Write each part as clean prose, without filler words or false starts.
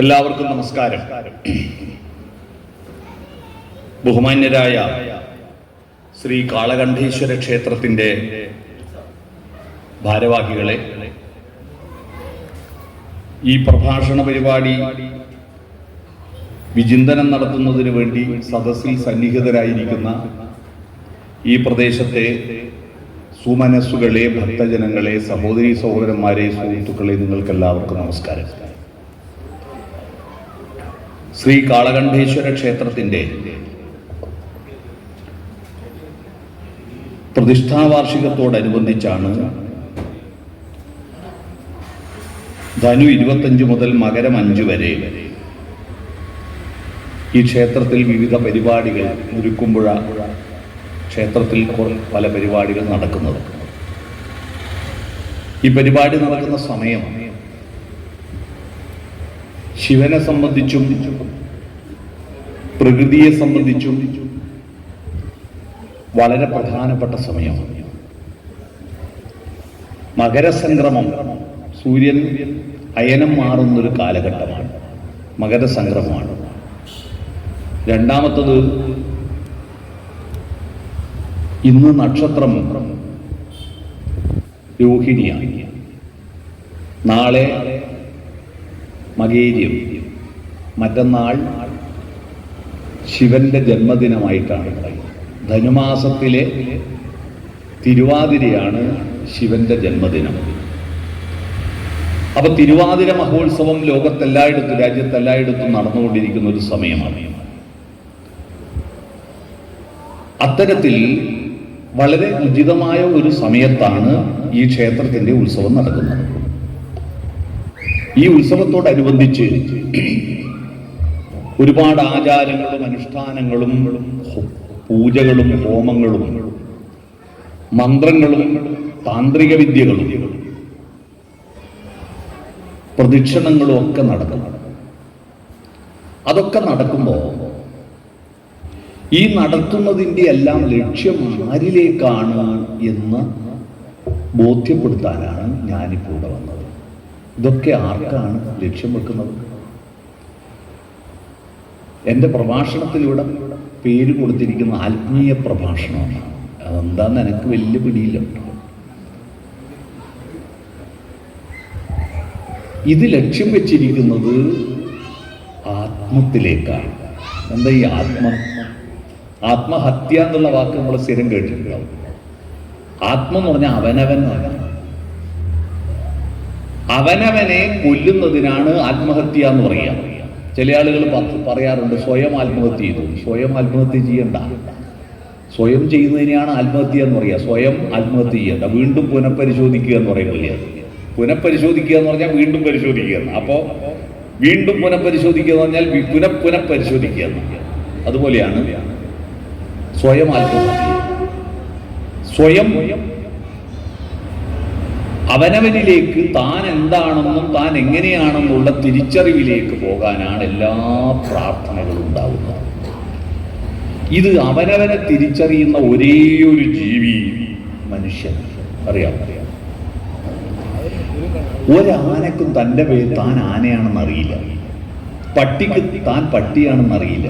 എല്ലാവർക്കും നമസ്കാരം. ബഹുമാന്യരായ ശ്രീ കാളകണ്ഠേശ്വര ക്ഷേത്രത്തിൻ്റെ ഭാരവാഹികളെ, ഈ പ്രഭാഷണ പരിപാടി വിചിന്തനം നടത്തുന്നതിന് വേണ്ടി സദസ്സിൽ സന്നിഹിതരായിരിക്കുന്ന ഈ പ്രദേശത്തെ സുമനസ്സുകളെ, ഭക്തജനങ്ങളെ, സഹോദരീ സഹോദരന്മാരെ, സുഹൃത്തുക്കളെ, നിങ്ങൾക്കെല്ലാവർക്കും നമസ്കാരം. ശ്രീ കാളകണ്ഠേശ്വര ക്ഷേത്രത്തിൻ്റെ പ്രതിഷ്ഠാവാർഷികത്തോടനുബന്ധിച്ചാണ് ധനു 25 മുതൽ മകരം 5 വരെ ഈ ക്ഷേത്രത്തിൽ വിവിധ പരിപാടികൾ, മുരുക്കുമ്പുഴ ക്ഷേത്രത്തിൽ പല പരിപാടികൾ നടക്കുന്നത്. ഈ പരിപാടി നടക്കുന്ന സമയം ശിവനെ സംബന്ധിച്ചും പ്രകൃതിയെ സംബന്ധിച്ചും വളരെ പ്രധാനപ്പെട്ട സമയമാണ്. മകരസംക്രമം, സൂര്യൻ അയനം മാറുന്നൊരു കാലഘട്ടമാണ്. മകരസംക്രമമാണ്. രണ്ടാമത്തത്, ഇന്ന് നക്ഷത്രം രോഹിണിയാണ്. നാളെ മകേര്യം, മറ്റന്നാൾ ശിവന്റെ ജന്മദിനമായിട്ടാണ് പറയുന്നത്. ധനുമാസത്തിലെ തിരുവാതിരയാണ് ശിവന്റെ ജന്മദിനം. അപ്പൊ തിരുവാതിര മഹോത്സവം ലോകത്തെല്ലായിടത്തും, രാജ്യത്തെല്ലായിടത്തും നടന്നുകൊണ്ടിരിക്കുന്ന ഒരു സമയമാണ്. അത്തരത്തിൽ വളരെ ഉചിതമായ ഒരു സമയത്താണ് ഈ ക്ഷേത്രത്തിന്റെ ഉത്സവം നടക്കുന്നത്. ഈ ഉത്സവത്തോടനുബന്ധിച്ച് ഒരുപാട് ആചാരങ്ങളും അനുഷ്ഠാനങ്ങളും പൂജകളും ഹോമങ്ങളും മന്ത്രങ്ങളും താന്ത്രിക വിദ്യകളും പ്രദക്ഷിണങ്ങളും ഒക്കെ നടക്കുന്നു. അതൊക്കെ നടക്കുമ്പോൾ ഈ നടത്തുന്നതിൻ്റെ എല്ലാം ലക്ഷ്യം ആരിലേക്കാണ് എന്ന് ബോധ്യപ്പെടുത്താനാണ് ഞാനിപ്പോൾ ഇവിടെ വന്നത്. ഇതൊക്കെ ആർക്കാണ് ലക്ഷ്യം വെക്കുന്നത്? എൻ്റെ പ്രഭാഷണത്തിലൂടെ പേര് കൊടുത്തിരിക്കുന്ന ആത്മീയ പ്രഭാഷണമാണ്. അതെന്താന്ന് എനിക്ക് വലിയ പിടിയില്ല. ഇത് ലക്ഷ്യം വെച്ചിരിക്കുന്നത് ആത്മത്തിലേക്കാണ്. എന്താ ഈ ആത്മഹത്യ എന്നുള്ള വാക്ക് നമ്മൾ സ്ഥിരം കേട്ടിട്ടുണ്ടാവും. ആത്മം എന്ന് പറഞ്ഞാൽ അവനവൻ എന്നാണ്. അവനവനെ കൊല്ലുന്നതിനാണ് ആത്മഹത്യ എന്ന് പറയുക. ചില ആളുകൾ പറയാറുണ്ട് സ്വയം ആത്മഹത്യ ചെയ്തു. സ്വയം ആത്മഹത്യ ചെയ്യണ്ട. സ്വയം ചെയ്യുന്നതിനെയാണ് ആത്മഹത്യ എന്ന് പറയുക. സ്വയം ആത്മഹത്യ ചെയ്യണ്ട, വീണ്ടും പുനഃപരിശോധിക്കുക എന്ന് പറയുന്നില്ല. പുനഃപരിശോധിക്കുക എന്ന് പറഞ്ഞാൽ വീണ്ടും പരിശോധിക്കുക എന്ന്. അപ്പോൾ വീണ്ടും പുനഃപരിശോധിക്കുക എന്ന് പറഞ്ഞാൽ പുനഃപരിശോധിക്കുക എന്ന്. അതുപോലെയാണ് സ്വയം ആത്മഹത്യ. സ്വയം അവനവനിലേക്ക് താൻ എന്താണെന്നും താൻ എങ്ങനെയാണെന്നുള്ള തിരിച്ചറിവിലേക്ക് പോകാനാണ് എല്ലാ പ്രാർത്ഥനകളും ഉണ്ടാവുന്നത്. ഇത് അവനവനെ തിരിച്ചറിയുന്ന ഒരേ ഒരു ജീവി മനുഷ്യൻ. അറിയാം, ഒരാനക്കും തൻ്റെ പേര് താൻ ആനയാണെന്ന് അറിയില്ല. പട്ടിക്ക് താൻ പട്ടിയാണെന്ന് അറിയില്ല.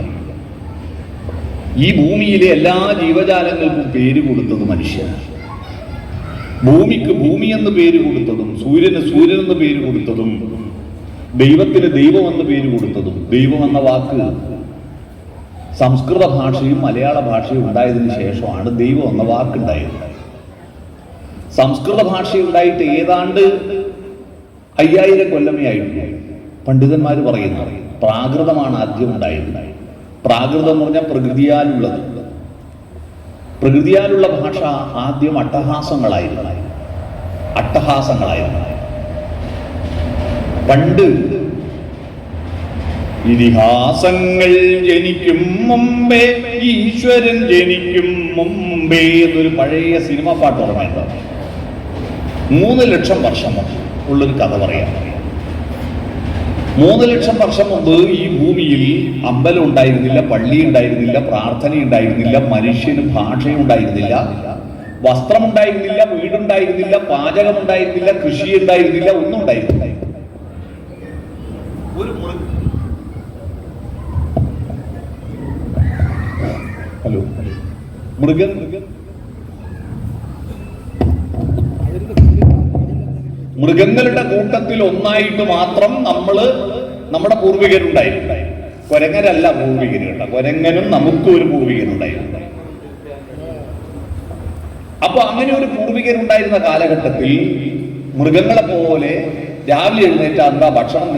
ഈ ഭൂമിയിലെ എല്ലാ ജീവജാലങ്ങൾക്കും പേര് കൊടുത്തത് മനുഷ്യനാണ്. ഭൂമിക്ക് ഭൂമി എന്ന് പേര് കൊടുത്തതും സൂര്യന് സൂര്യൻ എന്ന് പേര് കൊടുത്തതും ദൈവത്തിന് ദൈവം എന്ന് പേര് കൊടുത്തതും, ദൈവം എന്ന വാക്ക് സംസ്കൃത ഭാഷയും മലയാള ഭാഷയും ഉണ്ടായതിനു ശേഷമാണ് ദൈവം എന്ന വാക്കുണ്ടായത്. സംസ്കൃത ഭാഷ ഉണ്ടായിട്ട് ഏതാണ്ട് 5000 കൊല്ലമേ ആയിട്ടുണ്ട്. പണ്ഡിതന്മാർ പറയുന്നത് പ്രാകൃതമാണ് ആദ്യം ഉണ്ടായത്. പ്രാകൃതം എന്ന് പറഞ്ഞാൽ പ്രകൃതിയാലുള്ളത്. പ്രകൃതിയാലുള്ള ഭാഷ ആദ്യം അട്ടഹാസങ്ങളായിരുന്നു. പണ്ട് ഇതിഹാസങ്ങൾ ജനിക്കും മുമ്പേ ഈശ്വരൻ ജനിക്കും മുമ്പേ എന്നൊരു പഴയ സിനിമ പാട്ട് ഓർമ്മയുണ്ട്. 3 ലക്ഷം വർഷം ഉള്ളൊരു കഥ പറയാം. 3 ലക്ഷം വർഷം മുമ്പ് ഈ ഭൂമിയിൽ അമ്പലം ഉണ്ടായിരുന്നില്ല, പള്ളി ഉണ്ടായിരുന്നില്ല, പ്രാർത്ഥന ഉണ്ടായിരുന്നില്ല, മനുഷ്യന് ഭാഷയുണ്ടായിരുന്നില്ല, വസ്ത്രമുണ്ടായിരുന്നില്ല, വീടുണ്ടായിരുന്നില്ല, പാചകമുണ്ടായിരുന്നില്ല, കൃഷി ഉണ്ടായിരുന്നില്ല, ഒന്നും ഉണ്ടായിരുന്നില്ല. ഒരു ഹലോ മൃഗൻ മൃഗങ്ങളുടെ കൂട്ടത്തിൽ ഒന്നായിട്ട് മാത്രം നമ്മുടെ പൂർവികരുണ്ടായിരുന്നു. കുരങ്ങരല്ല പൂർവികരുണ്ട്, കുരങ്ങനും നമുക്കും ഒരു പൂർവികരുണ്ടായിരുന്നു. അപ്പൊ അങ്ങനെ ഒരു പൂർവികരുണ്ടായിരുന്ന കാലഘട്ടത്തിൽ മൃഗങ്ങളെ പോലെ രാവിലെ എഴുന്നേറ്റ് എന്താ ഭക്ഷണം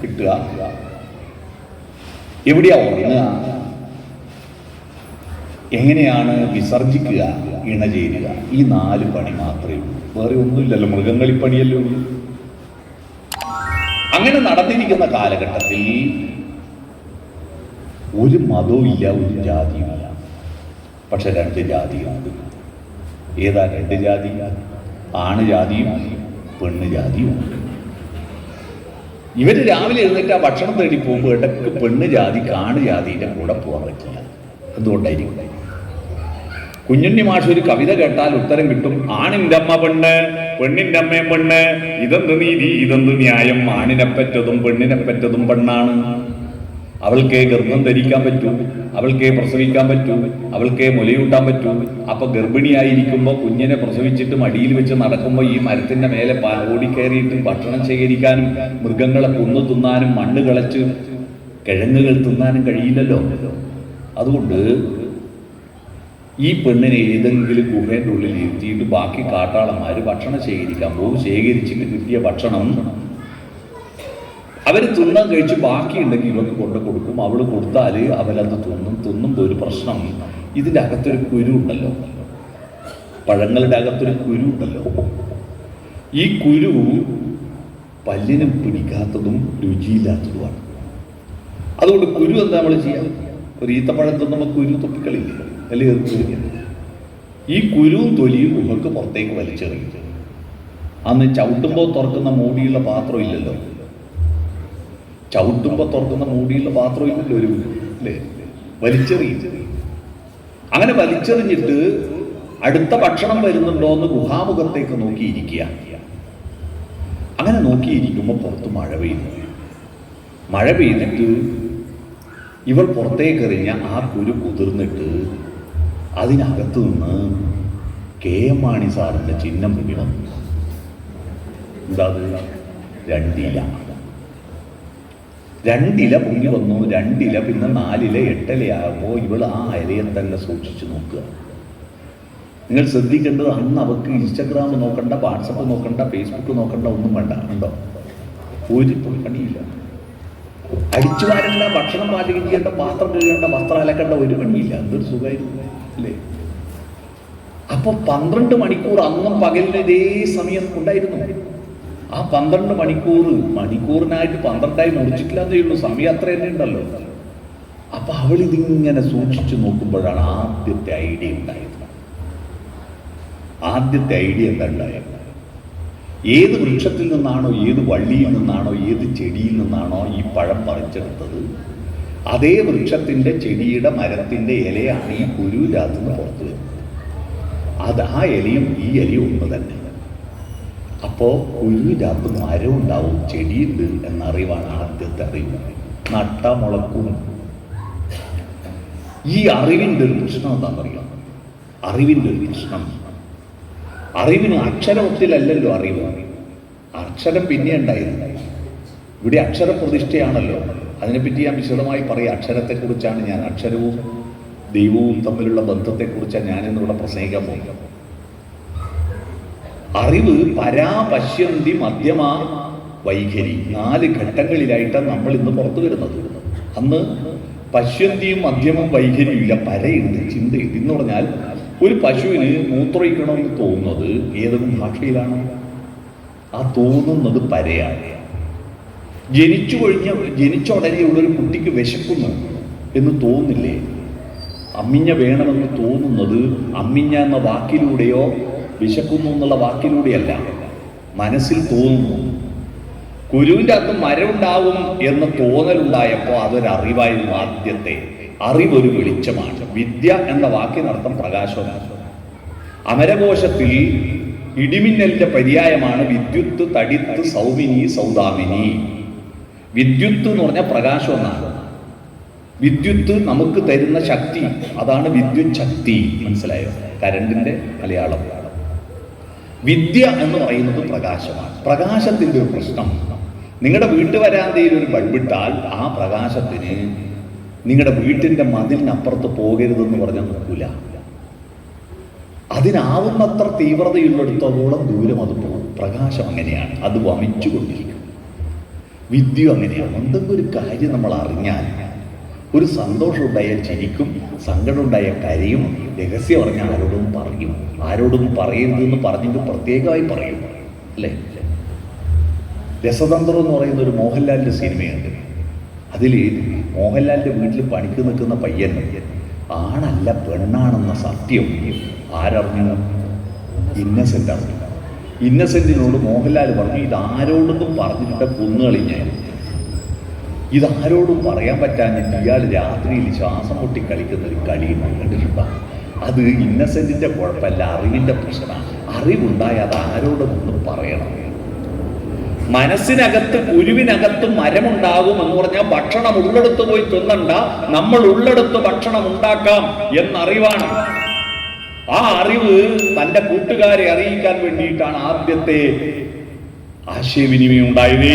കിട്ടുക, എവിടെയാ ഉറങ്ങുക, എങ്ങനെയാണ് വിസർജിക്കുക, ഇണചേരുക, ഈ 4 പണി മാത്രമേ ഉള്ളൂ. വേറെ ഒന്നുമില്ലല്ലോ, മൃഗങ്ങളിപ്പണിയല്ലോ. അങ്ങനെ നടന്നിരിക്കുന്ന കാലഘട്ടത്തിൽ ഒരു മതവും ഇല്ല, ഒരു ജാതിയുമില്ല. പക്ഷെ 2 ജാതിയാണ്. ഏതാ 2 ജാതി? ആണ് ജാതിയും പെണ്ണ് ജാതിയും. ഇവര് രാവിലെ എഴുന്നേറ്റ് ആ ഭക്ഷണം തേടി പോകുമ്പോൾ ഇടയ്ക്ക് പെണ്ണ് ജാതി ആണ് ജാതിയുടെ കൂടെ പോകാൻ പറ്റില്ല. എന്തുകൊണ്ടായിരിക്കും? കുഞ്ഞുണ്ണി മാഷ് ഒരു കവിത കേട്ടാൽ ഉത്തരം കിട്ടും. ആണിന്റെ അമ്മ പെണ്ണ്, പെണ്ണിന്റെ അമ്മയും പെണ്ണ്, ഇതെന്ത് നീതി, ഇതെന്ത് ന്യായം, ആണിനെ പറ്റതും പെണ്ണിനെ പറ്റതും പെണ്ണാണ്. അവൾക്കേ ഗർഭം ധരിക്കാൻ പറ്റൂ, അവൾക്കേ പ്രസവിക്കാൻ പറ്റൂ, അവൾക്കേ മുലയൂട്ടാൻ പറ്റൂ. അപ്പൊ ഗർഭിണിയായിരിക്കുമ്പോ കുഞ്ഞിനെ പ്രസവിച്ചിട്ട് മടിയിൽ വെച്ച് നടക്കുമ്പോൾ ഈ മരത്തിന്റെ മേലെ ഓടിക്കയറിയിട്ട് ഭക്ഷണം ശേഖരിക്കാനും മൃഗങ്ങളെ കൊന്നു തിന്നാനും മണ്ണ് കളച്ച് കിഴങ്ങുകൾ തിന്നാനും കഴിയില്ലല്ലോ. അതുകൊണ്ട് ഈ പെണ്ണിനെ ഏതെങ്കിലും ഗുഹേൻ്റെ ഉള്ളിൽ ഇരുത്തിയിട്ട് ബാക്കി കാട്ടാളന്മാർ ഭക്ഷണം ശേഖരിക്കാൻ പോകും. ശേഖരിച്ചിട്ട് കിട്ടിയ ഭക്ഷണം അവർ തിന്നാൻ കഴിച്ച് ബാക്കിയുണ്ടെങ്കിൽ ഇവർക്ക് കൊണ്ടു കൊടുക്കും. അവൾ കൊടുത്താൽ അവരത് തിന്നുമ്പോൾ ഒരു പ്രശ്നം, ഇതിൻ്റെ അകത്തൊരു കുരു ഉണ്ടല്ലോ, പഴങ്ങളുടെ അകത്തൊരു കുരു ഉണ്ടല്ലോ. ഈ കുരു പല്ലിനും പിടിക്കാത്തതും രുചിയില്ലാത്തതുമാണ്. അതുകൊണ്ട് കുരു എന്താ നമ്മൾ ചെയ്യാം? ഒരു ഈത്തപ്പഴം തിന്നുമ്പോൾ കുരു തൊപ്പിക്കളില്ല, അല്ലെങ്കിൽ ഈ കുരുവും തൊലിയും ഗുഹക്ക് പുറത്തേക്ക് വലിച്ചെറിയും. അന്ന് ചവിട്ടുമ്പോൾ തുറക്കുന്ന മൂടിയുള്ള പാത്രം ഇല്ലല്ലോ, ചവിട്ടുമ്പോൾ തുറക്കുന്ന മൂടിയുള്ള പാത്രം ഇല്ലല്ലോ, ഒരു അല്ലേ, വലിച്ചെറിയും. അങ്ങനെ വലിച്ചെറിഞ്ഞിട്ട് അടുത്ത ഭക്ഷണം വരുന്നുണ്ടോ എന്ന് ഗുഹാമുഖത്തേക്ക് നോക്കിയിരിക്കുക. അങ്ങനെ നോക്കിയിരിക്കുമ്പോൾ പുറത്ത് മഴ പെയ്യുന്നു. മഴ പെയ്തിട്ട് ഇവൾ പുറത്തേക്ക് എറിഞ്ഞ ആ കുരു കുതിർന്നിട്ട് അതിനകത്തു നിന്ന് KM മാണി സാറിൻ്റെ ചിഹ്നം പൊങ്ങി വന്നു. എന്താ? 2 ഇല. 2 ഇല പൊങ്ങി വന്നു. 2 ഇല, പിന്നെ 4 ഇല, 8 ഇലയാകുമ്പോൾ ഇവൾ ആ ഇലയെ തന്നെ സൂക്ഷിച്ചു നോക്കുക. നിങ്ങൾ ശ്രദ്ധിക്കേണ്ടത്, അന്ന് അവർക്ക് ഇൻസ്റ്റഗ്രാം നോക്കണ്ട, വാട്സപ്പ് നോക്കണ്ട, ഫേസ്ബുക്ക് നോക്കണ്ട, ഒന്നും വേണ്ട. ഉണ്ടോ? ഒരു പണിയില്ല. അടിച്ചു വാരേണ്ട, ഭക്ഷണം പാചകം ചെയ്യേണ്ട, പാത്രം കഴുകേണ്ട, വസ്ത്രം അലക്കേണ്ട, ഒരു പണിയില്ല. എന്തൊരു സുഖമായിരുന്നു അല്ലേ? അപ്പൊ 12 മണിക്കൂർ അന്നും പകലിന് ഇതേ സമയം ഉണ്ടായിരുന്നു. ആ 12 മണിക്കൂറിനായിട്ട് 12ആയി മുറിച്ചിട്ടില്ലാന്നേ ഉള്ളൂ, സമയം അത്ര തന്നെ ഉണ്ടല്ലോ. അപ്പൊ അവൾ ഇതിങ്ങനെ സൂക്ഷിച്ചു നോക്കുമ്പോഴാണ് ആദ്യത്തെ ഐഡിയ ഉണ്ടായത്. ആദ്യത്തെ ഐഡിയ എന്താ ഉണ്ടായത്? ഏത് വൃക്ഷത്തിൽ നിന്നാണോ, ഏത് വള്ളിയിൽ നിന്നാണോ, ഏത് ചെടിയിൽ നിന്നാണോ ഈ പഴം പറിച്ചെടുത്തത്, അതേ വൃക്ഷത്തിൻ്റെ, ചെടിയുടെ, മരത്തിൻ്റെ ഇലയാണ് ഈ കുരുവിനകത്ത് നിന്ന് പുറത്തു വരുന്നത്. ആ ഇലയും ഈ ഇലയും ഒന്ന് തന്നെ. അപ്പോൾ കുരുവിനകത്ത് മരം ഉണ്ടാവും, ചെടിയുണ്ട് എന്നറിവാണ് ആദ്യത്തെ അറിവ്. നട്ട മുളക്കും. ഈ അറിവിൻ്റെ ഒരു പ്രശ്നം എന്താണെന്നറിയാം? അറിവിൻ്റെ ഒരു പ്രശ്നം, അറിവിന് അക്ഷരത്തിലല്ലല്ലോ അറിവ്. അക്ഷരം പിന്നെ ഉണ്ടായിരുന്നു. ഇവിടെ അക്ഷരപ്രതിഷ്ഠയാണല്ലോ. അതിനെപ്പറ്റി ഞാൻ വിശദമായി പറയാം. അക്ഷരത്തെക്കുറിച്ചാണ് ഞാൻ, അക്ഷരവും ദൈവവും തമ്മിലുള്ള ബന്ധത്തെക്കുറിച്ചാണ് ഞാനിന്നിവിടെ പ്രസംഗിക്കാൻ പോകുന്നത്. അറിവ് പരാപശ്യന്തി മധ്യമ വൈഖരി, 4 ഘട്ടങ്ങളിലായിട്ടാണ് നമ്മൾ ഇന്ന് പുറത്തു വരുന്നത്. അന്ന് പശ്യന്തിയും മധ്യമം വൈഖരിയും ഇല്ല, പരയുണ്ട്, ചിന്തയുണ്ട്. എന്ന് പറഞ്ഞാൽ ഒരു പശുവിന് മൂത്രയിക്കണമെന്ന് തോന്നുന്നത് ഏതെങ്കിലും ഭാഷയിലാണ്? ആ തോന്നുന്നത് പരയാണ്. ജനിച്ച ഉടനെയുള്ളൊരു കുട്ടിക്ക് വിശക്കുന്നു എന്ന് തോന്നില്ലേ? അമ്മിഞ്ഞ വേണമെന്ന് തോന്നുന്നത് അമ്മിഞ്ഞ എന്ന വാക്കിലൂടെയോ വിശക്കുന്നു എന്നുള്ള വാക്കിലൂടെയല്ല, മനസ്സിൽ തോന്നുന്നു. കുരുവിൻ്റെ അകത്ത് മരം ഉണ്ടാവും എന്ന തോന്നലുണ്ടായപ്പോൾ അതൊരറിവായിരുന്നു. ആദ്യത്തെ അറിവൊരു വെളിച്ചമാണ്. വിദ്യ എന്ന വാക്കിനർത്ഥം പ്രകാശമാണ്. അമരകോശത്തിൽ ഇടിമിന്നലിന്റെ പര്യായമാണ് വിദ്യുത്ത്, തടിത്ത്, സൗമിനി, സൗദാമിനി. വിദ്യുത്ത് എന്ന് പറഞ്ഞാൽ പ്രകാശം എന്നാണ്. വിദ്യുത്ത് നമുക്ക് തരുന്ന ശക്തി, അതാണ് വിദ്യുത് ശക്തി. മനസ്സിലായോ? കരണ്ടിന്റെ മലയാളം. വിദ്യ എന്ന് പറയുന്നത് പ്രകാശമാണ്. പ്രകാശത്തിന്റെ ഒരു പ്രശ്നം, നിങ്ങളുടെ വീട്ടുവരാന്തയിൽ ഒരു ബൾബിട്ടാൽ ആ പ്രകാശത്തിന് നിങ്ങളുടെ വീട്ടിന്റെ മതിലിനപ്പുറത്ത് പോകരുതെന്ന് പറഞ്ഞാൽ നോക്കൂല. അതിനാവുന്നത്ര തീവ്രതയുള്ളിടത്തോളം ദൂരം അത് പോകും. പ്രകാശം അങ്ങനെയാണ്, അത് വമിച്ചുകൊണ്ടിരിക്കും. വിദ്യ അങ്ങനെയാണ്. എന്തെങ്കിലും ഒരു കാര്യം നമ്മൾ അറിഞ്ഞാൽ, ഒരു സന്തോഷം ഉണ്ടായാൽ ചിരിക്കും, സങ്കടം ഉണ്ടായാൽ കരയും, രഹസ്യം പറഞ്ഞാൽ ആരോടും പറയും. ആരോടും പറയരുതെന്ന് പറഞ്ഞിട്ട് പ്രത്യേകമായി പറയും, അല്ലേ? രസതന്ത്രം എന്ന് പറയുന്ന ഒരു മോഹൻലാലിൻ്റെ സിനിമയുണ്ട്. അതിൽ മോഹൻലാലിൻ്റെ വീട്ടിൽ പണിക്ക് നിൽക്കുന്ന പയ്യൻ ആണല്ല പെണ്ണാണെന്ന സത്യം ആരറിഞ്ഞു? ഇന്നസെൻ്റ് അറിഞ്ഞു. ഇന്നസെൻറ്റിനോട് മോഹൻലാൽ പറഞ്ഞു, ഇതാരോടൊന്നും പറഞ്ഞിട്ട് കൊന്നുകളിഞ്ഞാൽ, ഇതാരോടും പറയാൻ പറ്റാഞ്ഞിട്ട് ഇയാൾ രാത്രിയിൽ ശ്വാസം മുട്ടി കളിക്കുന്ന ഒരു കളിയും കണ്ടിട്ടുണ്ടാകും. അത് ഇന്നസെൻറ്റിൻ്റെ കുഴപ്പമല്ല, അറിവിൻ്റെ പ്രശ്നമാണ്. അറിവുണ്ടായി അത് ആരോടും ഒന്നും പറയണം. മനസ്സിനകത്ത് കുരുവിനകത്ത് മരമുണ്ടാകും എന്ന് പറഞ്ഞാൽ ഭക്ഷണം ഉള്ളെടുത്ത് പോയി തിന്നണ്ട, നമ്മൾ ഉള്ളെടുത്ത് ഭക്ഷണം ഉണ്ടാക്കാം എന്നറിവാണ്. ആ അറിവ് തൻ്റെ കൂട്ടുകാരെ അറിയിക്കാൻ വേണ്ടിയിട്ടാണ് ആദ്യത്തെ ആശയവിനിമയം ഉണ്ടായത്.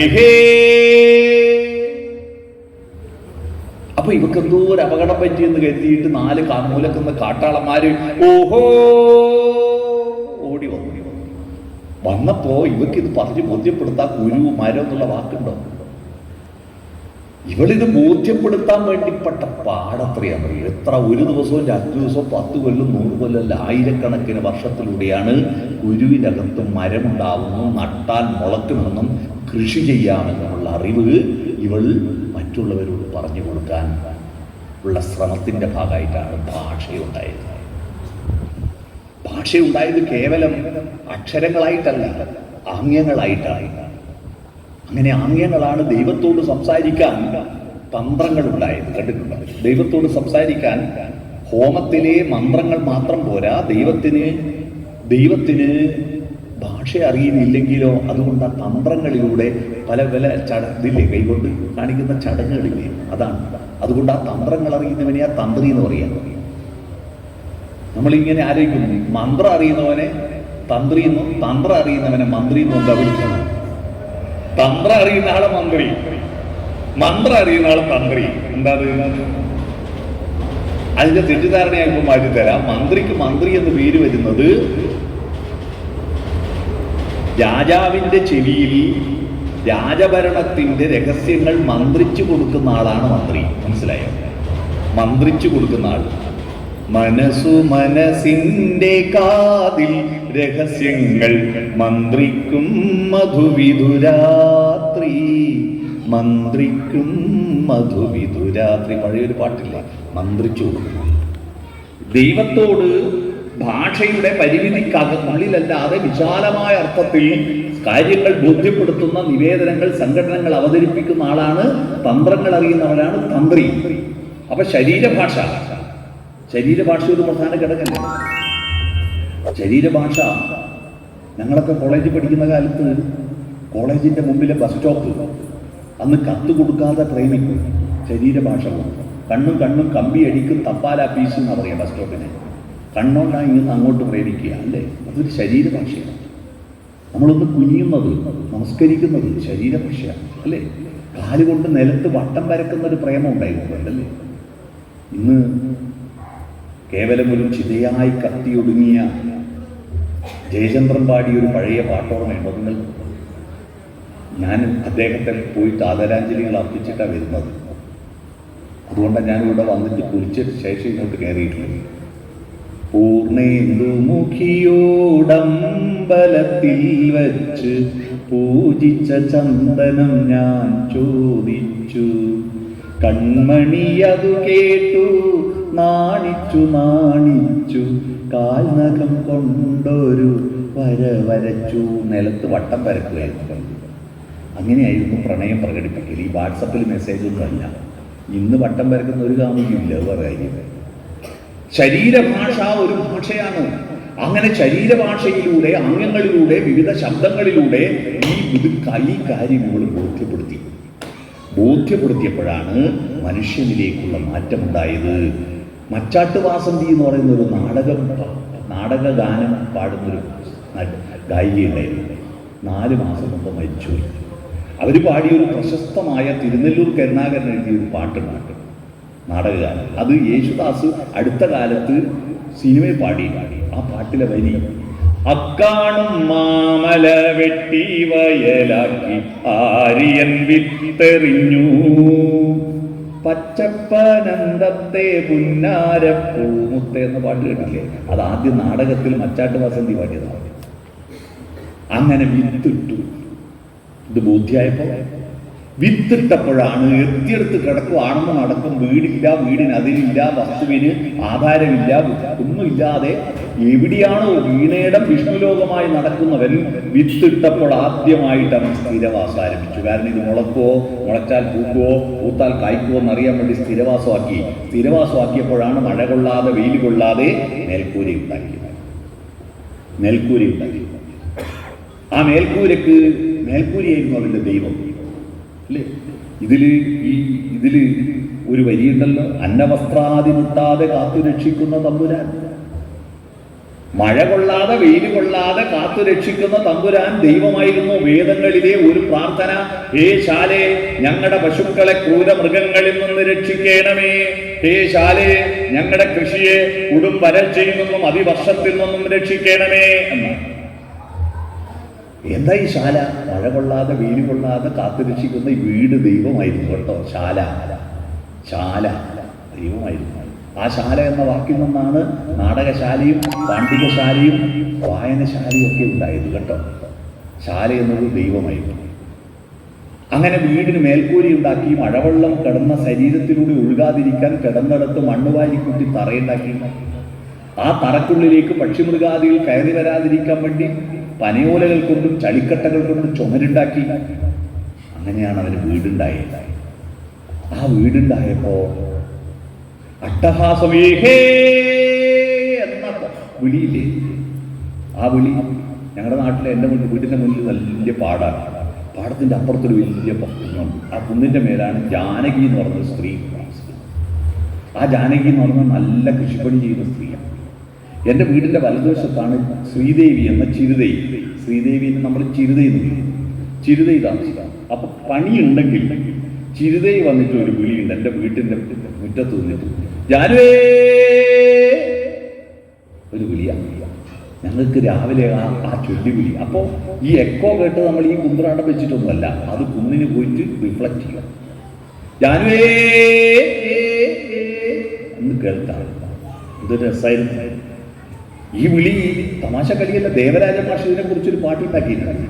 അപ്പൊ ഇവക്ക് എന്തോ ഒരു അപകടം പറ്റിയെന്ന് കരുതിയിട്ട് 4 കാമൂലക്കുന്ന കാട്ടാളന്മാര് ഓഹോ ഓടി വന്നപ്പോ ഇവക്കിത് പറഞ്ഞ് ബോധ്യപ്പെടുത്താൻ കുരു മരം എന്നുള്ള വാക്കുണ്ടോ? ഇവളിത് ബോധ്യപ്പെടുത്താൻ വേണ്ടിപ്പെട്ട പാടത്രയാണ്. എത്ര ഒരു ദിവസവും 2 ദിവസവും 10 കൊല്ലം 100 കൊല്ലം ആയിരക്കണക്കിന് വർഷത്തിലൂടെയാണ് കുരുവിനകത്ത് മരമുണ്ടാവുന്നു, നട്ടാൽ മുളക്കുമെന്നും കൃഷി ചെയ്യാമെന്നുമുള്ള അറിവ് ഇവൾ മറ്റുള്ളവരോട് പറഞ്ഞു കൊടുക്കാൻ ഉള്ള ശ്രമത്തിൻ്റെ ഭാഗമായിട്ടാണ് ഭാഷയുണ്ടായത്. ഭാഷയുണ്ടായത് കേവലം അക്ഷരങ്ങളായിട്ടല്ല, ആംഗ്യങ്ങളായിട്ടാണ്. അങ്ങനെ ആംഗ്യങ്ങളാണ് ദൈവത്തോട് സംസാരിക്കാൻ തന്ത്രങ്ങൾ ഉണ്ടായത്. കണ്ടിട്ടുണ്ട്? ദൈവത്തോട് സംസാരിക്കാൻ ഹോമത്തിലെ മന്ത്രങ്ങൾ മാത്രം പോരാ, ദൈവത്തിന് ഭാഷ അറിയുന്നില്ലെങ്കിലോ അതുകൊണ്ട് ആ തന്ത്രങ്ങളിലൂടെ പല ഇതില്ലേ, കൈകൊണ്ട് കാണിക്കുന്ന ചടങ്ങുകളില്ലേ, അതാണ്. അതുകൊണ്ട് ആ തന്ത്രങ്ങൾ അറിയുന്നവനെ ആ തന്ത്രി എന്ന് പറയാം. നമ്മളിങ്ങനെ ആലോചിക്കുന്നു, മന്ത്രം അറിയുന്നവനെ തന്ത്രി എന്നും തന്ത്രം അറിയുന്നവനെ മന്ത്രി എന്നും എന്താ വിളിക്കണം? തന്ത്രം അറിയുന്ന ആളെ മന്ത്രി, മന്ത്രം അറിയുന്ന ആളെ തന്ത്രി. എന്താ അതിന്റെ തെറ്റിദ്ധാരണയായിപ്പോൾ മാറ്റിത്തരാം. മന്ത്രിക്ക് മന്ത്രി എന്ന് പേര് വരുന്നത് രാജാവിന്റെ ചെവിയിൽ രാജഭരണത്തിന്റെ രഹസ്യങ്ങൾ മന്ത്രിച്ചു കൊടുക്കുന്ന ആളാണ് മന്ത്രി. മനസ്സിലായോ? മന്ത്രിച്ചു കൊടുക്കുന്ന ആൾ. മനസ്സിന്റെ കാതിൽ രഹസ്യങ്ങൾ മന്ത്രിക്കും മധുവിധുരാത്രി, മന്ത്രിക്കും മധുവിധുരാത്രി. പഴയൊരു പാട്ടില്ലേ, മന്ത്രിച്ചു കൊടുക്കുന്നു. ദൈവത്തോട് ഭാഷയുടെ പരിമിതിക്കുള്ളിലല്ലാതെ വിശാലമായ അർത്ഥത്തിൽ കാര്യങ്ങൾ ബോധ്യപ്പെടുത്തുന്ന നിവേദനങ്ങൾ, സംഘടനകൾ അവതരിപ്പിക്കുന്ന ആളാണ്, തന്ത്രങ്ങൾ അറിയുന്നവരാണ് തന്ത്രി. അപ്പൊ ശരീരഭാഷ ഒരു പ്രധാന ഘടകമല്ലേ? ശരീരഭാഷ ഞങ്ങളൊക്കെ കോളേജിൽ പഠിക്കുന്ന കാലത്ത് കോളേജിന്റെ മുമ്പിലെ ബസ് സ്റ്റോപ്പ് അന്ന് കത്ത് കൊടുക്കാതെ പ്രേമിക്കും. ശരീരഭാഷ കണ്ണും കമ്പി അടിക്കും, തപ്പാല പീസ് എന്നാ പറയാം ബസ് സ്റ്റോപ്പിനെ. കണ്ണോണ്ടാ ഇങ്ങനെ അങ്ങോട്ട് പ്രേമിക്കുക, അല്ലേ? അതൊരു ശരീരഭാഷയാണ്. നമ്മളൊന്ന് കുനിയുന്നത്, നമസ്കരിക്കുന്നത് ശരീരഭാഷയാണ്, അല്ലേ? കാലുകൊണ്ട് നിലത്ത് വട്ടം വരക്കുന്ന ഒരു പ്രേമം ഉണ്ടായിരുന്നുണ്ടല്ലേ? ഇന്ന് കേവലം ഒരു ചിതയായി കത്തിയൊടുങ്ങിയ ജയചന്ദ്രൻ പാടിയ ഒരു പഴയ പാട്ടോർമ്മയുണ്ടോ നിങ്ങൾക്ക്? ഞാൻ അദ്ദേഹത്തെ പോയിട്ട് ആദരാഞ്ജലികൾ അർപ്പിച്ചിട്ടാണ് വരുന്നത്. അതുകൊണ്ടാണ് ഞാനിവിടെ വന്നിട്ട് കുളിച്ച ശേഷം ഇങ്ങോട്ട് കയറിയിട്ടുള്ളത്. പൂർണ്ണേന്ദുമുഖിയോടമ്പലത്തിൽ വച്ച് പൂജിച്ച ചന്ദനം ഞാൻ ചോദിച്ചു, കൺമണിയതു കേട്ടു നാണിച്ചു കാൽനഖം കൊണ്ടൊരു വരച്ചു. നിലത്ത് വട്ടം വരക്കുകയായിരുന്നു. അങ്ങനെയായിരുന്നു പ്രണയം പ്രകടിപ്പിക്കൽ. ഈ വാട്സപ്പിൽ മെസ്സേജൊന്നും അല്ല. ഇന്ന് വട്ടം വരക്കുന്ന ഒരു കാമുകില്ല, വേറെ കാര്യം. ശരീരഭാഷ ഒരു ഭാഷയാണ്. അങ്ങനെ ശരീരഭാഷയിലൂടെ, ആംഗ്യങ്ങളിലൂടെ, വിവിധ ശബ്ദങ്ങളിലൂടെ ഈ കാര്യങ്ങൾ ബോധ്യപ്പെടുത്തി. ബോധ്യപ്പെടുത്തിയപ്പോഴാണ് മനുഷ്യനിലേക്കുള്ള മാറ്റമുണ്ടായത്. മച്ചാട്ടുവാസന്തി എന്ന് പറയുന്ന ഒരു നാടകഗാനം പാടുന്നൊരു ഗായികയുണ്ടായിരുന്നു. 4 മാസം മുമ്പ് മരിച്ചുപോയി. അവർ പാടിയൊരു പ്രശസ്തമായ തിരുനെല്ലൂർ കരുണാകരൻ എഴുതിയൊരു പാട്ടുണ്ട്, നാടകഗാനം. അത് യേശുദാസ് അടുത്ത കാലത്ത് സിനിമയിൽ പാടി. ആ പാട്ടിലെ വരി, അക്കാണും മാമല വെട്ടി വയലാക്കി ആര്യൻ വിത്തെറിഞ്ഞു, പച്ചപ്പനന്തത്തെ പുന്നാരപ്പൂമുത്തെ എന്ന പാട്ട് കേട്ടില്ലേ? അത് ആദ്യം നാടകത്തിൽ മച്ചാട്ടുവാസന്തി പാടിയതാണ്. അങ്ങനെ വിത്തിട്ടു. ഇത് ബോധ്യമായപ്പോൾ വിത്തിട്ടപ്പോഴാണ് എത്തിയെടുത്ത് കിടക്കുവാണെന്ന് നടക്കും. വീടില്ല, വീടിന് അതിരില്ല, വസ്തുവിന് ആധാരമില്ല, ഒന്നുമില്ലാതെ എവിടെയാണോ വീണയിടം വിഷ്ണുലോകമായി നടക്കുന്നവൻ വിത്തിട്ടപ്പോൾ ആദ്യമായിട്ട് അവൻ സ്ഥിരവാസം ആരംഭിച്ചു. കാരണം ഇത് മുളച്ചാൽ പൂക്കുവോ പൂത്താൽ കായ്ക്കുവോ എന്നറിയാൻ വേണ്ടി സ്ഥിരവാസമാക്കിയപ്പോഴാണ് മഴ കൊള്ളാതെ വെയിൽ കൊള്ളാതെ മേൽക്കൂര ഉണ്ടാക്കിയത്. ആ മേൽക്കൂരയായിരുന്നു അവൻ്റെ ദൈവം അല്ലേ? ഇതില് ഒരു വരിയുണ്ടല്ലോ, അന്നവസ്ത്രാദി മുട്ടാതെ കാത്തുരക്ഷിക്കുന്ന തമ്പുരാൻ. മഴ കൊള്ളാതെ വെയിൽ കൊള്ളാതെ കാത്തുരക്ഷിക്കുന്ന തമ്പുരാൻ ദൈവമായിരുന്നു. വേദങ്ങളിലെ ഒരു പ്രാർത്ഥന, ഹേ ശാലേ ഞങ്ങളുടെ പശുക്കളെ ക്രൂരമൃഗങ്ങളിൽ നിന്ന് രക്ഷിക്കണമേ, ഹേ ശാലേ ഞങ്ങളുടെ കൃഷിയെ കൊടും വരൾച്ചയിൽ നിന്നും അതിവർഷത്തിൽ നിന്നും രക്ഷിക്കണമേ എന്നാണ്. എന്താ ഈ ശാല? മഴ കൊള്ളാതെ വെയിൽ കൊള്ളാതെ കാത്തുരക്ഷിക്കുന്ന ഈ വീട് ദൈവമായിരുന്നു കേട്ടോ. ശാല ദൈവമായിരുന്നു. ആ ശാല എന്ന വാക്കിൽ നിന്നാണ് നാടകശാലയും പാണ്ഡികശാലയും വായനശാലയും ഒക്കെ ഉണ്ടായത് കേട്ടോ. ശാല എന്നത് ദൈവമായിരുന്നു. അങ്ങനെ വീടിന് മേൽക്കൂരി ഉണ്ടാക്കി, മഴവെള്ളം കിടന്ന ശരീരത്തിലൂടെ ഒഴുകാതിരിക്കാൻ കിടന്നിടത്ത് മണ്ണുവാരിക്കുട്ടി തറയുണ്ടാക്കി. ആ തറക്കുള്ളിലേക്ക് പക്ഷിമൃഗാദികൾ കയറി വരാതിരിക്കാൻ വേണ്ടി പനയോലകൾ കൊണ്ടും ചളിക്കട്ടകൾ കൊണ്ടും ചുമരുണ്ടാക്കി. അങ്ങനെയാണ് അവന് വീടുണ്ടായത്. ആ വീടുണ്ടായപ്പോ അട്ടഹാസമേഹേ എന്ന വിളിയില്ലേ, ആ വിളി ഞങ്ങളുടെ നാട്ടിലെ എൻ്റെ വീടിൻ്റെ മുന്നിൽ വലിയ പാടാണ്. പാടത്തിൻ്റെ അപ്പുറത്തൊരു വലിയ കുന്നുണ്ട്. ആ കുന്നിൻ്റെ മേലാണ് ജാനകി എന്ന് പറഞ്ഞ സ്ത്രീ. ആ ജാനകി എന്ന് പറഞ്ഞാൽ നല്ല കൃഷിപ്പണി ചെയ്യുന്ന സ്ത്രീയാണ്. എൻ്റെ വീടിൻ്റെ വലതുവശത്താണ് ശ്രീദേവി എന്ന ചിരുതൈ. ശ്രീദേവിനെ നമ്മൾ ചിരുതൈ എന്ന് വിളിക്കും. ചിരുതൈ താമസിക്കാം. അപ്പൊ പണിയുണ്ടെങ്കിൽ ചിരുതൈ വന്നിട്ട് ഒരു വിളിയുണ്ട് എൻ്റെ വീട്ടിൻ്റെ മുറ്റത്ത് നിന്നിട്ട്, ജാനുവേ ഒരു വിളിയാണ്. ഞങ്ങൾക്ക് രാവിലെ ആ ചൊല്ലി വിളി. അപ്പോൾ ഈ എക്കോ കേട്ട് നമ്മൾ ഈ കുന്ത്രാണ്ടം വെച്ചിട്ടൊന്നുമല്ല, അത് കുന്നിന് പോയിട്ട് റിഫ്ലക്റ്റ് ചെയ്യുക. ജാനുവേ എന്ന് കേൾക്കാം. ഇത് രസമായിരുന്നു. ഈ വിളി തമാശ കളിയല്ല. ദേവരാജ മാഷ് ഇതിനെ കുറിച്ചൊരു പാട്ടുണ്ടാക്കിയിട്ടുണ്ട്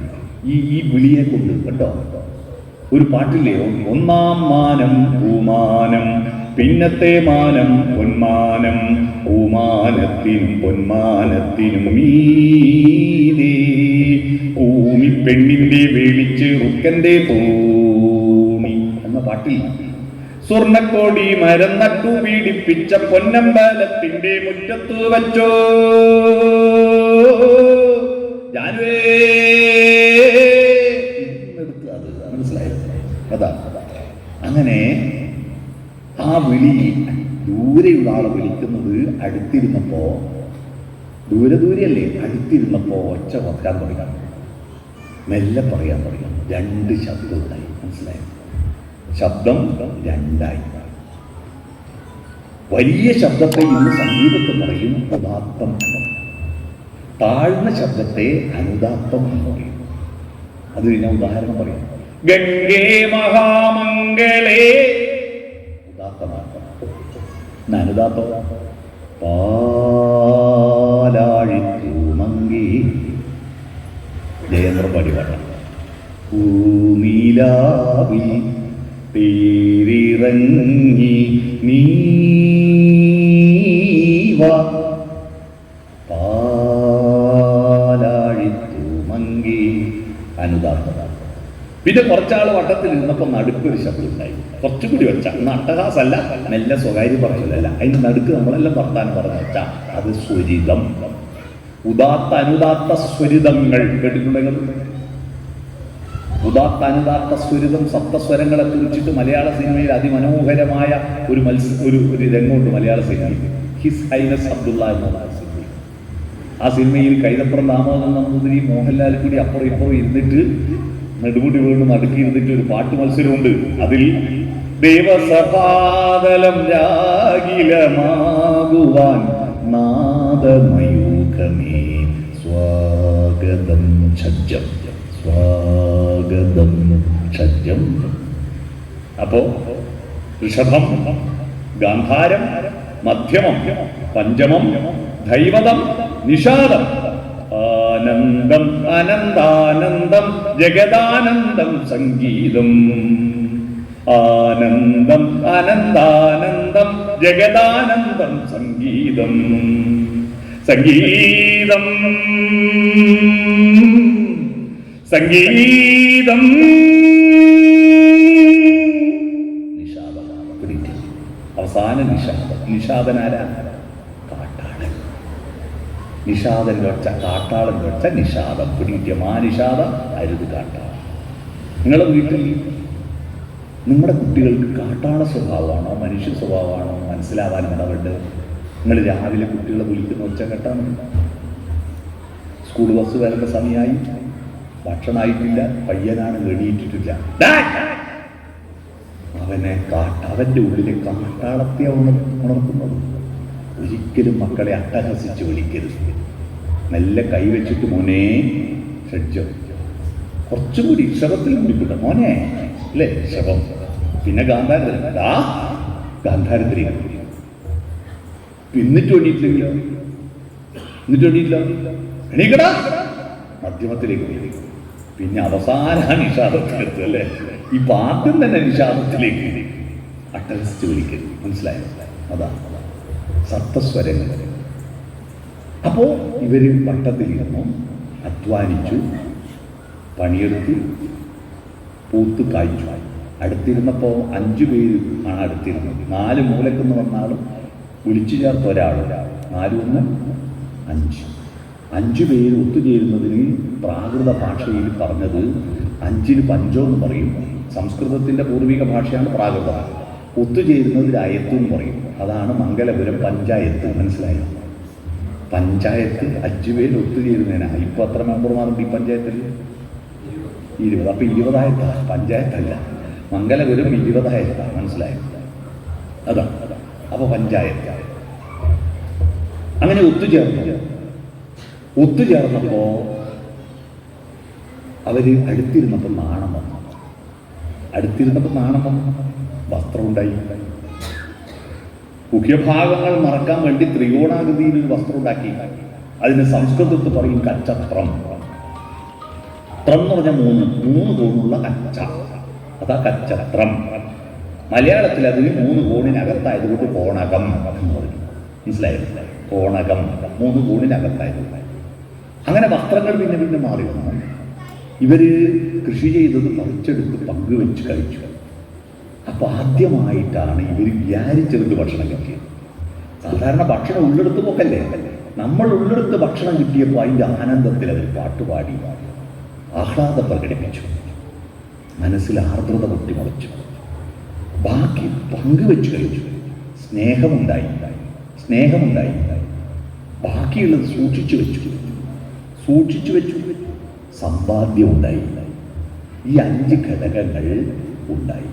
ഈ വിളിയെ കൊണ്ട് കേട്ടോ. ഒരു പാട്ടില്ലേ, ഒന്നാം മാനം പൂമാനം, പിന്നത്തെ മാനം പൊന്മാനം, പൂമാനത്തിനും പൊന്മാനത്തിനും മീതേ ഭൂമി പെണ്ണിന്റെ വേളിച്ച് റുക്കന്റെ തോണി എന്ന പാട്ടിൽ സ്വർണ്ണക്കോടി മരം നട്ടു പീഡിപ്പിച്ച പൊന്നമ്പലത്തിന്റെ മുറ്റത്തു വച്ചോ ജാനുവേ. അത് മനസ്സിലായോ? അതാ അങ്ങനെ ആ വിളി ദൂരെയുള്ള ആളെ വിളിക്കുന്നത് അടുത്തിരുന്നപ്പോ, ദൂരെയല്ലേ, അടുത്തിരുന്നപ്പോ ഒച്ച വെക്കാൻ തുടങ്ങാം, മെല്ലെ പറയാൻ തുടങ്ങാം. 2 ശബ്ദം ഉണ്ടായി. മനസ്സിലായോ? ശബ്ദം 2 ആയി. വലിയ ശബ്ദത്തെ ഇന്ന് സംഗീതത്തിൽ പറയും ഉദാത്തം എന്ന്. താഴ്ന്ന ശബ്ദത്തെ അനുദാത്തം എന്ന് പറയും. അത് ഞാൻ ഉദാഹരണം പറയാം. ഗംഗേ മഹാമംഗളേ ഉദാത്തമാക്കാം. അനുദാത്തം പാലാഴിത്തൂമങ്കി ജയേന്ദ്രപാടി പാടാം. ഊനീലാവിൽ പേരിറങ്ങി നീവ പാലാഴിത്തൂമങ്കി അനുദാത്തം. പിന്നെ കുറച്ചാൾ വട്ടത്തിൽ ഇരുന്നപ്പോൾ നടുക്കൊരു ശബ്ദം ഉണ്ടായി. കുറച്ചുകൂടി വെച്ചാൽ അട്ടഹാസല്ല, മെല്ലെ സ്വകാര്യം പറയലല്ല, അതിന് നടുക്ക് നമ്മളെല്ലാം വർത്താനം പറഞ്ഞു വെച്ചാൽ അത് സ്വരിതം. ഉദാത്ത അനുദാത്ത സ്വരിതങ്ങൾ കേട്ടിട്ടുണ്ടെങ്കിൽ ഉദാത്ത അനുദാത്ത സ്വരിതം സപ്തസ്വരങ്ങളെ കുറിച്ചിട്ട് മലയാള സിനിമയിൽ അതിമനോഹരമായ ഒരു രംഗമുണ്ട് മലയാള സിനിമയിൽ. ഹിസ് ഹൈനസ് അബ്ദുള്ള എന്ന സിനിമയിൽ. ആ സിനിമയിൽ കൈതപ്പുറം ദാമോദരൻ നമ്പൂതിരി മോഹൻലാൽ കൂടി അപ്പുറം ഇപ്പുറം ഇരുന്നിട്ട് നെടുമുടി വീണ് നടുക്കി ഇരുന്നിട്ട് ഒരു പാട്ട് മത്സരമുണ്ട്. അതിൽ ദേവസഭാതലം രാഗിലമാകുവാൻ നാദമയൂഖമേ സ്വാഗതം ഛജ്ജം സ്വാഗതം ഛജ്ജം. അപ്പോ ഋഷഭം, ഗാന്ധാരം, മധ്യമം, പഞ്ചമം, ധൈവതം, നിഷാദം, ആനന്ദം അനന്താനന്ദം ജഗദാനന്ദം സംഗീതം. ആനന്ദം അനന്താനന്ദം ജഗദാനന്ദം സംഗീതം. സംഗീതം സംഗീതം നിഷാദമാണ്. അവസാന നിഷാദം. നിഷാദനാരാ? കാട്ടാളൻ. നിഷാദന്റെ ഒച്ച കാട്ടാളന്റെ ഒച്ച നിഷാദം. പിടിക്കുക. മാനിഷാദം അരുത് കാട്ടാളൻ. നിങ്ങളുടെ വീട്ടിൽ നിങ്ങളുടെ കുട്ടികൾക്ക് കാട്ടാള സ്വഭാവമാണോ മനുഷ്യ സ്വഭാവമാണോ മനസ്സിലാവാൻ ഇടപെട്ട് നിങ്ങൾ രാവിലെ കുട്ടികളെ വിളിക്കുന്ന ഒച്ച കേട്ടാൽ സ്കൂൾ ബസ് വരേണ്ട സമയമായി, ഭക്ഷണമായിട്ടില്ല, പയ്യനാണ് എണീറ്റിട്ടില്ല, അവൻ്റെ ഉള്ളിലെ കാട്ടാളത്തെ ഉണർത്തുന്നത്. ഒരിക്കലും മക്കളെ അട്ടഹസിച്ച് വിളിക്കരുത്. മെല്ലെ കൈവച്ചിട്ട് മോനെ ഷഡ്ജം, കുറച്ചും കൂടി ഋഷഭത്തിൽ വിളിക്കട്ടെ മോനെ, അല്ലേ ഋഷഭം. പിന്നെ ഗാന്ധാരത്തിൽ ഗാന്ധാരത്തിൽ എന്നിട്ട് എണീറ്റില്ല, എണീക്കടാ മധ്യമത്തിലേക്ക്. പിന്നെ അവസാന നിഷാദത്തിലെത്തും അല്ലേ. ഈ പാട്ടും തന്നെ നിഷാദത്തിലേക്ക് അട്ടഹസിച്ച് വിളിക്കരുത്. മനസ്സിലായോ? അതാണ് സപ്തസ്വരങ്ങൾ. അപ്പോ ഇവര് വട്ടത്തിലിരുന്നു, അധ്വാനിച്ചു, പണിയെടുത്ത്, പൂത്ത് കായ്ച്ചു. അടുത്തിരുന്നപ്പോൾ 5 പേര് ആണ് അടുത്തിരുന്നത്. 4 മൂലക്കെന്ന് വന്നാലും വിളിച്ചു ചേർത്ത ഒരാൾ 4 1 5. 5 പേര് ഒത്തുചേരുന്നതിന് പ്രാകൃത ഭാഷയിൽ പറഞ്ഞത് 5-ന് പഞ്ചോ എന്ന് പറയും. സംസ്കൃതത്തിൻ്റെ പൂർവിക ഭാഷയാണ് പ്രാകൃതം. ഒത്തുചേരുന്നതിൽ അയത്ത് എന്ന് പറയും. അതാണ് മംഗലപുരം പഞ്ചായത്ത്. മനസ്സിലായോ? പഞ്ചായത്ത് 5 പേര് ഒത്തുചേരുന്നതിനാണ്. ഇപ്പോൾ എത്ര മെമ്പർമാരുണ്ട് ഈ പഞ്ചായത്തിൽ? 20. അപ്പം 20 പഞ്ചായത്തല്ല, മംഗലപുരം 20. മനസ്സിലായോ? അതാണ്. അപ്പോൾ പഞ്ചായത്ത് അങ്ങനെ ഒത്തുചേർന്നപ്പോൾ അവര് അടുത്തിരുന്നപ്പോൾ നാണം വന്നു. വസ്ത്രം ഉണ്ടായി. മുഖ്യഭാഗങ്ങൾ മറക്കാൻ വേണ്ടി ത്രികോണാകൃതിയിൽ ഒരു വസ്ത്രം ഉണ്ടാക്കി. അതിന് സംസ്കൃതത്തിൽ പറയും കച്ചത്രം. ത്രം എന്ന് പറഞ്ഞാൽ 3 കോണുള്ള കച്ച, അതാ കച്ചത്രം. മലയാളത്തിൽ അതിന് 3 കോണിനകത്തായതുകൊണ്ട് കോണകം എന്ന് പറയും. മനസ്സിലായില്ല? കോണകം 3 കോണിനകത്തായത്. അങ്ങനെ വസ്ത്രങ്ങൾ പിന്നെ മാറി വന്നു. ഇവര് കൃഷി ചെയ്തത് പറിച്ചെടുത്ത് പങ്കുവെച്ച് കഴിച്ചു. അപ്പൊ ആദ്യമായിട്ടാണ് ഇവർ വിചാരിച്ചെടുത്ത് ഭക്ഷണം കിട്ടിയത്. സാധാരണ ഭക്ഷണം ഉള്ളെടുത്ത് പോക്കല്ലേ. നമ്മൾ ഉള്ളെടുത്ത് ഭക്ഷണം കിട്ടിയപ്പോൾ അതിൻ്റെ ആനന്ദത്തിൽ അവർ പാട്ടുപാടി ആഹ്ലാദം പ്രകടിപ്പിച്ചു. മനസ്സിൽ ആർദ്രത പൊട്ടിമുളച്ചു. ബാക്കി പങ്കുവെച്ച് കഴിച്ചു. സ്നേഹമുണ്ടായി. ബാക്കിയുള്ളത് സൂക്ഷിച്ചു വെച്ചു. സമ്പാദ്യം ഉണ്ടായി. ഈ 5 ഘടകങ്ങൾ ഉണ്ടായി.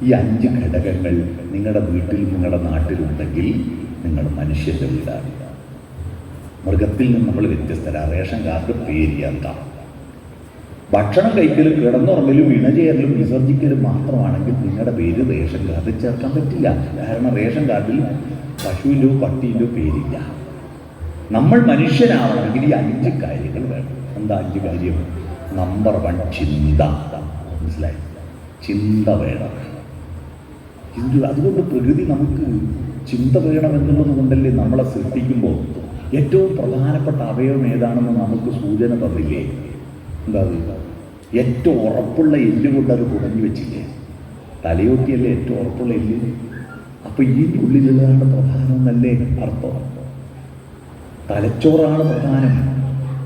ഈ 5 ഘടകങ്ങൾ നിങ്ങളുടെ വീട്ടിൽ നിങ്ങളുടെ നാട്ടിലുണ്ടെങ്കിൽ നിങ്ങൾ മനുഷ്യൻ്റെ വീടാണ്. മൃഗത്തിൽ നിന്ന് നമ്മൾ വ്യത്യസ്തരാണ്. റേഷൻ കാർഡ് പേരിയാക്കാം. ഭക്ഷണം കഴിക്കലും കിടന്നുറങ്ങലും ഇണചേരലും വിസർജിക്കലും മാത്രമാണെങ്കിൽ നിങ്ങളുടെ പേര് റേഷൻ കാർഡിൽ ചേർക്കാൻ പറ്റില്ല. കാരണം റേഷൻ കാർഡിൽ പശുവിൻ്റെയോ പട്ടിയിലോ പേരില്ല. നമ്മൾ മനുഷ്യനാവണമെങ്കിൽ ഈ 5 കാര്യങ്ങൾ വേണം. എന്താ 5 കാര്യം? നമ്പർ 1 ചിന്ത. മനസ്സിലായി? ചിന്ത വേണം. അതുകൊണ്ട് പ്രകൃതി നമുക്ക് ചിന്ത വേണമെന്നുള്ളത് കൊണ്ടല്ലേ നമ്മളെ സൃഷ്ടിക്കുമ്പോൾ ഏറ്റവും പ്രധാനപ്പെട്ട അവയവം ഏതാണെന്ന് നമുക്ക് സൂചന തന്നില്ലേ? എന്താ? ഏറ്റവും ഉറപ്പുള്ള എല്ല് കൊണ്ട് അത് കുടഞ്ഞു വെച്ചില്ലേ? തലയോട്ടിയല്ലേ ഏറ്റവും ഉറപ്പുള്ള എല്ല്. അപ്പൊ ഈ ഉള്ളിലുള്ളതാണ് പ്രധാനം എന്നല്ലേ അർത്ഥം? തലച്ചോറാണ് പ്രധാനം.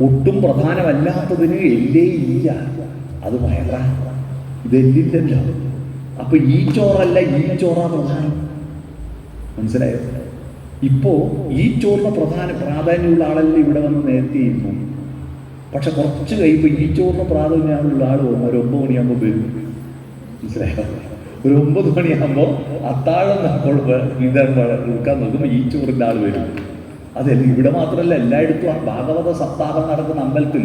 ഒട്ടും പ്രധാനമല്ലാത്തതിന് എല്ലേ ഇല്ല. അത് വയറാ, ഇതെല്ലില്ലല്ലോ. അപ്പൊ ഈ ചോറല്ല, ഈ ചോറാ പ്രധാനം. മനസ്സിലായോ? ഇപ്പോ ഈ ചോറിന് പ്രാധാന്യമുള്ള ആളല്ലേ ഇവിടെ വന്ന് നേരത്തെ ഇരുന്നു. പക്ഷെ കുറച്ച് കഴിയുമ്പോൾ ഈ ചോറിന് പ്രാധാന്യമുള്ള ആൾ ഒരു 9 മണിയാകുമ്പോൾ വരും. മനസ്സിലായോ? ഒരു 9 മണിയാകുമ്പോൾ അത്താഴം എടുക്കാൻ നോക്കുമ്പോൾ ഈ ചോറിൻ്റെ ആൾ വരും. അതല്ല, ഇവിടെ മാത്രമല്ല, എല്ലായിടത്തും ഭാഗവത സപ്താഹം നടക്കുന്ന അമ്പലത്തിൽ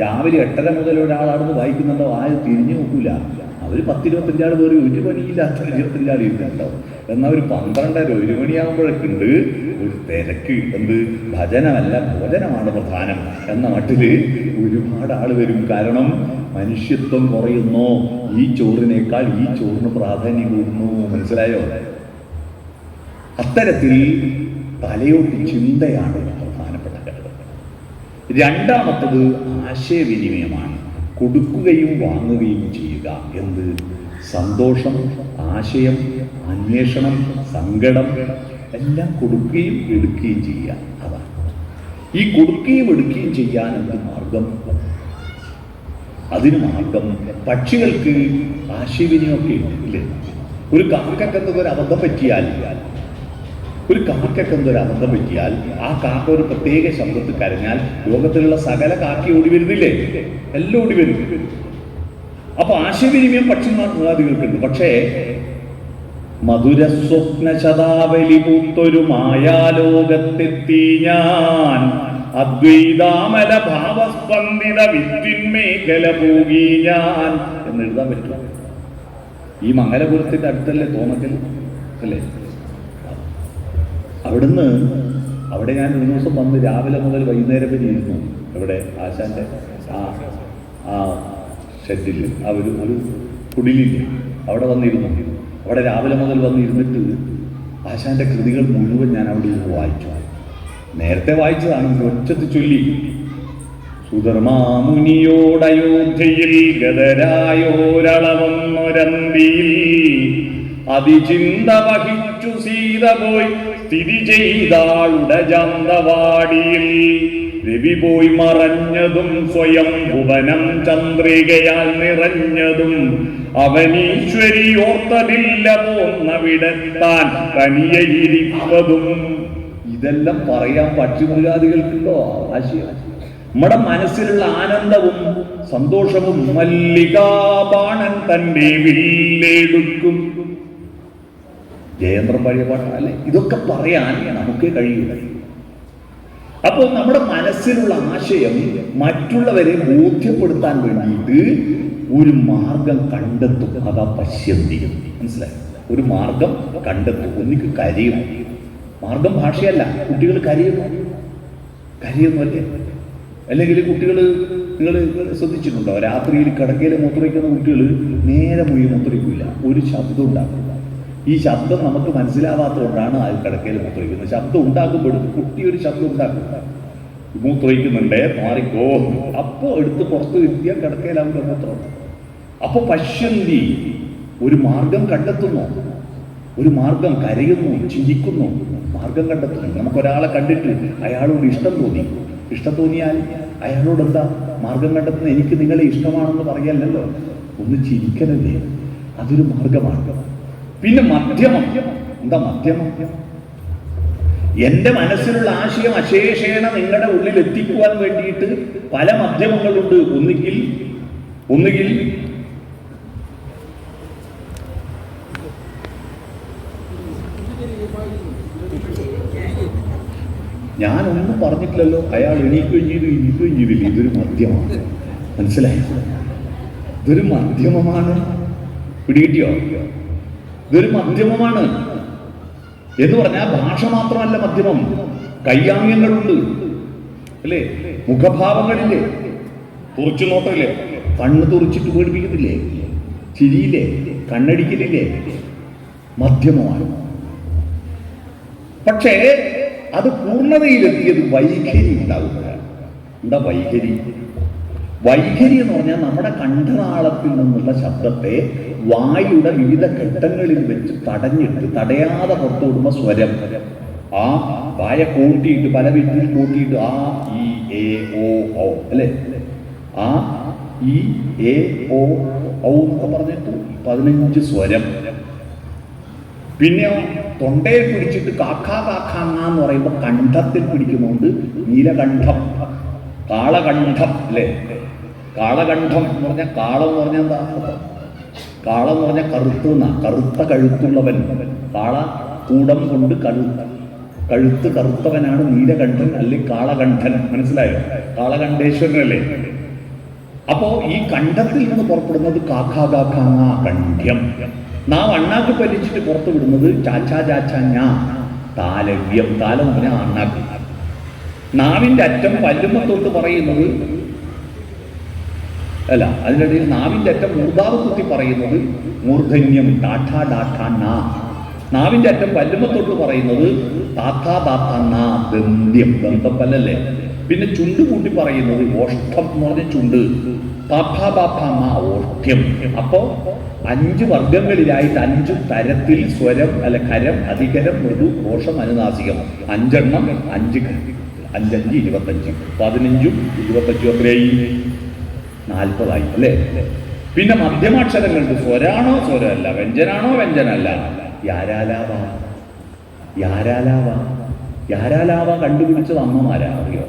രാവിലെ 8:30 മുതൽ ഒരാളാണെന്ന് വായിക്കുന്നുണ്ടോ, ആരും തിരിഞ്ഞു നോക്കൂല. അവർ 10-25 ആൾ വേറെ ഒരു പണിയില്ലാത്ത 25 ആൾ ഇരുന്നുണ്ടോ. എന്നാൽ ഒരു 12:30 1 മണിയാകുമ്പോഴേക്കുണ്ട് ഒരു തിരക്ക്. എന്ത് ഭജനമല്ല, ഭോജനമാണ് പ്രധാനം എന്ന മട്ടില് ഒരുപാട് ആൾ വരും. കാരണം മനുഷ്യത്വം കുറയുന്നു. ഈ ചോറിനേക്കാൾ ഈ ചോറിന് പ്രാധാന്യം കൂടുന്നു. മനസ്സിലായോ? അത്തരത്തിൽ തലയോട്ട് ചിന്തയാണ് പ്രധാനപ്പെട്ട ഘടകം. രണ്ടാമത്തത് ആശയവിനിമയമാണ്. കൊടുക്കുകയും വാങ്ങുകയും ചെയ്യുക. എന്ത്? സന്തോഷം, ആശയം, അന്വേഷണം, സങ്കടം എല്ലാം കൊടുക്കുകയും എടുക്കുകയും ചെയ്യുക. അതാണ് ഈ കൊടുക്കുകയും എടുക്കുകയും ചെയ്യാൻ എന്ത് മാർഗം? അതിന് മാർഗം പക്ഷികൾക്ക് ആശയവിനിമയമൊക്കെ ഇല്ലേ? ഒരു കാക്കക്കെന്തൊരു അബദ്ധം പറ്റിയാൽ ആ കാക്ക ഒരു പ്രത്യേക ശബ്ദത്തിൽ കരഞ്ഞാൽ ലോകത്തിലുള്ള സകല കാക്കി ഓടി വരുന്നില്ലേ? എല്ലാം ഓടി വരും. അപ്പൊ ആശയവിനിമയം പക്ഷിമാർഗാദികൾക്കുണ്ട്. പക്ഷേ മധുര സ്വപ്ന ശതാവലി പൂത്തൊരു മായാലോകത്തെത്തി ഞാൻ, അദ്വൈതാമല ഭാവസ്പന്ദിത വിദ്വിന്മേഖല പോകി ഞാൻ എന്ന് എഴുതാൻ പറ്റും. ഈ മംഗലപുരത്തിന്റെ അടുത്തല്ലേ തോന്നക്കൽ അല്ലേ? അവിടെ ഞാൻ ഒരു ദിവസം വന്ന് രാവിലെ മുതൽ വൈകുന്നേരം വരെ ഇരുന്നു. ഇവിടെ ആശാന്റെ ആ ഷെഡിൽ ഒരു കുടിലില്ലേ, അവിടെ വന്നിരുന്നു. അവിടെ രാവിലെ മുതൽ വന്നിരുന്നിട്ട് ആശാന്റെ കൃതികൾ മുഴുവൻ ഞാൻ അവിടെ ഇരുന്ന് വായിച്ചു. നേരത്തെ വായിച്ചതാണ്, ഒച്ചത്ത് ചൊല്ലി. സുധർമാമുനിയോടയോധ്യയിൽ ഗതരായോരളവന്നൊരന്തിയിൽ അതിചിന്ത വഹിച്ചു സീത പോയി സ്ഥിതി ചെയ്താളുടെ ജാന്തവാടിയിൽ. രവി പോയി മറഞ്ഞതും സ്വയം ഭുവനം ചന്ദ്രികയാൽ നിറഞ്ഞതും അവനീശ്വരി ഓർത്തതില്ല പോന്നവിടെത്താൻ തനിയയിരിപ്പതും. ഇതെല്ലാം പറയാൻ പക്ഷിമൃഗാദികൾക്കുണ്ടോ ആശയം? നമ്മുടെ മനസ്സിലുള്ള ആനന്ദവും സന്തോഷവും മല്ലികാബാണൻ തന്റെ വില്ലെടുക്കും. ജയേന്ദ്രൻ പഴയ പാട്ടല്ലേ? ഇതൊക്കെ പറയാൻ നമുക്ക് കഴിയില്ല. അപ്പോൾ നമ്മുടെ മനസ്സിലുള്ള ആശയം മറ്റുള്ളവരെ ബോധ്യപ്പെടുത്താൻ വേണ്ടിയിട്ട് ഒരു മാർഗം കണ്ടെത്തും. അതാ പശ്യന്തി. മനസ്സിലായി? ഒരു മാർഗം കണ്ടെത്തും. ഒന്നിക്ക് കരയും. മാർഗം ഭാഷയല്ല. കുട്ടികൾ കരയുന്നല്ലേ? അല്ലെങ്കിൽ കുട്ടികൾ, നിങ്ങൾ ശ്രദ്ധിച്ചിട്ടുണ്ടോ? രാത്രിയിൽ കിടക്കയിൽ മൂത്രയ്ക്കുന്ന കുട്ടികൾ നേരെ മുഴുവൻ മൂത്രയ്ക്കില്ല, ഒരു ശബ്ദം ഉണ്ടാക്കില്ല. ഈ ശബ്ദം നമുക്ക് മനസ്സിലാവാത്തതുകൊണ്ടാണ് ആ കിടക്കയിൽ മൂത്രയ്ക്കുന്നത്. ശബ്ദം ഉണ്ടാക്കുമ്പോഴും കുട്ടി ഒരു ശബ്ദം ഉണ്ടാക്കും, മൂത്രയ്ക്കുന്നുണ്ടേ മാറിക്കോ. അപ്പോൾ എടുത്ത് പുറത്ത് ഇരുത്തിയാൽ കിടക്കയിലാവുമ്പോൾ മൂത്രം. അപ്പോൾ പശ്യന്തി, ഒരു മാർഗം കണ്ടെത്തുന്നു. ഒരു മാർഗം, കരയുന്നു, ചിരിക്കുന്നു, മാർഗം കണ്ടെത്തുന്നു. നമുക്കൊരാളെ കണ്ടിട്ട് അയാളോട് ഇഷ്ടം തോന്നിയാൽ അയാളോട് എന്താ മാർഗം കണ്ടെത്തുന്നത്? എനിക്ക് നിങ്ങളെ ഇഷ്ടമാണെന്ന് പറയല്ലോ, ഒന്ന് ചിരിക്കലല്ലേ? അതൊരു മാർഗമാണ്. പിന്നെ മധ്യമം. എന്താ മധ്യമം? എൻ്റെ മനസ്സിലുള്ള ആശയം അശേഷേണ നിങ്ങളുടെ ഉള്ളിൽ എത്തിക്കുവാൻ വേണ്ടിയിട്ട് പല മധ്യമങ്ങളുണ്ട്. ഒന്നുകിൽ ഞാനൊന്നും പറഞ്ഞിട്ടില്ലല്ലോ. അയാൾ എണീക്കുകയും ചെയ്തില്ല. ഇതൊരു മധ്യമമാണ്. മനസ്സിലായി? ഇതൊരു മധ്യമമാണ്. പിടികിട്ടിയോ? ഇതൊരു മധ്യമമാണ് എന്ന് പറഞ്ഞാൽ ഭാഷ മാത്രമല്ല മധ്യമം. കയ്യാംഗ്യങ്ങളുണ്ട് അല്ലേ? മുഖഭാവങ്ങളില്ലേ? തുറച്ചു നോട്ടമില്ലേ? കണ്ണ് തുറച്ചിട്ട് പേടിപ്പിക്കുന്നില്ലേ? ചിരിയില്ലേ? കണ്ണടിക്കലില്ലേ? മധ്യമമാണ്. പക്ഷേ അത് പൂർണ്ണതയിലെത്തിയത് വൈഖരി ഉണ്ടാകുമ്പോഴാണ്. എന്താ വൈഖരി? വൈഖരി എന്ന് പറഞ്ഞാൽ നമ്മുടെ കണ്ഠനാളത്തിൽ നിന്നുള്ള ശബ്ദത്തെ വായുടെ വിവിധ ഘട്ടങ്ങളിൽ വെച്ച് തടയാതെ പുറത്തുവിടുന്ന സ്വരം. ആ വായ കൂട്ടിയിട്ട് പല വിധത്തിൽ കൂട്ടിയിട്ട് ആ ഇ എ ഓ ഔ അല്ലേ? ആ ഈ എ ഓ ഔ എന്നൊക്കെ പറഞ്ഞിട്ട് 15 സ്വരം. പിന്നെ തൊണ്ടയിൽ പിടിച്ചിട്ട് കാക്കാ കാക്കാങ്ങ എന്ന് പറയുമ്പോൾ കണ്ഠത്തിൽ പിടിക്കുന്നുണ്ട് നീലകണ്ഠം, കാളകണ്ഠം അല്ലേ. കാളകണ്ഠം എന്ന് പറഞ്ഞാൽ കാളം എന്ന് പറഞ്ഞാൽ എന്താ? കാളം എന്ന് പറഞ്ഞാൽ കറുത്ത കഴുത്തുള്ളവൻ. കാള കൂടം കൊണ്ട് കഴുത്ത് കറുത്തവനാണ് നീലകണ്ഠൻ അല്ലെങ്കിൽ കാളകണ്ഠൻ. മനസ്സിലായോ? കാളകണ്ഠേശ്വരനല്ലേ. അപ്പോ ഈ കണ്ഠത്തിൽ നിന്ന് പുറപ്പെടുന്നത് കാക്കാ കാക്കാങ്ങ കണ്ഠ്യം. നാം അണ്ണാക്ക് പലിച്ചിട്ട് പുറത്തു വിടുന്നത് ചാച്ചാ ചാച്ചാ ഞാ താലവ്യം. താലം എന്ന് പറഞ്ഞാൽ അണ്ണാക്ക്. നാവിന്റെ അറ്റം പല്ലുമത്തൊട്ട് പറയുന്നത് അല്ല, അതിനിടയിൽ നാവിന്റെ അറ്റം മൂർധാവ് കുത്തി പറയുന്നത് മൂർധന്യം ടാഠാ ഡാഠാ നാ. നാവിന്റെ അറ്റം പല്ലുമത്തൊട്ട് പറയുന്നത് താത്താ താത്താ നാ ദന്ത്യം, ദന്തപ്പല്ലല്ലേ. പിന്നെ ചുണ്ട് കൂട്ടി പറയുന്നത് ഓഷ്ടം എന്ന് പറഞ്ഞ ചുണ്ട്, പാപ്പാ പാപ്പാ മാ ഓഷ്ട്യം. അപ്പോ 5 വർഗങ്ങളിലായിട്ട് 5 തരത്തിൽ സ്വരം അല്ല കരം, അധികരം, മൃദു, ഘോഷം, അനുനാസികം. 5 എണ്ണം, 5 5 5 25, 15 25 എത്രയായി? 40 ആയി അല്ലേ. പിന്നെ മധ്യമാക്ഷരങ്ങളുണ്ട്. സ്വരാണോ സ്വരമല്ല, വ്യഞ്ജനാണോ വ്യഞ്ജനല്ല. യാരാലാവ, യാരാലാവ, യാരാലാവ കണ്ടുപിടിച്ചത് അമ്മമാരാ, അറിയോ?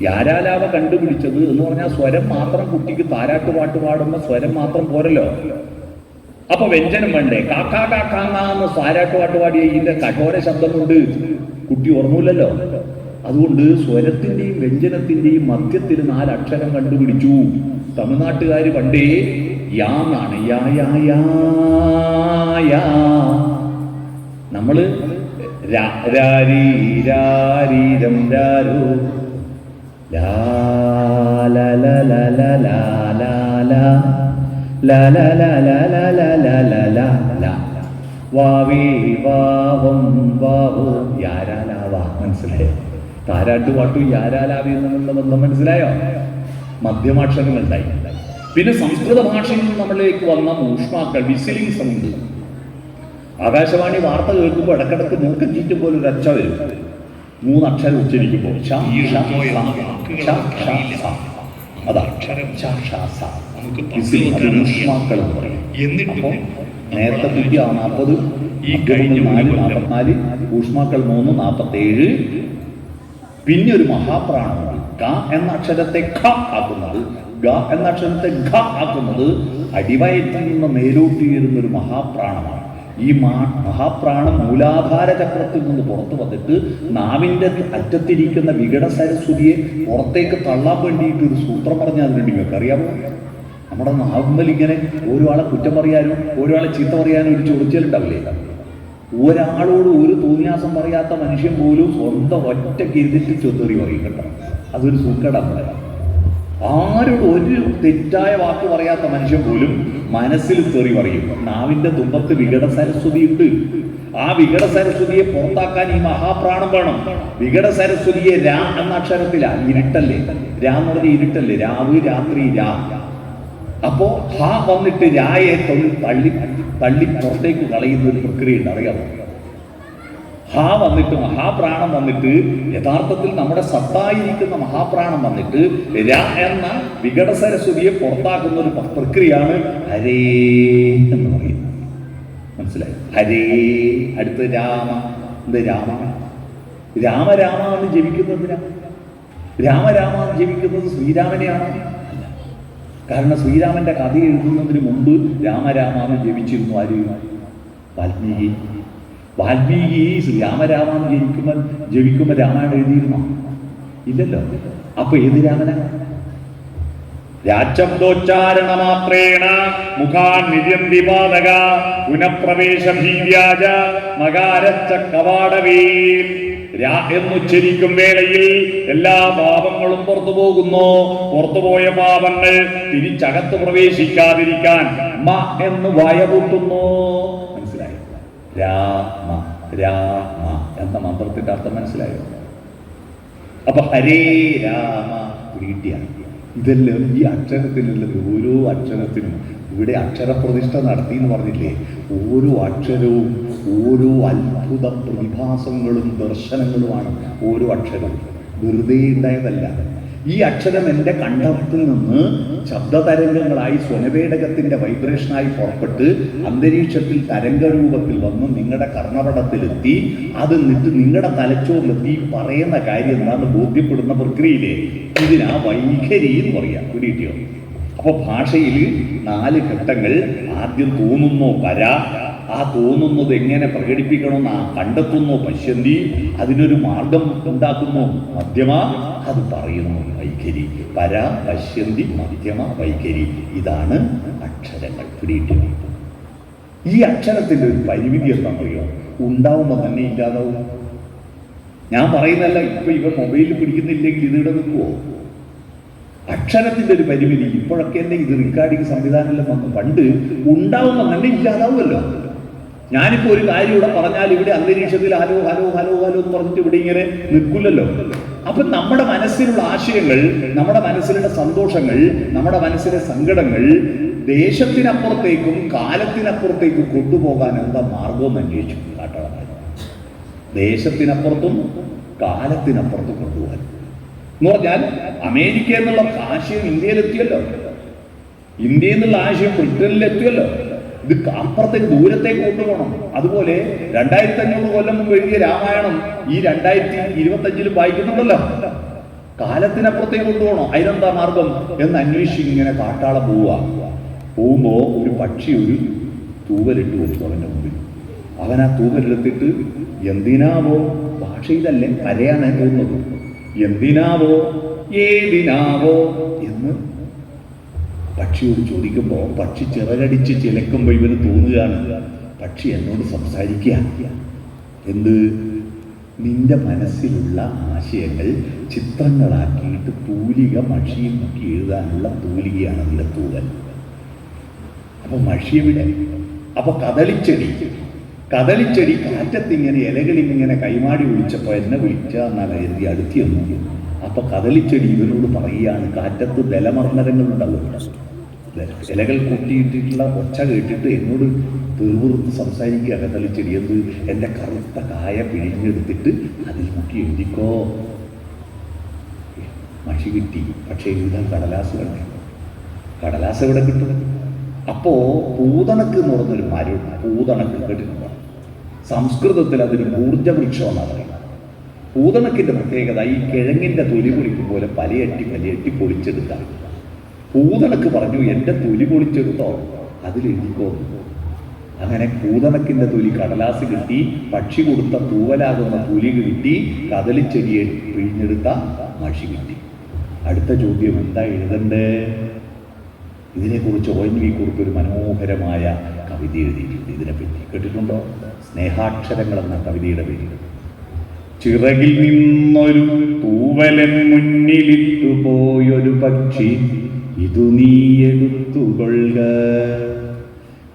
യാരാലാവ കണ്ടുപിടിച്ചത് എന്ന് പറഞ്ഞാൽ സ്വരം മാത്രം കുട്ടിക്ക് താരാട്ട് പാട്ട് പാടുമ്പോൾ സ്വരം മാത്രം പോരല്ലോ. അപ്പൊ വ്യഞ്ജനം വേണ്ടേ? കാക്കാ കാക്കാങ്ങ എന്ന് താരാട്ട് പാട്ട് പാടിയ ഇതിന്റെ കഠോര ശബ്ദം കൊണ്ട് കുട്ടി ഓർമ്മയില്ലല്ലോ. അതുകൊണ്ട് സ്വരത്തിന്റെയും വ്യഞ്ജനത്തിന്റെയും മധ്യത്തിൽ 4 അക്ഷരം കണ്ടുപിടിച്ചു തമിഴ്നാട്ടുകാർ പണ്ടേ. യാ എന്നാണ്. യാ യാ യാ യാ. നമ്മള് രാരീരം രാരോ ലാ ലാ ലാ ലാ ലാ ലാ ലാ ലാ ലാ ലാ ലാ ലാ ലാ ലാ ലാ ലാ വാവേ വാവം വാവോ യാരാലാവ. മനസ്സിലായോ? താരാട്ടുപാട്ടും യാരാലാവി എന്നുള്ള ബന്ധം മനസ്സിലായോ? മധ്യമാക്ഷരങ്ങളുണ്ടായി. പിന്നെ സംസ്കൃത ഭാഷയിൽ നിന്ന് നമ്മളിലേക്ക് വന്ന ഊഷ്മാക്കൾ, വിസിലിംഗ് സൗണ്ട്. ആകാശവാണി വാർത്ത കേൾക്കുമ്പോൾ ഇടക്കിടക്ക് മൂക്കം ചീറ്റും പോലെ ഒരു അച്ച വരും. 3 അക്ഷരം ഉച്ചരിക്കുമ്പോൾ ഊഷ്മാക്കൾ എന്ന് പറയും. അപ്പൊ നേരത്തെ 40, 44, ഊഷ്മാക്കൾ 3, 47. പിന്നെ ഒരു മഹാപ്രാണമുണ്ട്. ഗ എന്ന അക്ഷരത്തെ ഖ ആക്കുന്നത്, ഗ എന്ന അക്ഷരത്തെ ഘ ആക്കുന്നത് അടിവയറ്റിൽ നിന്ന് മേലോട്ടുയരുന്ന ഒരു മഹാപ്രാണമാണ്. ഈ മഹാപ്രാണം മൂലാധാര ചക്രത്തിൽ നിന്ന് പുറത്തു വന്നിട്ട് നാവിൻ്റെ അറ്റത്തിരിക്കുന്ന വികട സരസ്വതിയെ പുറത്തേക്ക് തള്ളാൻ വേണ്ടിയിട്ട് ഒരു സൂത്രം പറഞ്ഞാൽ അതിന് നിങ്ങൾക്ക് അറിയാമോ? നമ്മുടെ നാവുമ്മൽ ഇങ്ങനെ ഓരോ ആളെ കുറ്റം പറയാനും ഓരോ ആളെ ചീത്ത പറയാനും ഒരു ചൊറിച്ചിലുണ്ടാവില്ലേ? ഒരാളോട് ഒരു തോന്നിയാസം പറയാത്ത മനുഷ്യൻ പോലും സ്വന്തം ഒറ്റയ്ക്ക് ഇരുന്നിട്ട് ചൊറി പറയും കേട്ടോ. അതൊരു സൂക്കേടാണ്. ആരോട് ഒരു തെറ്റായ വാക്ക് പറയാത്ത മനുഷ്യൻ പോലും മനസ്സിൽ തെറി പറയും. നാവിന്റെ തുമ്പത്ത് വികട സരസ്വതി ഉണ്ട്. ആ വികട സരസ്വതിയെ പുറത്താക്കാൻ ഈ മഹാപ്രാണം വേണം. വികട സരസ്വതിയെ രാ എന്ന അക്ഷരത്തിലാ. ഇരുട്ടല്ലേ? രാ എന്ന് പറഞ്ഞ ഇരുട്ടല്ലേ? രാവ്, രാത്രി, രാ. അപ്പോ ഹ വന്നിട്ട് രായെ തള്ളി പുറത്തേക്ക് കളയുന്ന ഒരു പ്രക്രിയ ഉണ്ട്, അറിയാമോ? ഹ വന്നിട്ട് മഹാപ്രാണം വന്നിട്ട് യഥാർത്ഥത്തിൽ നമ്മുടെ സത്തായിരിക്കുന്ന മഹാപ്രാണം വന്നിട്ട് രാ എന്ന വികട സരസ്വതിയെ പുറത്താക്കുന്ന ഒരു പ്രക്രിയയാണ് ഹരേ എന്ന് പറയുന്നത്. മനസ്സിലായി? ഹരേ. അടുത്ത് രാമ. എന്ത് രാമ? രാമ രാമ എന്ന് ജപിക്കുന്നതിനാ? രാമ രാമ എന്ന് ജപിക്കുന്നത് ശ്രീരാമനെയാണോ? കാരണം ശ്രീരാമന്റെ കഥ എഴുതുന്നതിന് മുമ്പ് രാമരാമ എന്ന് ജപിച്ചിരുന്നു ആര്? വാൽമീകി. വാൽമീകി രാമരാമ എന്ന് ജപിക്കുമ്പോൾ രാമായണം എഴുതിയിരുന്നോ? ഇല്ലല്ലോ. അപ്പൊ ഏത് രാമനാ? രാജബ്ദോച്ചാരണ മാത്രേണ മുഖാൻ നിര്യന്തി പാതക പുനഃപ്രവേശം ഹീവ്യാജ മകാരച്ച കവാടവേൽ. എന്നുച്ചരിക്കും വേളയിൽ എല്ലാ പാപങ്ങളും പുറത്തു പോകുന്നു. പുറത്തുപോയ പാപങ്ങൾ തിരിച്ചകത്ത് പ്രവേശിക്കാതിരിക്കാൻ മ എന്ന് വായപൂട്ടുന്നു. മനസ്സിലായോ? രാമ രാമ എന്ന മന്ത്രത്തിന്റെ അർത്ഥം മനസ്സിലായോ? അപ്പൊ ഹരേ രാമ പ്രീതിയാണ്. ഇതെല്ലാം ഈ അക്ഷരത്തിലുള്ളത്. ഓരോ അക്ഷരത്തിനും ഇവിടെ അക്ഷരപ്രതിഷ്ഠ നടത്തി എന്ന് പറഞ്ഞില്ലേ? ഓരോ അക്ഷരവും ഓരോ അത്ഭുത പ്രതിഭാസങ്ങളും ദർശനങ്ങളുമാണ്. ഓരോ അക്ഷരവും വെറുതെ ഉണ്ടായതല്ല. ഈ അക്ഷരം എൻ്റെ കണ്ഠത്തിൽ നിന്ന് ശബ്ദതരംഗങ്ങളായി സ്വനപേടകത്തിന്റെ വൈബ്രേഷനായി പുറപ്പെട്ട് അന്തരീക്ഷത്തിൽ തരംഗരൂപത്തിൽ വന്ന് നിങ്ങളുടെ കർണപടത്തിലെത്തി അത് എന്നിട്ട് നിങ്ങളുടെ തലച്ചോറിലെത്തി പറയുന്ന കാര്യം എന്താണെന്ന് ബോധ്യപ്പെടുന്ന പ്രക്രിയയിലെ ഇതിനാ വൈഖരി എന്ന് പറയാം. പിടികിട്ടിയോ? അപ്പൊ ഭാഷയിൽ 4 ഘട്ടങ്ങൾ. ആദ്യം തോന്നുന്നോ പര, ആ തോന്നുന്നത് എങ്ങനെ പ്രകടിപ്പിക്കണമെന്ന് കണ്ടെത്തുന്നു പശ്യന്തി, അതിനൊരു മാർഗം ഉണ്ടാക്കുന്നു മധ്യമ, അത് പറയുന്നു വൈഖരി. പര, പശ്യന്തി, മധ്യമ, വൈഖരി. ഇതാണ് അക്ഷരങ്ങൾ. പിടിയിട്ടു. ഈ അക്ഷരത്തിന്റെ ഒരു പരിമിതി എന്താണെന്നറിയോ? ഉണ്ടാവുമ്പോൾ തന്നെ ഇല്ലാതാവും. ഞാൻ പറയുന്നല്ല, ഇപ്പൊ ഇവ മൊബൈലിൽ പിടിക്കുന്നില്ലെങ്കിൽ ഇതിവിടെ നിൽക്കുവോ? അക്ഷരത്തിന്റെ ഒരു പരിമിതി. ഇപ്പോഴൊക്കെ അല്ലേ ഇത് റെക്കോർഡിംഗ് സംവിധാനമെല്ലാം വന്നു. പണ്ട് ഉണ്ടാവുമ്പോൾ തന്നെ ഇല്ലാതാവുമല്ലോ. ഞാനിപ്പോ ഒരു കാര്യം ഇവിടെ പറഞ്ഞാൽ ഇവിടെ അന്തരീക്ഷത്തിൽ ഹലോ ഹലോ ഹലോ ഹലോ എന്ന് പറഞ്ഞിട്ട് ഇവിടെ ഇങ്ങനെ നിൽക്കില്ലല്ലോ. അപ്പൊ നമ്മുടെ മനസ്സിലുള്ള ആശയങ്ങൾ, നമ്മുടെ മനസ്സിലുള്ള സന്തോഷങ്ങൾ, നമ്മുടെ മനസ്സിലെ സങ്കടങ്ങൾ ദേശത്തിനപ്പുറത്തേക്കും കാലത്തിനപ്പുറത്തേക്കും കൊണ്ടുപോകാൻ എന്താ മാർഗം അന്വേഷിച്ചു കാട്ടാളന്മാർ. ദേശത്തിനപ്പുറത്തും കാലത്തിനപ്പുറത്തും കൊണ്ടുപോകാൻ എന്ന് പറഞ്ഞാൽ അമേരിക്ക എന്നുള്ള ആശയം ഇന്ത്യയിലെത്തിയല്ലോ, ഇന്ത്യയിൽ നിന്നുള്ള ആശയം ബ്രിട്ടനിലെത്തിയല്ലോ. ഇത് അപ്പുറത്തേക്ക് ദൂരത്തേക്ക് കൊണ്ടുപോകണം. അതുപോലെ 2500 കൊല്ലം മുമ്പ് എഴുതിയ രാമായണം ഈ 2025 വായിക്കുന്നുണ്ടല്ലോ. കാലത്തിനപ്പുറത്തേക്ക് കൊണ്ടുപോകണം. അതിനെന്താ മാർഗം എന്ന് അന്വേഷിച്ച് ഇങ്ങനെ കാട്ടാള പോകുമ്പോ ഒരു പക്ഷി ഒരു തൂവലിട്ട് കൊടുത്തു അവന്റെ മുമ്പിൽ. അവൻ ആ തൂവലെടുത്തിട്ട് എന്തിനാവോ, ഭാഷയിലല്ലേ കരയാണ് തോന്നുന്നത്, എന്തിനാവോ ഏതിനാവോ എന്ന് പക്ഷിയോട് ചോദിക്കുമ്പോൾ പക്ഷി ചിറകടിച്ച് ചിലക്കുമ്പോൾ ഇവന് തോന്നുകയാണ് പക്ഷി എന്നോട് സംസാരിക്കുക. എന്ത്? നിന്റെ മനസ്സിലുള്ള ആശയങ്ങൾ ചിത്രങ്ങളാക്കിയിട്ട് തൂലിക മഷിയിൽ മുക്കി എഴുതാനുള്ള തൂലികയാണ് അതിൻ്റെ തൂവൽ. അപ്പൊ മഷിയെവിടെ? അപ്പൊ കദളിച്ചെടി കാറ്റത്തിങ്ങനെ ഇലകളിങ്ങനെ കൈമാടി വിളിച്ചപ്പോൾ എന്നെ വിളിച്ചാൽ എഴുതി അടുത്തി വന്നു. അപ്പൊ കദളിച്ചെടി ഇവനോട് പറയുകയാണ്, കാറ്റത്ത് ബലമർമ്മരങ്ങളുണ്ടാവുമല്ലോ, ഇലകൾ കൂട്ടിയിട്ടിട്ടുള്ള ഒച്ച കേട്ടിട്ട് എന്നോട് തീർവുറുത്ത് സംസാരിക്കുക കദളിച്ചെടി. എന്ത്? എൻ്റെ കറുത്ത കായ പിഴിഞ്ഞെടുത്തിട്ട് അതിൽ മുക്കി എഴുതിക്കോ. മഷി കിട്ടി, പക്ഷേ എഴുതാൻ കടലാസ് വേണ്ടേ? കടലാസ് എവിടെ കിട്ടും? അപ്പോ പൂതണക്ക് എന്ന് പറഞ്ഞൊരു മരം, പൂതണക്ക് കേട്ടിട്ടുണ്ടോ? സംസ്കൃതത്തിൽ അതൊരു ഊർജവൃക്ഷം എന്നാണ് പറയുന്നത്. പൂതണക്കിന്റെ പ്രത്യേകത ഈ കിഴങ്ങിന്റെ തൊലി പൊളിക്കും പോലെ പലയട്ടി പൊളിച്ചെടുത്താണ്. പൂതണക്ക് പറഞ്ഞു, എൻ്റെ തൊലി പൊളിച്ചെടുത്തോ, അതിലെഴുതിക്കോ. അങ്ങനെ പൂതണക്കിന്റെ തൊലി കടലാസ് കിട്ടി, പക്ഷി കൊടുത്ത തൂവലാകുന്ന തൊലി കിട്ടി, കദളിച്ചെടിയെ പിഴിഞ്ഞെടുത്ത മഷി കിട്ടി. അടുത്ത ചോദ്യം, എന്താ എഴുതണ്ടേ? ഇതിനെക്കുറിച്ച് ONV കുറിപ്പ് ഒരു മനോഹരമായ കവിത എഴുതിയിട്ടുണ്ട്. ഇതിനെപ്പറ്റി കേട്ടിട്ടുണ്ടോ? സ്നേഹാക്ഷരങ്ങൾ എന്ന കവിതയുടെ പേര്. ചിറകിൽ നിന്നൊരു തൂവലൻ മുന്നിലിട്ടു പോയൊരു പക്ഷി, ഇതു നീ എടുത്തുകൊള്ളുക.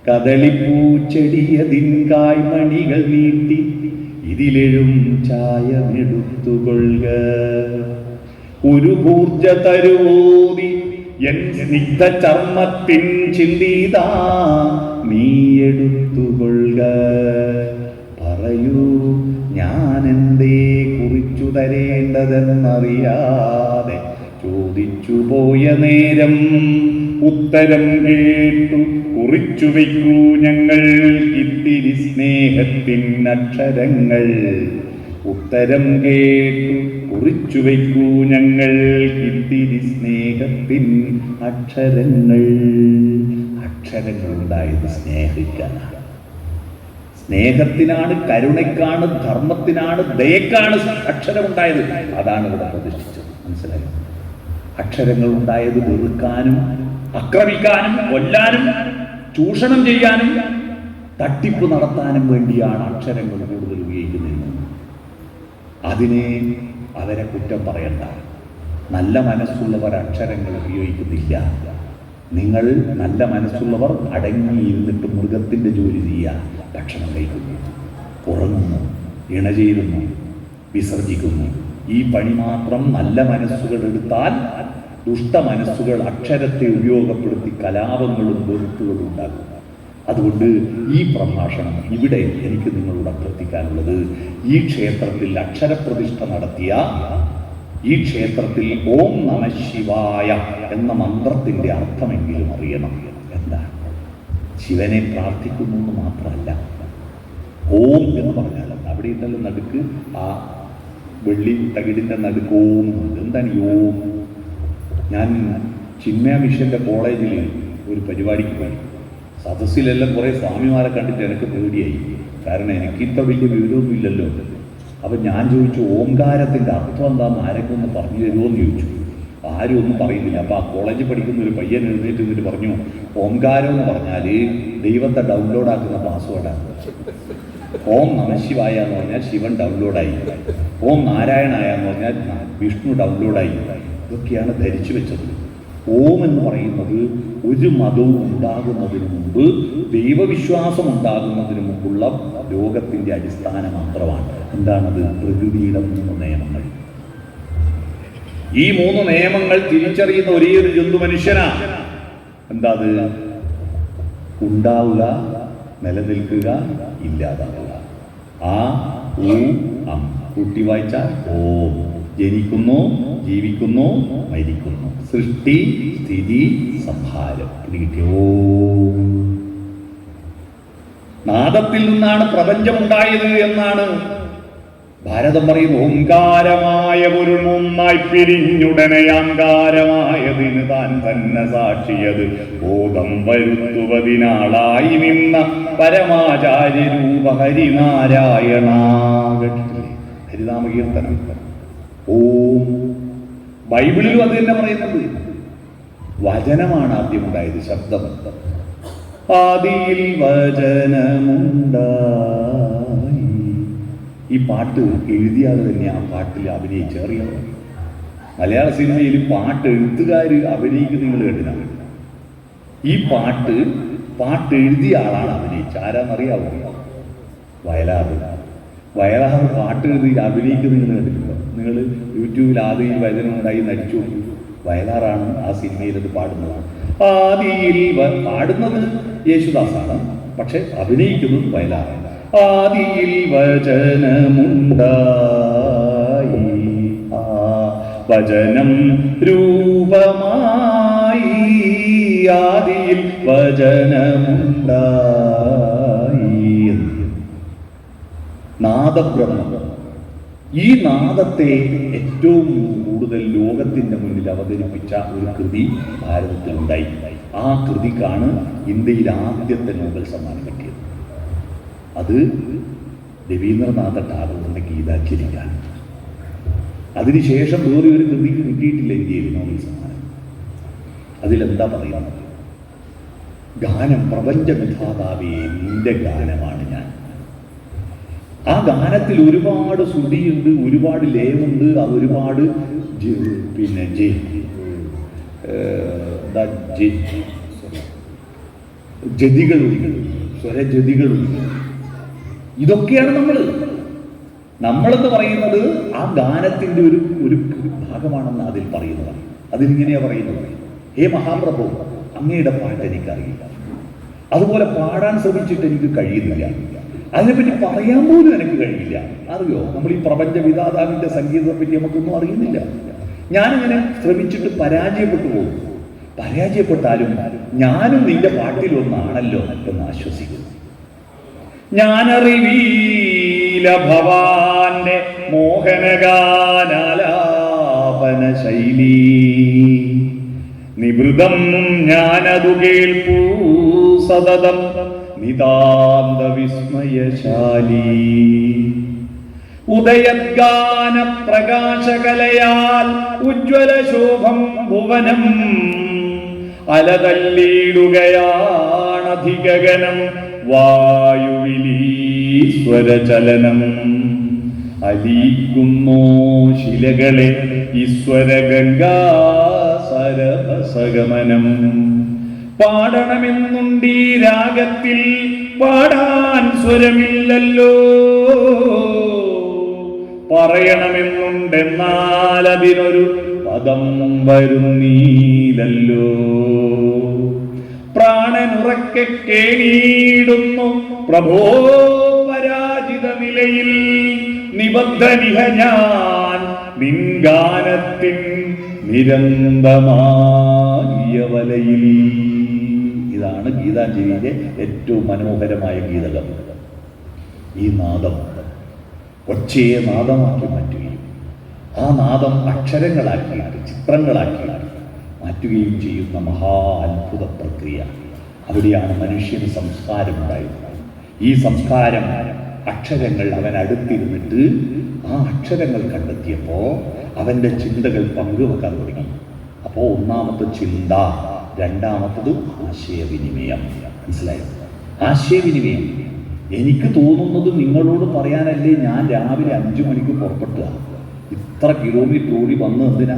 കദളിപ്പൂച്ചെടിയതിൻ കായ്മണികൾ നീട്ടി ഇതിലെഴും ചായമെടുത്തുകൊള്ളുക. ഒരു ഊർജ തരുവോതി എൻ സ്നിഗ്ധ ചർമ്മത്തിൻ ചിന്തീതാ നീ എടുത്തുകൊള്ളുക. പറയൂ, ഞാൻ എന്തേ കുറിച്ചു തരേണ്ടതെന്നറിയാതെ ചോദിച്ചു പോയ നേരം ഉത്തരം കേട്ടു കുറിച്ചു വയ്ക്കൂ ഞങ്ങൾക്കിത്തിരി സ്നേഹത്തിൻ അക്ഷരങ്ങൾ. ഉത്തരം കേട്ടു കുറിച്ചു വയ്ക്കൂ ഞങ്ങൾക്കിത്തിരി സ്നേഹത്തിൻ അക്ഷരങ്ങൾ. അക്ഷരങ്ങൾ ഉണ്ടായത് സ്നേഹിക്കാനാണ്, സ്നേഹത്തിനാണ്, കരുണയ്ക്കാണ്, ധർമ്മത്തിനാണ്, ദയക്കാണ് അക്ഷരമുണ്ടായത്. അതാണ് ഇവിടെ പ്രതിഷ്ഠിച്ചത്. മനസ്സിലായോ? അക്ഷരങ്ങൾ ഉണ്ടായത് വെറുക്കാനും ആക്രമിക്കാനും കൊല്ലാനും ചൂഷണം ചെയ്യാനും തട്ടിപ്പ് നടത്താനും വേണ്ടിയാണ് അക്ഷരങ്ങൾ കൂടുതൽ ഉപയോഗിക്കുന്നത്. അതിനെ അവരെ കുറ്റം പറയണ്ട. നല്ല മനസ്സുള്ളവർ അക്ഷരങ്ങൾ ഉപയോഗിക്കുന്നില്ല. നിങ്ങൾ നല്ല മനസ്സുള്ളവർ അടങ്ങിയിരുന്നിട്ട് മൃഗത്തിൻ്റെ ജോലി ചെയ്യുക. ഭക്ഷണം കഴിക്കുന്നു, ഉറങ്ങുന്നു, ഇണചേരുന്നു, വിസർജിക്കുന്നു. ഈ പണി മാത്രം നല്ല മനസ്സുകൾ എടുത്താൽ ദുഷ്ട മനസ്സുകൾ അക്ഷരത്തെ ഉപയോഗപ്പെടുത്തി കലാപങ്ങളും വെറുപ്പുകളും ഉണ്ടാക്കും. അതുകൊണ്ട് ഈ പ്രഭാഷണം ഇവിടെ എനിക്ക് നിങ്ങളോട് അഭ്യർത്ഥിക്കാനുള്ളത്, ഈ ക്ഷേത്രത്തിൽ അക്ഷരപ്രതിഷ്ഠ നടത്തിയ ഈ ക്ഷേത്രത്തിൽ ഓം നമ ശിവായ എന്ന മന്ത്രത്തിന്റെ അർത്ഥമെങ്കിലും അറിയണം. എന്താണ്? ശിവനെ പ്രാർത്ഥിക്കുന്നു എന്ന് മാത്രമല്ല, ഓം എന്ന് പറഞ്ഞാൽ അവിടെ ഇന്നലെ നടുക്ക് ആ വെള്ളി തകിടിന്റെ നടുക്ക് ഓം ഉണ്ട്. എന്താണ് ഈ ഓം? ഞാൻ ചിന്മയ മിഷന്റെ കോളേജിൽ ഒരു പരിപാടിക്ക് പോയി. സദസ്സിലെല്ലാം കുറേ സ്വാമിമാരെ കണ്ടിട്ട് എനിക്ക് പേടിയായി. കാരണം എനിക്ക് ഇത്ര വലിയ വിവരമൊന്നും ഇല്ലല്ലോ. അപ്പം ഞാൻ ചോദിച്ചു, ഓംകാരത്തിൻ്റെ അർത്ഥം എന്താണെന്ന് ആരൊക്കെ ഒന്ന് പറഞ്ഞു തരുമോ എന്ന് ചോദിച്ചു. ആരും ഒന്നും പറയുന്നില്ല. അപ്പോൾ ആ കോളേജിൽ പഠിക്കുന്ന ഒരു പയ്യൻ എഴുന്നേറ്റ് എന്നിട്ട് പറഞ്ഞു, ഓംകാരം എന്ന് പറഞ്ഞാൽ ദൈവത്തെ ഡൗൺലോഡാക്കുന്ന പാസ്വേഡാണ്. ഓം നമശിവായ എന്ന് പറഞ്ഞാൽ ശിവൻ ഡൗൺലോഡായി, ഓം നാരായണായ എന്ന് പറഞ്ഞാൽ വിഷ്ണു ഡൗൺലോഡായി. ഇതൊക്കെയാണ് ധരിച്ചു വെച്ചത്. ഓം എന്ന് പറയുന്നത് ഒരു മതവും ഉണ്ടാകുന്നതിന് മുമ്പ്, ദൈവവിശ്വാസം ഉണ്ടാകുന്നതിന് മുമ്പുള്ള ലോകത്തിൻ്റെ അടിസ്ഥാന മാത്രമാണ്. എന്താണത്? പ്രകൃതിയുടെ 3 നിയമങ്ങൾ. ഈ 3 നിയമങ്ങൾ തിരിച്ചറിയുന്ന ഒരേ ഒരു ജന്തു മനുഷ്യനാണ്. എന്താ അത്? ഉണ്ടാവുക, നിലനിൽക്കുക, ഇല്ലാതാവുക. ആ ഊ അം കൂട്ടി വായിച്ചാൽ ഓം. ജനിക്കുന്നു, ജീവിക്കുന്നു, മരിക്കുന്നു. സൃഷ്ടി, സ്ഥിതി, സംഹാരം. ഓം. നാദത്തിൽ നിന്നാണ് പ്രപഞ്ചമുണ്ടായത് എന്നാണ് ഭാരതം പറയുന്നു. ഓംകാരമായ ഒരു 3 പിരിഞ്ഞുടനെ അങ്കാരമായതിന് താൻ തന്നെ സാക്ഷിയത് ബോധം വരുത്തുവതിനാളായി നിന്ന പരമാചാര്യ രൂപ ഹരിനാരായണ. ഹരിനാമകീർത്തനം. ഓം. ബൈബിളിലും അത് തന്നെ പറയുന്നത്. വചനമാണ് ആദ്യം ഉണ്ടായത്, ശബ്ദം. ആദിയിൽ വചനമുണ്ടായി. ഈ പാട്ട് എഴുതിയാതെ തന്നെ ആ പാട്ടിൽ അഭിനയിച്ചറിയാം. മലയാള സിനിമയിൽ പാട്ട് എഴുത്തുകാർ അഭിനയിക്കുന്നത് നിങ്ങൾ കേട്ടിനാണ്. ഈ പാട്ട് എഴുതിയ ആളാണ് അഭിനയിച്ചത്. ആരാന്നറിയാവോ? വയലാറ്. വയലാറ് പാട്ട് എഴുതി അഭിനയിക്കുന്നത് നിങ്ങൾ കേട്ടിട്ടുണ്ടോ? നിങ്ങൾ യൂട്യൂബിൽ ആദ്യം വചനമുണ്ടായി നടിച്ചു. വയലാറാണ് ആ സിനിമയിൽ അത് പാടുന്നതാണ്. ആദിയിൽ പാടുന്നത് യേശുദാസാണ്, പക്ഷെ അഭിനയിക്കുന്നത് വയലാറാണ്. ആദിയിൽ വചനമുണ്ടായി, ആ വചനം രൂപമായി. ആദിയിൽ വചനമുണ്ടായി. നാദബ്രഹ്മം. ഈ നാദത്തെ ഏറ്റവും കൂടുതൽ ലോകത്തിൻ്റെ മുന്നിൽ അവതരിപ്പിച്ച ഒരു കൃതി ഭാരതത്തിലുണ്ടായി. ആ കൃതിക്കാണ് ഇന്ത്യയിൽ ആദ്യത്തെ നോബൽ സമ്മാനം കിട്ടിയത്. അത് രവീന്ദ്രനാഥ ടാഗോറിന്റെ ഗീതാഞ്ജലിയാണ്. അതിനുശേഷം വേറെ ഒരു കൃതിക്ക് കിട്ടിയിട്ടില്ല ഇന്ത്യയിൽ നോബൽ സമ്മാനം. അതിലെന്താ പറയുന്നത്? ഗാനം പ്രപഞ്ചവിധാതാവേ നിന്റെ ഗാനമാണ് ഞാൻ. ആ ഗാനത്തിൽ ഒരുപാട് ശ്രുതിയുണ്ട്, ഒരുപാട് ലയമുണ്ട്, അത് ഒരുപാട് പിന്നെ ജതികളുണ്ട്, സ്വരജതികളുണ്ട്. ഇതൊക്കെയാണ് നമ്മളെന്ന് പറയുന്നത് ആ ഗാനത്തിൻ്റെ ഒരു ഭാഗമാണെന്ന് അതിൽ പറയുന്നത്. അതിലിങ്ങനെയാ പറയുന്നത്, ഹേ മഹാപ്രഭു, അങ്ങയുടെ പാട്ട് എനിക്കറിയില്ല, അതുപോലെ പാടാൻ ശ്രമിച്ചിട്ട് എനിക്ക് കഴിയുന്നില്ല, അതിനെപ്പറ്റി പറയാൻ പോലും എനിക്ക് കഴിയില്ല. അറിയോ? നമ്മൾ ഈ പ്രപഞ്ച വിധാതാവിൻ്റെ സംഗീതത്തെ പറ്റി നമുക്കൊന്നും അറിയുന്നില്ല. ഞാനിങ്ങനെ ശ്രമിച്ചിട്ട് പരാജയപ്പെട്ടു പോകും. പരാജയപ്പെട്ടാലും ഞാനും നിന്റെ പാട്ടിലൊന്നാണല്ലോ എന്ന് ആശ്വസിക്കുന്നു. ഞാനറിവീല ഭവാന്റെ മോഹനഗാനാലാപന ശൈലി, നിവൃതം ഞാനതു കേൾപ്പൂ സതതം നിതാന്ത വിസ്മയശാലി. ഉദയഗാന പ്രകാശകലയാൽ ഉജ്ജ്വല ശോഭം ഭുവനം അലതല്ലിടുകയാണധിഗഗനം വായുവിലീശ്വരചലനം. അലിയിക്കുന്നോ ശിലകളെ ഈശ്വരഗംഗാ സരസഗമനം. പാടണമെന്നുണ്ടീ രാഗത്തിൽ പാടാൻ സ്വരമില്ലല്ലോ, പറയണമെന്നുണ്ടെന്നാൽ അതിനൊരു പദം വരുന്നീലല്ലോ. പ്രാണനുറക്കെ കേണീടുന്നു പ്രഭോ പരാജിത നിലയിൽ, നിബദ്ധനിഹ ഞാൻ നിൻഗാനത്തിൻ നിരന്തമായ വലയിൽ. ഇതാണ് ഗീതാഞ്ജലിയിലെ ഏറ്റവും മനോഹരമായ ഗീതകം. ഈ നാദം ഒച്ചയെ നാദമാക്കി മാറ്റുകയും ആ നാദം അക്ഷരങ്ങളാക്കിയിട്ട് ചിത്രങ്ങളാക്കി മാറ്റുകയും ചെയ്യുന്ന മഹാ അത്ഭുത പ്രക്രിയ. അവിടെയാണ് മനുഷ്യന് സംസ്കാരം ഉണ്ടായിരുന്നത്. ഈ സംസ്കാരം അക്ഷരങ്ങൾ അവൻ അടുത്തിരുന്നിട്ട് ആ അക്ഷരങ്ങൾ കണ്ടെത്തിയപ്പോൾ അവൻ്റെ ചിന്തകൾ പങ്കുവെക്കാൻ തുടങ്ങി. അപ്പോൾ ഒന്നാമത്തെ ചിന്ത, രണ്ടാമത്തത് ആശയവിനിമയം. മനസ്സിലായോ? ആശയവിനിമയം. എനിക്ക് തോന്നുന്നത് നിങ്ങളോട് പറയാനല്ലേ ഞാൻ രാവിലെ 5 മണിക്ക് പുറപ്പെട്ടു ഇത്ര കിലോമീറ്റർ ഓടി വന്ന് എന്തിനാ?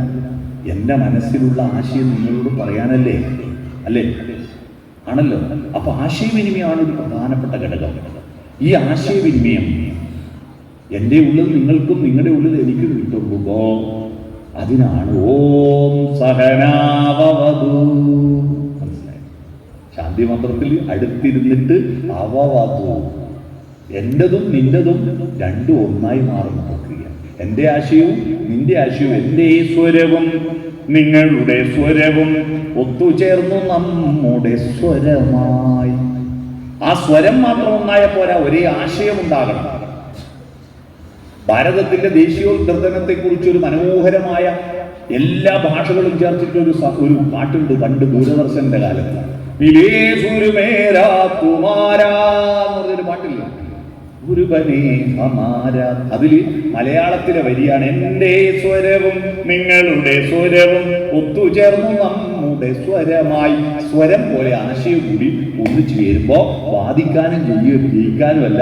എൻ്റെ മനസ്സിലുള്ള ആശയം നിങ്ങളോട് പറയാനല്ലേ? അല്ലേ? ആണല്ലോ. അപ്പൊ ആശയവിനിമയമാണ് ഒരു പ്രധാനപ്പെട്ട ഘടകം. ഈ ആശയവിനിമയം എൻ്റെ ഉള്ളിൽ നിങ്ങൾക്കും നിങ്ങളുടെ ഉള്ളിൽ എനിക്കും കിട്ടുമ്പോ അതിനാണ് ഓം സഹനാവവതു. മനസ്സിലായി? ശാന്തി മന്ത്രത്തിൽ അടുത്തിരുന്നിട്ട് അവവതു, എന്റതും നിന്റതും രണ്ടും ഒന്നായി മാറുന്ന പ്രക്രിയ. എൻ്റെ ആശയവും നിന്റെ ആശയവും, എൻ്റെ സ്വരവും നിങ്ങളുടെ സ്വരവും ഒത്തുചേർന്നു നമ്മുടെ സ്വരമായി. ആ സ്വരം മാത്രം ഒന്നായ പോരാ, ഒരേ ആശയം ഉണ്ടാകണം. ഭാരതത്തിന്റെ ദേശീയോദ്ഗ്രഥനത്തെ കുറിച്ച് ഒരു മനോഹരമായ എല്ലാ ഭാഷകളും ചേർത്തിട്ടൊരു ഒരു പാട്ടുണ്ട് പണ്ട് ദൂരദർശന്റെ കാലത്ത്. എന്നൊരു പാട്ടില്ല, അതില് മലയാളത്തിലെ വരിയാണ് എൻ്റെ സ്വരവും നിങ്ങളുടെ സ്വരവും ഒത്തുചേർന്നു നമ്മുടെ സ്വരമായി. സ്വരം പോലെ ആശയം കൂടി ഒന്നിച്ചു ചേരുമ്പോ വാദിക്കാനും ജയിക്കാനുമല്ല,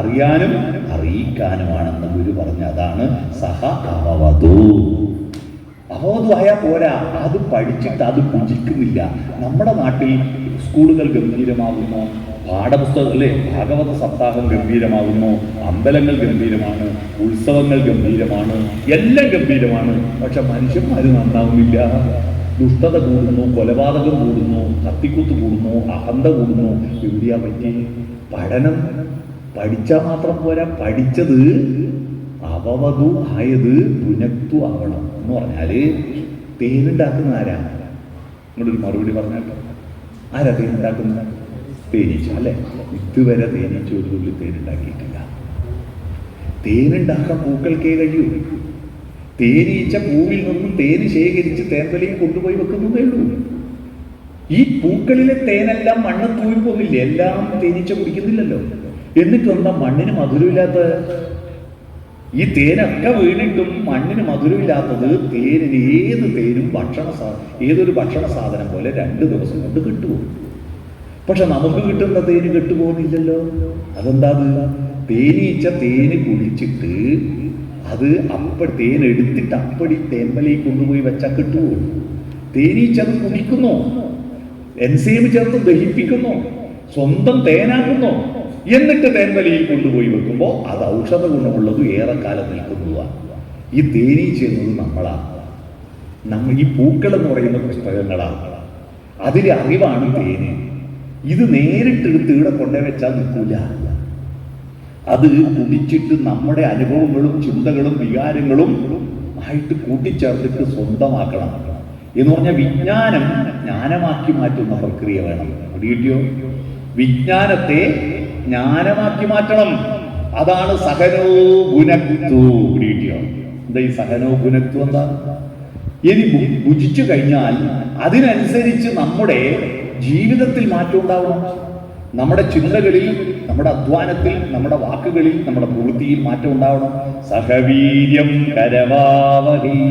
അറിയാനും അറിയിക്കാനുമാണെന്ന് ഗുരു പറഞ്ഞ അതാണ് സഹ അവവതു. അവവതു ആയാൽ പോരാ, അത് പഠിച്ചിട്ട് അത് ഭുജിക്കുന്നില്ല. നമ്മുടെ നാട്ടിൽ സ്കൂളുകൾ ഗംഭീരമാകുന്നു, പാഠപുസ്തകം അല്ലേ, ഭാഗവത സപ്താഹം ഗംഭീരമാകുന്നു, അമ്പലങ്ങൾ ഗംഭീരമാണ്, ഉത്സവങ്ങൾ ഗംഭീരമാണ്, എല്ലാം ഗംഭീരമാണ്. പക്ഷെ മനുഷ്യന്മാർ നന്നാവുന്നില്ല. ദുഷ്ടത കൂടുന്നു, കൊലപാതകം കൂടുന്നു, കത്തിക്കുത്ത് കൂടുന്നു, അഹന്ത കൂടുന്നു. എവിടെയാ പറ്റി? പഠനം പഠിച്ചാൽ മാത്രം പോരാ, പഠിച്ചത് അവവതു ആയത് പുനക്തു ആവണം. എന്ന് പറഞ്ഞാല് തേനുണ്ടാക്കുന്ന ആരാ? നിങ്ങളൊരു മറുപടി പറഞ്ഞാൽ ആരാ തേനുണ്ടാക്കുന്ന? തേനീച്ച അല്ലേ? ഇതുവരെ തേനീച്ച ഒരു തുള്ളി തേനുണ്ടാക്കിയിട്ടില്ല. തേനുണ്ടാക്കാൻ പൂക്കൾക്കേ കഴിയൂ. തേനീച്ച പൂവിൽ നിന്നും തേന് ശേഖരിച്ച് തേൻവലയിൽ കൊണ്ടുപോയി വെക്കുന്നതേ ഉള്ളൂ. ഈ പൂക്കളിലെ തേനെല്ലാം മണ്ണ് തൂവിപ്പോന്നില്ല, എല്ലാം തേനീച്ച കുടിക്കുന്നില്ലല്ലോ. എന്നിട്ടെന്താ മണ്ണിന് മധുരമില്ലാത്ത? ഈ തേനൊക്കെ വീണിട്ടും മണ്ണിന് മധുരമില്ലാത്തത് തേനിന് ഏത് തേനും ഏതൊരു ഭക്ഷണ സാധനം പോലെ 2 ദിവസം കൊണ്ട് കിട്ടുപോകും. പക്ഷെ നമുക്ക് കിട്ടുന്ന തേന് കെട്ടുപോകുന്നില്ലല്ലോ. അതെന്താ? തേനീച്ച തേന് കുടിച്ചിട്ട് അത് തേനെടുത്തിട്ട് അപ്പടി തേൻവലയിൽ കൊണ്ടുപോയി വെച്ചാൽ കിട്ടുപോകും. തേനീച്ച അത് കുടിക്കുന്നു, എൻസൈം ചേർത്ത് ദഹിപ്പിക്കുന്നു, സ്വന്തം തേനാക്കുന്നു. എന്നിട്ട് തേൻവലയിൽ കൊണ്ടുപോയി വെക്കുമ്പോൾ അത് ഔഷധ ഗുണമുള്ളത് ഏറെക്കാലം നിൽക്കുന്നതാണ്. ഈ തേനീച്ച എന്നത് നമ്മളാണ്. ഈ പൂക്കൾ എന്ന് പറയുന്ന പുസ്തകങ്ങളാണ്. അതിലെ അറിവാണ് തേന്. ഇത് നേരിട്ടെടുത്ത് ഇവിടെ കൊണ്ടുവച്ചാൽ നിൽക്കൂല. അത് കുടിച്ചിട്ട് നമ്മുടെ അനുഭവങ്ങളും ചിന്തകളും വികാരങ്ങളും ആയിട്ട് കൂട്ടിച്ചേർത്തിട്ട് സ്വന്തമാക്കണം. എന്ന് പറഞ്ഞാൽ വിജ്ഞാനം ജ്ഞാനമാക്കി മാറ്റുന്ന പ്രക്രിയ വേണം. പിടികിട്ടിയോ? വിജ്ഞാനത്തെ ജ്ഞാനമാക്കി മാറ്റണം. അതാണ് സഹനോ ഗുനത്തു. പിടികിട്ടിയോ? എന്താ ഈ സഹനോ ഗുനത്തു? എന്താ? ഇനി ഭുജിച്ചു കഴിഞ്ഞാൽ അതിനനുസരിച്ച് നമ്മുടെ ജീവിതത്തിൽ മാറ്റം ഉണ്ടാവണം. നമ്മുടെ ചിന്തകളിൽ, നമ്മുടെ അധ്വാനത്തിൽ, നമ്മുടെ വാക്കുകളിൽ, നമ്മുടെ പ്രവൃത്തിയിൽ മാറ്റം ഉണ്ടാവണം. സഹവീര്യം കരവാവഹി.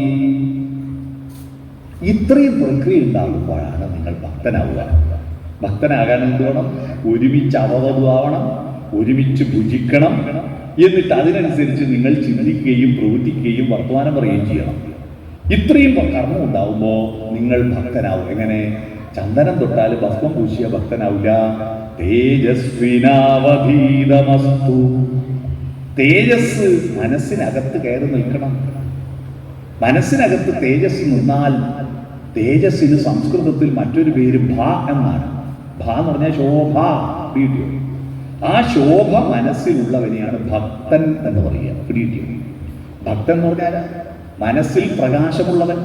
ഇത്രയും പ്രക്രിയ ഉണ്ടാകുമ്പോഴാണ് നിങ്ങൾ ഭക്തനാവുക. ഭക്തനാകാൻ എന്ത് വേണം? ഒരുമിച്ച് അവവതു ആവണം, ഒരുമിച്ച് ഭുജിക്കണം. എന്നിട്ട് അതിനനുസരിച്ച് നിങ്ങൾ ചിന്തിക്കുകയും പ്രവർത്തിക്കുകയും വർത്തമാനം പറയുകയും ചെയ്യണം. ഇത്രയും കർമ്മം ഉണ്ടാവുമ്പോൾ നിങ്ങൾ ഭക്തനാവും. എങ്ങനെ? ചന്ദനം തൊട്ടാൽ ഭസ്മം പൂശിയ ഭക്തനാവില്ല. തേജസ്വിനാവധീതമസ്തു. തേജസ് മനസ്സിനകത്ത് കയറി നിൽക്കണം. മനസ്സിനകത്ത് തേജസ് നിന്നാൽ, തേജസ്സിന് സംസ്കൃതത്തിൽ മറ്റൊരു പേര് ഭ എന്നാണ്. ഭ എന്ന് പറഞ്ഞാൽ ശോഭ. പിടിയോ? ആ ശോഭ മനസ്സിലുള്ളവനെയാണ് ഭക്തൻ എന്ന് പറയുക. പിടിയോ? ഭക്തൻ എന്ന് പറഞ്ഞാൽ മനസ്സിൽ പ്രകാശമുള്ളവൻ.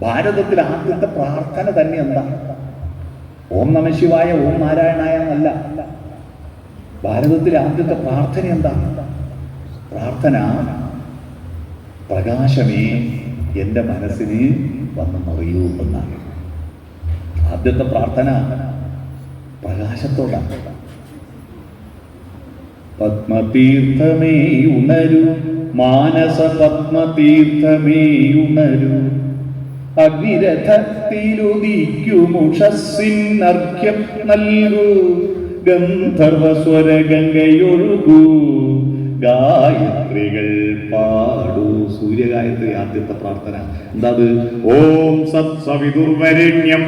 ഭാരതത്തിൽ ആദ്യത്തെ പ്രാർത്ഥന തന്നെ എന്താ? ഓം നമ ശിവായ, ഓം നാരായണായ എന്നല്ല. ഭാരതത്തിലെ ആദ്യത്തെ പ്രാർത്ഥന എന്താ? പ്രാർത്ഥന പ്രകാശമേ എൻ്റെ മനസ്സിന് വന്ന് നിറയൂ എന്നാണ്. ആദ്യത്തെ പ്രാർത്ഥന പ്രകാശത്തോടാണ്. പത്മതീർത്ഥമേ ഉണരൂ, മാനസ പത്മതീർത്ഥമേ ഉണരൂ, അഗ്നിരഥത്തിലുദിക്കുമുഷസ്സിനർഘ്യം നൽകൂ, ഗന്ധർവസ്വര ഗംഗയൊഴുകൂ, ഗായത്രികൾ പാടൂ. സൂര്യഗായത്രി ആദ്യത്തെ പ്രാർത്ഥന എന്താ? ഓം സത്സവിതുർവരണ്യം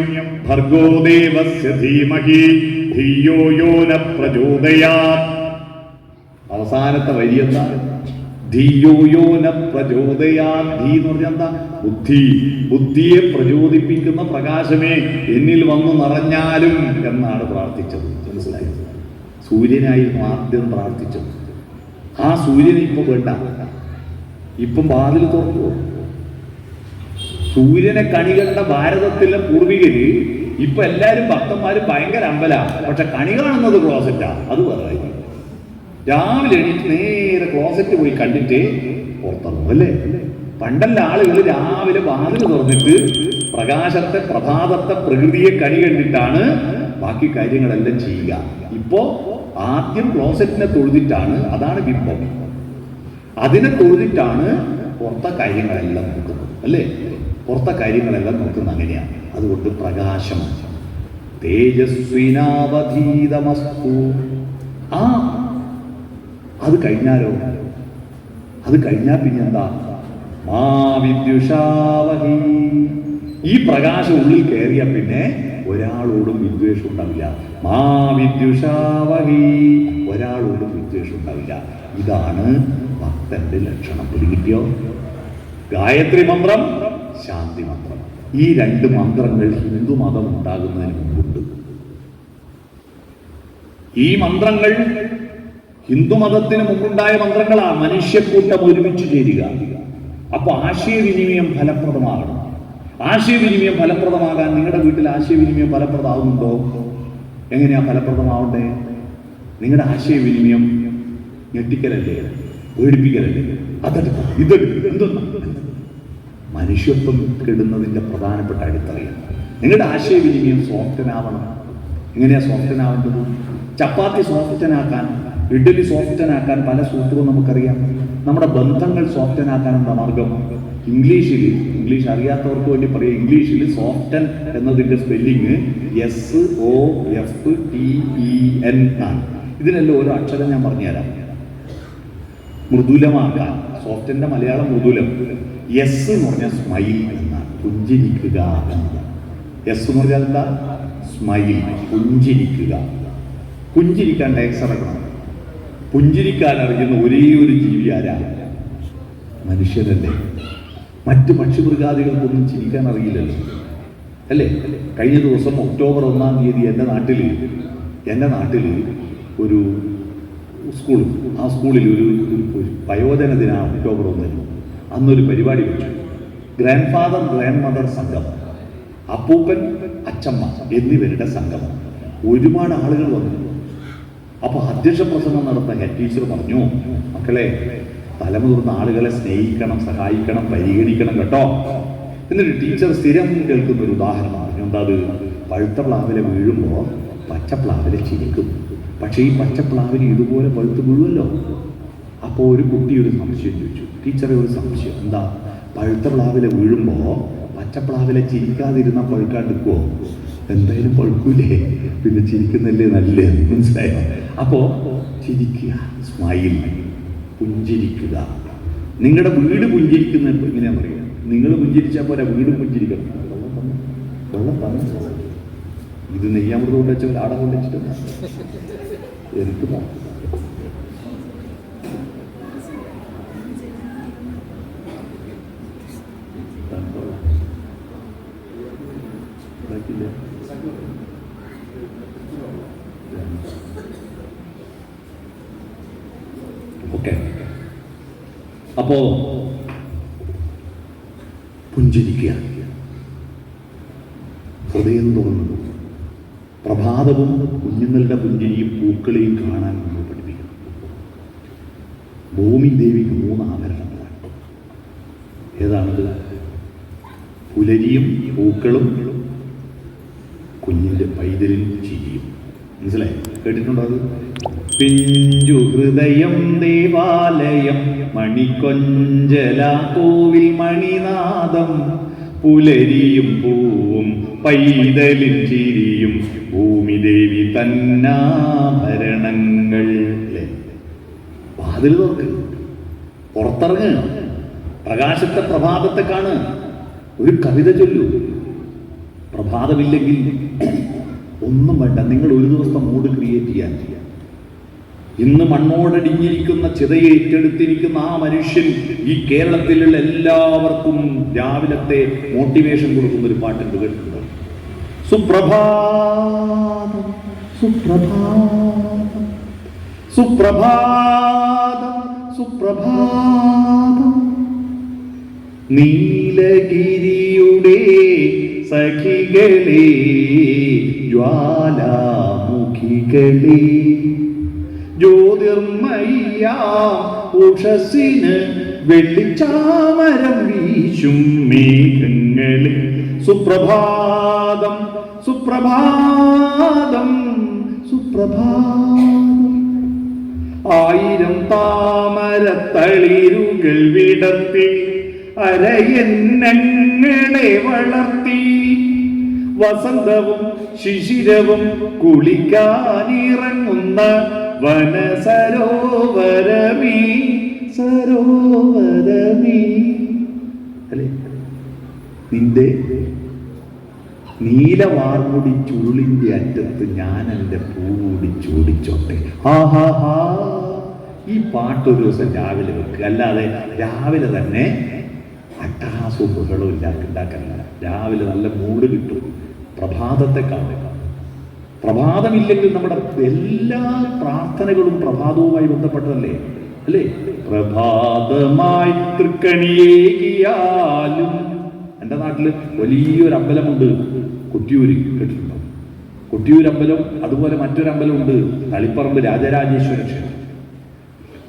ഭർഗോ ദേവസ്യ ധീമഹി ധിയോ യോ ന പ്രചോദയാത്. അവസാനത്തെ വരി എന്താ? ധിയോ യോ ന പ്രചോദയാത്. ധീ എന്ന് പറഞ്ഞാൽ എന്താ? ബുദ്ധി. ബുദ്ധിയെ പ്രചോദിപ്പിക്കുന്ന പ്രകാശമേ എന്നിൽ വന്നു നിറഞ്ഞാലും എന്നാണ് പ്രാർത്ഥിച്ചത്. മനസ്സിലായത്? സൂര്യനായിരുന്നു ആദ്യം പ്രാർത്ഥിച്ചത്. ആ സൂര്യനെ ഇപ്പൊ വേണ്ട. ഇപ്പം വാതിൽ തുറക്കുവോ? സൂര്യനെ കണി കണ്ട ഭാരതത്തിലെ പൂർവികര് ഇപ്പൊ എല്ലാരും ഭക്തന്മാരും ഭയങ്കര അമ്പലാണ്. പക്ഷെ കണി കാണുന്നത് ക്ലോസറ്റാ. അത് പറയാം. രാവിലെ എണീറ്റ് നേരെ ക്ലോസറ്റ് പോയി കണ്ടിട്ട് പുറത്തിറങ്ങും അല്ലേ? പണ്ടല്ല ആളുകൾ രാവിലെ വാതിൽ തുറന്നിട്ട് പ്രകാശത്തെ, പ്രഭാതത്തെ, പ്രകൃതിയെ കണി കണ്ടിട്ടാണ് ബാക്കി കാര്യങ്ങളെല്ലാം ചെയ്യുക. ഇപ്പോ ആദ്യം ക്ലോസറ്റിനെ തൊഴുതിട്ടാണ്, അതാണ് ബിംബം. അതിനെ തൊഴുതിട്ടാണ് പുറത്തെ കാര്യങ്ങളെല്ലാം നോക്കുന്നത് അല്ലേ? പുറത്തെ കാര്യങ്ങളെല്ലാം നോക്കുന്നത് അങ്ങനെയാണ്. അതുകൊണ്ട് പ്രകാശം തേജസ്വിനാവധീതമസ്തു. അത് കഴിഞ്ഞാലോ? അത് കഴിഞ്ഞാൽ പിന്നെന്താ? മാ വിദ്യുഷാവഹി. ഈ പ്രകാശം ഉള്ളിൽ കയറിയ പിന്നെ ഒരാളോടും വിദ്വേഷം ഉണ്ടാവില്ല. മാ വിദ്യുഷാവഹി. ഒരാളോടും വിദ്വേഷം ഉണ്ടാവില്ല. ഇതാണ് ഭക്തന്റെ ലക്ഷണം. പിടികിട്ടിയോ? ഗായത്രി മന്ത്രം, ശാന്തി മന്ത്രം. ഈ രണ്ട് മന്ത്രങ്ങൾ ഹിന്ദു മതം ഉണ്ടാകുന്നതിന് മുമ്പുണ്ട്. ഈ മന്ത്രങ്ങൾ ഹിന്ദുമതത്തിന് മുമ്പുണ്ടായ മന്ത്രങ്ങളാണ്. മനുഷ്യക്കൂട്ടം ഒരുമിച്ച് ചേരുക. അപ്പൊ ആശയവിനിമയം ഫലപ്രദമാകണം. ആശയവിനിമയം ഫലപ്രദമാകാൻ നിങ്ങളുടെ വീട്ടിൽ ആശയവിനിമയം ഫലപ്രദമാകുന്നുണ്ടോ? എങ്ങനെയാ ഫലപ്രദമാവണ്ടേ? നിങ്ങളുടെ ആശയവിനിമയം ഞെട്ടിക്കലല്ലേ, പേടിപ്പിക്കലല്ലേ, അതെടുക്ക ഇതെടുക്ക, എന്തൊന്നും മനുഷ്യത്വം കെടുന്നതിന്റെ പ്രധാനപ്പെട്ട അടിത്തറയാണ്. നിങ്ങളുടെ ആശയവിനിമയം സോഫ്റ്റനാവണം. എങ്ങനെയാ സോഫ്റ്റനാവേണ്ടത്? ചപ്പാത്തി സോഫ്റ്റനാക്കാൻ, ഇഡ്ഡലി സോഫ്റ്റനാക്കാൻ പല സൂത്രവും നമുക്കറിയാം. നമ്മുടെ ബന്ധങ്ങൾ സോഫ്റ്റനാക്കാൻ എന്താ മാർഗം? ഇംഗ്ലീഷ് അറിയാത്തവർക്ക് വേണ്ടി പറയാം. ഇംഗ്ലീഷിൽ സോഫ്റ്റൻ എന്നതിന്റെ സ്പെല്ലിങ് SOFTEN ആണ്. ഇതിനെല്ലാം ഓരോ അക്ഷരം ഞാൻ പറഞ്ഞുതരാം. മൃദുലമാക്കാൻ, സോഫ്റ്റന്റെ മലയാളം മൃദുലം. എസ് എന്ന് പറഞ്ഞാൽ സ്മൈൽ എന്നാണ്, പുഞ്ചിരിക്കുക എന്നതാണ്. എസ് എന്ന് പറഞ്ഞാൽ എന്താ? സ്മൈൽ, പുഞ്ചിരിക്കുക. പുഞ്ചിരിക്കാൻ ടാക്സ് അടക്കണം. പുഞ്ചിരിക്കാൻ അറിയുന്ന ഒരേ ഒരു ജീവി ആരാ? മനുഷ്യരല്ലേ. മറ്റ് പക്ഷിമൃഗാദികൾക്കൊന്നും ചിരിക്കാൻ അറിയില്ലല്ലോ അല്ലേ? കഴിഞ്ഞ ദിവസം ഒക്ടോബർ 1-ാം തീയതി എൻ്റെ നാട്ടിൽ ഒരു സ്കൂൾ, ആ സ്കൂളിൽ ഒരു വയോജന ദിനം ഒക്ടോബർ 1-ന് അന്നൊരു പരിപാടി വെച്ചു. ഗ്രാൻഡ് ഫാദർ ഗ്രാൻഡ് മദർ സംഗമം, അപ്പൂപ്പൻ അച്ചമ്മ എന്നിവരുടെ സംഗമം. ഒരുപാട് ആളുകൾ വന്നു. അപ്പൊ അധ്യക്ഷ പ്രസംഗം നടത്താൻ ഹെഡ് ടീച്ചർ പറഞ്ഞു, മക്കളെ തലമുതിർന്ന ആളുകളെ സ്നേഹിക്കണം, സഹായിക്കണം, പരിഗണിക്കണം കേട്ടോ. എന്നിട്ട് ടീച്ചർ സ്ഥിരം കേൾക്കുന്ന ഒരു ഉദാഹരണം പറഞ്ഞു. എന്താ അത്? പഴുത്ത പ്ലാവില വീഴുമ്പോൾ പച്ചപ്ലാവില ചിരിക്കും. പക്ഷെ ഈ പച്ചപ്ലാവിന് ഇതുപോലെ പഴുത്ത് വീഴുമല്ലോ. അപ്പോൾ ഒരു കുട്ടി ഒരു സംശയം ചോദിച്ചു, ടീച്ചറെ ഒരു സംശയം. എന്താ? പഴുത്ത പ്ലാവില വീഴുമ്പോൾ പച്ചപ്ലാവില ചിരിക്കാതിരുന്നാൽ പഴുക്കാണ്ടിരിക്കുമോ? എന്തായാലും പഴുക്കൂലേ, പിന്നെ ചിരിക്കുന്നല്ലേ നല്ല. മനസ്സിലായോ? അപ്പോ ചിരിക്കുക, സ്മൈൽ, പുഞ്ചിരിക്കുക. നിങ്ങളുടെ വീട് പുഞ്ചിരിക്കുന്ന എങ്ങനെയാ പറയുക? നിങ്ങൾ പുഞ്ചിരിച്ചാൽ പോരാ, വീട് പുഞ്ചിരിക്കണം. വെള്ളം പറഞ്ഞു. ഇത് നെയ്യാമൃത് കൊണ്ട് വെച്ച ആട കൊണ്ട് വെച്ചിട്ട് എനിക്ക് ഓക്കെ. അപ്പോ പുഞ്ചിരിക്കുക, ഹൃദയം തുറന്നു. പ്രഭാതവും കുഞ്ഞുങ്ങളുടെ പുഞ്ചിരിയും പൂക്കളെയും കാണാൻ നമ്മൾ പഠിപ്പിക്കണം. ഭൂമി ദേവിക്ക് 3 ആഭരണങ്ങളാണ്. ഏതാണത്? പുലരിയും പൂക്കളും കുഞ്ഞിൻ്റെ പൈതലിൽ ചിരിയും. മനസ്സിലായി? കേട്ടിട്ടുണ്ടോ അത്? പിഞ്ചു ഹൃദയം ദേവാലയം, മണിക്കൊഞ്ചല കോവിൽ മണിനാദം, പുലരിയും പൂവും പൈതലിൻ ചിരിയും, ഭൂമി ദേവി തന്നാഭരണങ്ങൾ. അല്ലേ? വാതിൽ തുറക്ക്, പുറത്തിറങ്ങ്, പ്രകാശത്തെ പ്രഭാതത്തെ കാണ്, ഒരു കവിത ചൊല്ലൂ. പ്രഭാതമില്ലെങ്കിൽ ഒന്നും വേണ്ട, നിങ്ങൾ ഒരു ദിവസത്തെ മൂഡ് ക്രിയേറ്റ് ചെയ്യാൻ. ഇന്ന് മണ്ണോടടിഞ്ഞിരിക്കുന്ന ചിതയെ ഏറ്റെടുത്തിരിക്കുന്ന ആ മനുഷ്യൻ ഈ കേരളത്തിലുള്ള എല്ലാവർക്കും രാവിലത്തെ മോട്ടിവേഷൻ കൊടുക്കുന്ന ഒരു പാട്ടുണ്ട്, കേട്ടിട്ടുണ്ടോ? സുപ്രഭാതം സുപ്രഭാതം സുപ്രഭാതം സുപ്രഭാതം, നീലഗിരിയുടെ സഖികളെ ജ്വാലാമുഖികളെ, ജ്യോതിർമയ്യാം ഉഷസ്സിന് വെള്ളിച്ചാമരം വീശും മേഘങ്ങളെ, സുപ്രഭാതം സുപ്രഭാതം സുപ്രഭാതം. 1000 താമരത്തളിരുകൾ വിടർത്തി അരയന്നങ്ങളെ വളർത്തി, വസന്തവും ശിശിരവും കുളിക്കാനിറങ്ങുന്ന വനസരോവരമേ സരോവരമേ. അല്ലേ? നിന്റെ നീലവാർമുടി ചുരുളിൻ്റെ അറ്റത്ത് ഞാൻ എൻ്റെ പൂവൂടി ചൂടിച്ചോട്ടെ. ആഹാഹാ, ഈ പാട്ടൊരു ദിവസം രാവിലെ വെക്കുക, അല്ലാതെ രാവിലെ തന്നെ അട്ടഹാസവും ബഹളവും ഉണ്ടാക്കല്ല. രാവിലെ നല്ല മൂഡ് കിട്ടും. പ്രഭാതത്തെ കാണുക. പ്രഭാതമില്ലെങ്കിൽ നമ്മുടെ എല്ലാ പ്രാർത്ഥനകളും പ്രഭാതവുമായി ബന്ധപ്പെട്ടതല്ലേ? അല്ലേ? പ്രഭാതമായി തൃക്കണിയേകിയാലും. എൻ്റെ നാട്ടിൽ വലിയൊരു അമ്പലമുണ്ട്, കൊട്ടിയൂര്, കേട്ടിട്ടുണ്ടോ? കൊട്ടിയൂർ അമ്പലം. അതുപോലെ മറ്റൊരു അമ്പലമുണ്ട്, തളിപ്പറമ്പ് രാജരാജേശ്വര ക്ഷേത്രം.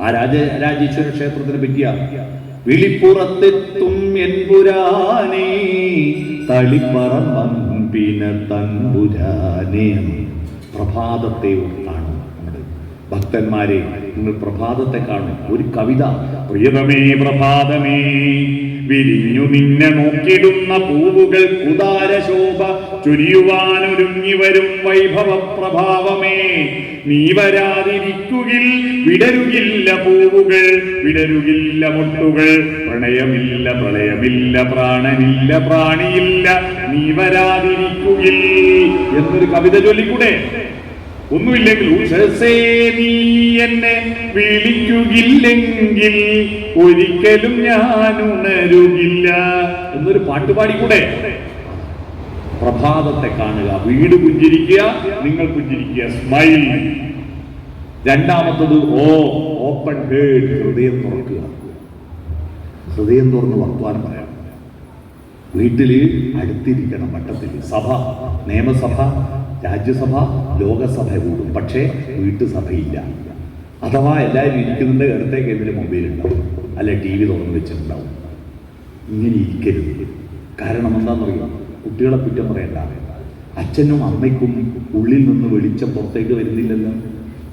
ആ രാജരാജേശ്വര ക്ഷേത്രത്തിനെ പറ്റിയ വിളിപ്പുറത്തെത്തും എൻപുരാനേ തളിപ്പറമ്പിന തൻപുരാനേ. പ്രഭാതത്തെ കാണും നമ്മുടെ ഭക്തന്മാരെ. നിങ്ങൾ പ്രഭാതത്തെ കാണും. ഒരു കവിത, പ്രിയതമേ പ്രഭാതമേ, വിരിഞ്ഞു നിന്നെ നോക്കിടുന്ന പൂവുകൾ കുതാരശോഭ ചൊരിയുവാനൊരുങ്ങി വരും വൈഭവ പ്രഭാവമേ, നീ വരാതിരിക്കുകിൽ വിടരുകില്ല പൂവുകൾ, വിടരുകില്ല മുട്ടുകൾ, പ്രണയമില്ല പ്രളയമില്ല പ്രാണനില്ല പ്രാണിയില്ല, നീ വരാതിരിക്കുകിൽ എന്നൊരു കവിത ചൊല്ലിക്കൂടെ? ഒന്നുമില്ലെങ്കിൽ ഉഷസേ നീ എന്നെ വിളിക്കുകില്ലെങ്കിൽ ഒരിക്കലും ഞാൻ ഉണരുകില്ല എന്നൊരു പാട്ട് പാടിക്കൂടെ? പ്രഭാതത്തെ കാണുക, വീട് പുഞ്ചിരിക്കുക, നിങ്ങൾ പുഞ്ചിരിക്കുക, സ്മൈൽ. രണ്ടാമത്തത് ഓപ്പൺ ഹേർട്ട്, ഹൃദയം തുറക്കുക. ഹൃദയം തുറന്ന് വർത്തമാനം പറയാം. വീട്ടില് അടുത്തിരിക്കണം, വട്ടത്തിൽ. സഭ, നിയമസഭ, രാജ്യസഭ, ലോകസഭ കൂടും, പക്ഷേ വീട്ടുസഭയില്ല. അഥവാ എല്ലാവരും ഇരിക്കുന്നുണ്ട്, അടുത്തേക്ക് എവിടെ മൊബൈൽ ഉണ്ടാവും, അല്ലെ TV തുറന്ന് വെച്ചിട്ടുണ്ടാവും. ഇങ്ങനെ ഇരിക്കരുത്. കാരണം എന്താണെന്നറിയാം? കുട്ടികളെ കുറ്റം പറയണ്ട. അച്ഛനും അമ്മയ്ക്കും ഉള്ളിൽ നിന്ന് വെളിച്ചം പുറത്തേക്ക് വരുന്നില്ലല്ലോ.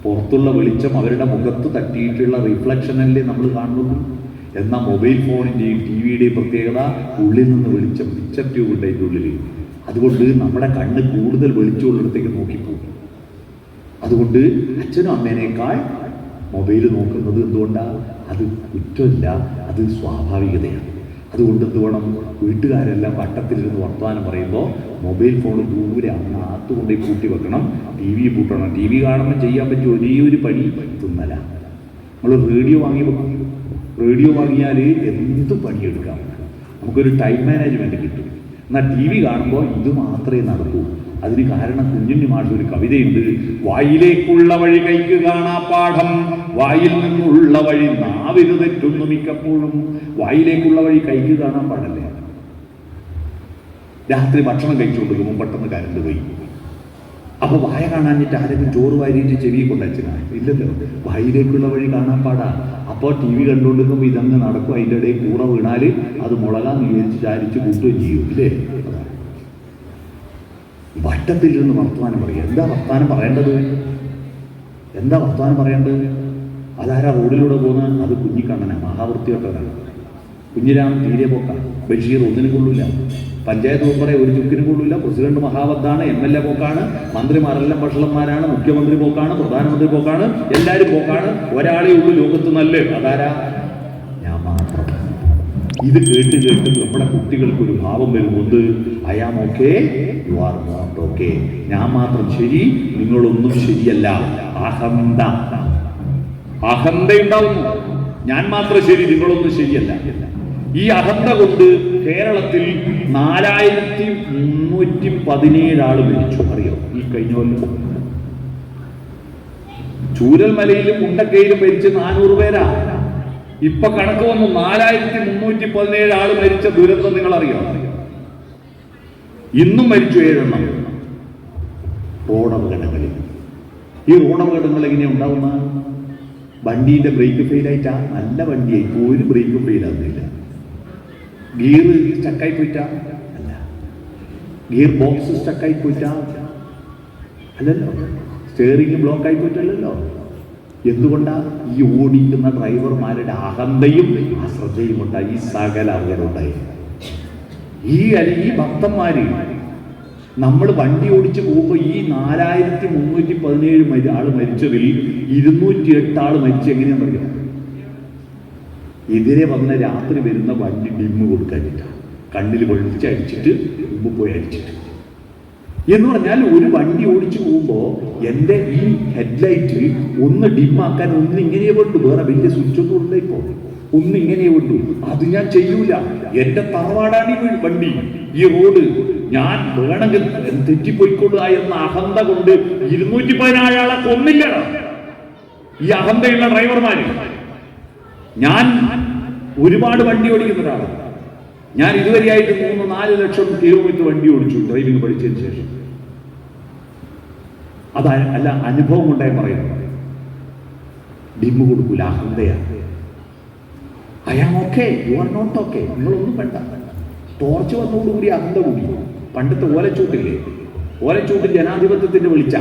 പുറത്തുള്ള വെളിച്ചം അവരുടെ മുഖത്ത് തട്ടിയിട്ടുള്ള റിഫ്ലക്ഷനല്ലേ നമ്മൾ കാണുന്നത്. എന്നാൽ മൊബൈൽ ഫോണിൻ്റെയും TV-യുടെയും പ്രത്യേകത ഉള്ളിൽ നിന്ന് വെളിച്ചം, പിക്ചർ ട്യൂബ് ഉണ്ട് അതിൻ്റെ ഉള്ളിൽ. അതുകൊണ്ട് നമ്മുടെ കണ്ണ് കൂടുതൽ വെളിച്ചമുള്ളിടത്തേക്ക് നോക്കിപ്പോകും. അതുകൊണ്ട് അച്ഛനും അമ്മേനേക്കാൾ മൊബൈൽ നോക്കുന്നത് എന്തുകൊണ്ടാണ്? അത് കുറ്റമല്ല, അത് സ്വാഭാവികതയാണ്. അതുകൊണ്ട് എന്ത് വേണം? വീട്ടുകാരെല്ലാം വട്ടത്തിലിരുന്ന് വർത്തമാനം പറയുമ്പോൾ മൊബൈൽ ഫോൺ ദൂരെ അകത്ത് കൊണ്ടേ കൂട്ടി വെക്കണം, TV പൂട്ടണം. TV കാണുമ്പോൾ ചെയ്യാൻ പറ്റിയ ഒരേ ഒരു പണി തിന്നല. നമ്മൾ റേഡിയോ വാങ്ങി വെക്കും. റേഡിയോ വാങ്ങിയാൽ എന്ത് പണിയെടുക്കാം, നമുക്കൊരു ടൈം മാനേജ്മെൻറ്റ് കിട്ടും. എന്നാൽ TV കാണുമ്പോൾ ഇത് മാത്രമേ നടക്കൂ. അതിന് കാരണം കുഞ്ഞുണ്ണി മാഷ് ഒരു കവിതയുണ്ട്, വായിലേക്കുള്ള വഴി കൈക്ക് കാണാ പാഠം, വായിൽ നിന്നുള്ള വഴി നാവിന് തെറ്റുന്നു മിക്കപ്പോഴും. വായിലേക്കുള്ള വഴി കൈക്ക് കാണാൻ പാടല്ലേ? രാത്രി ഭക്ഷണം കഴിച്ചുകൊണ്ടിരിക്കുമ്പോൾ പെട്ടെന്ന് കരണ്ട് പോയി. അപ്പോൾ വായ കാണാനിട്ട് ആരെങ്കിലും ചോറ് വാരിയിട്ട് ചെവി കൊണ്ടുവച്ചാ ഇല്ലല്ലോ, വായിലേക്കുള്ള വഴി കാണാൻ പാടാ. അപ്പോൾ ടി വി കണ്ടുകൊണ്ടിരിക്കുമ്പോൾ ഇതങ്ങ് നടക്കും. അതിൻ്റെ ഇടയിൽ കൂറ വീണാൽ അത് മുളകാന്ന് വിചാരിച്ച് ചാരിച്ച് കൂട്ടുകയും ചെയ്യും. ഇല്ലേ? വട്ടത്തിലിരുന്ന് വർത്തമാനം പറയുക. എന്താ വർത്തമാനം പറയേണ്ടത്? എന്താ വർത്തമാനം പറയേണ്ടത്? അതാരാ റോഡിലൂടെ പോകുന്നത്? അത് കുഞ്ഞിക്കണ്ണനാണ്, മഹാവൃത്തിയോട്ടവരാണ്. കുഞ്ഞിരാമൻ തീരെ പോക്കാണ്. ബഷീർ ഒന്നിനും കൊള്ളില്ല. പഞ്ചായത്ത് മെമ്പറെ ഒരു ചുക്കിനും കൊള്ളില്ല. പ്രസിഡന്റ് മഹാവത്താണ്. MLA പോക്കാണ്. മന്ത്രിമാരെല്ലാം ഭക്ഷണന്മാരാണ്. മുഖ്യമന്ത്രി പോക്കാണ്. പ്രധാനമന്ത്രി പോക്കാണ്. എല്ലാവരും പോക്കാണ്. ഒരാളെ ഉള്ളൂ ലോകത്ത് നല്ല. അതാരാ? ഞാൻ മാത്രം. ഇത് കേട്ട് കേട്ട് നമ്മുടെ കുട്ടികൾക്ക് ഒരു ഭാവം വരുന്നത് I am okay, you are not okay. ഞാൻ മാത്രം ശരി, നിങ്ങളൊന്നും ശരിയല്ല. അഹന്ത ഉണ്ടാവുന്നു. ഞാൻ മാത്രം ശരി, നിങ്ങളൊന്നും ശരിയല്ല. ഈ അഹന്ത കൊണ്ട് കേരളത്തിൽ 4317 ആള് മരിച്ചു. അറിയോ? ഈ കഴിഞ്ഞ കൊല്ലം ചൂരൽമലയിലും മുണ്ടക്കയിലും മരിച്ച് 400 പേരാ. ഇപ്പൊ കണക്ക് വന്നു 4317 ആള് മരിച്ച ദുരന്തം നിങ്ങൾ അറിയോ? ഇന്നും മരിച്ചു 7 എണ്ണം റോഡപകടങ്ങളിൽ. ഈ റോഡപകടങ്ങൾ എങ്ങനെയാ ഉണ്ടാവുന്ന? വണ്ടീന്റെ ബ്രേക്ക് ഫെയിലായിട്ടാ? നല്ല വണ്ടിയായി ഒരു ബ്രേക്കും ഫെയിലാകുന്നില്ല. ഗിയർ സ്റ്റക്കായി പോയിട്ടാ? അല്ല. ഗിയർ ബോക്സ് സ്റ്റക്കായി പോയിട്ടാ? അല്ലല്ലോ. സ്റ്റിയറിംഗ് ബ്ലോക്കായി പോയിട്ടല്ലോ. എന്തുകൊണ്ടാ? ഈ ഓടിക്കുന്ന ഡ്രൈവർമാരുടെ അഹന്തയും അശ്രദ്ധയും ഉണ്ടായി. ഈ സകല അവരുണ്ടായി. ഈ ഭക്തന്മാര് നമ്മൾ വണ്ടി ഓടിച്ച് പോകുമ്പോൾ ഈ 4317 ആള് മരിച്ചതിൽ 208 ആള് മരിച്ചു. എങ്ങനെയാണെന്നറിയാം? എതിരെ വന്ന രാത്രി വരുന്ന വണ്ടി ഡിമ്മ് കൊടുക്കാനിട്ടാണ്. കണ്ണിൽ വെളിച്ചടിച്ചിട്ട് മുമ്പ് പോയി അടിച്ചിട്ട്. എന്ന് പറഞ്ഞാൽ ഒരു വണ്ടി ഓടിച്ചു പോകുമ്പോൾ എൻ്റെ ഈ ഹെഡ്ലൈറ്റ് ഒന്ന് ഡിമ്മാക്കാൻ ഒന്നിങ്ങനെ വേണ്ടു. വേറെ വലിയ സ്വിച്ച് ഒന്നും ഉണ്ടോ? ഇപ്പോൾ ഒന്നിങ്ങനെ വേണ്ടു. അത് ഞാൻ ചെയ്യൂല. എൻ്റെ തറവാടാണ് ഈ വണ്ടി, ഈ റോഡ്. ഞാൻ വേണമെങ്കിൽ തെറ്റിപ്പോയിക്കൊള്ളുക എന്ന അഹന്ത കൊണ്ട് 214 ആളെ കൊന്നില്ല ഈ അഹന്തയുള്ള ഡ്രൈവർമാര്. ഞാൻ ഒരുപാട് വണ്ടി ഓടിക്കുന്ന ഒരാളാണ്. ഞാൻ ഇതുവരെയായിട്ട് 3-4 ലക്ഷം കിലോമീറ്റർ വണ്ടി ഓടിച്ചു ഡ്രൈവിംഗ് പഠിച്ചതിന് ശേഷം. അല്ല, അനുഭവം കൊണ്ടായി പറയുന്നത്. ഡിമ്മ് കൊടുക്കൂല, അഹന്തയാണ്. I am okay, you are not okay. നിങ്ങളൊന്നും വേണ്ട. ടോർച്ച് വന്നതോടുകൂടി അഹന്ത കൂടി. പണ്ടത്തെ ഓലച്ചൂട്ടില്ലേ? ഓലച്ചൂട്ടിൽ ജനാധിപത്യത്തിന്റെ വിളിച്ച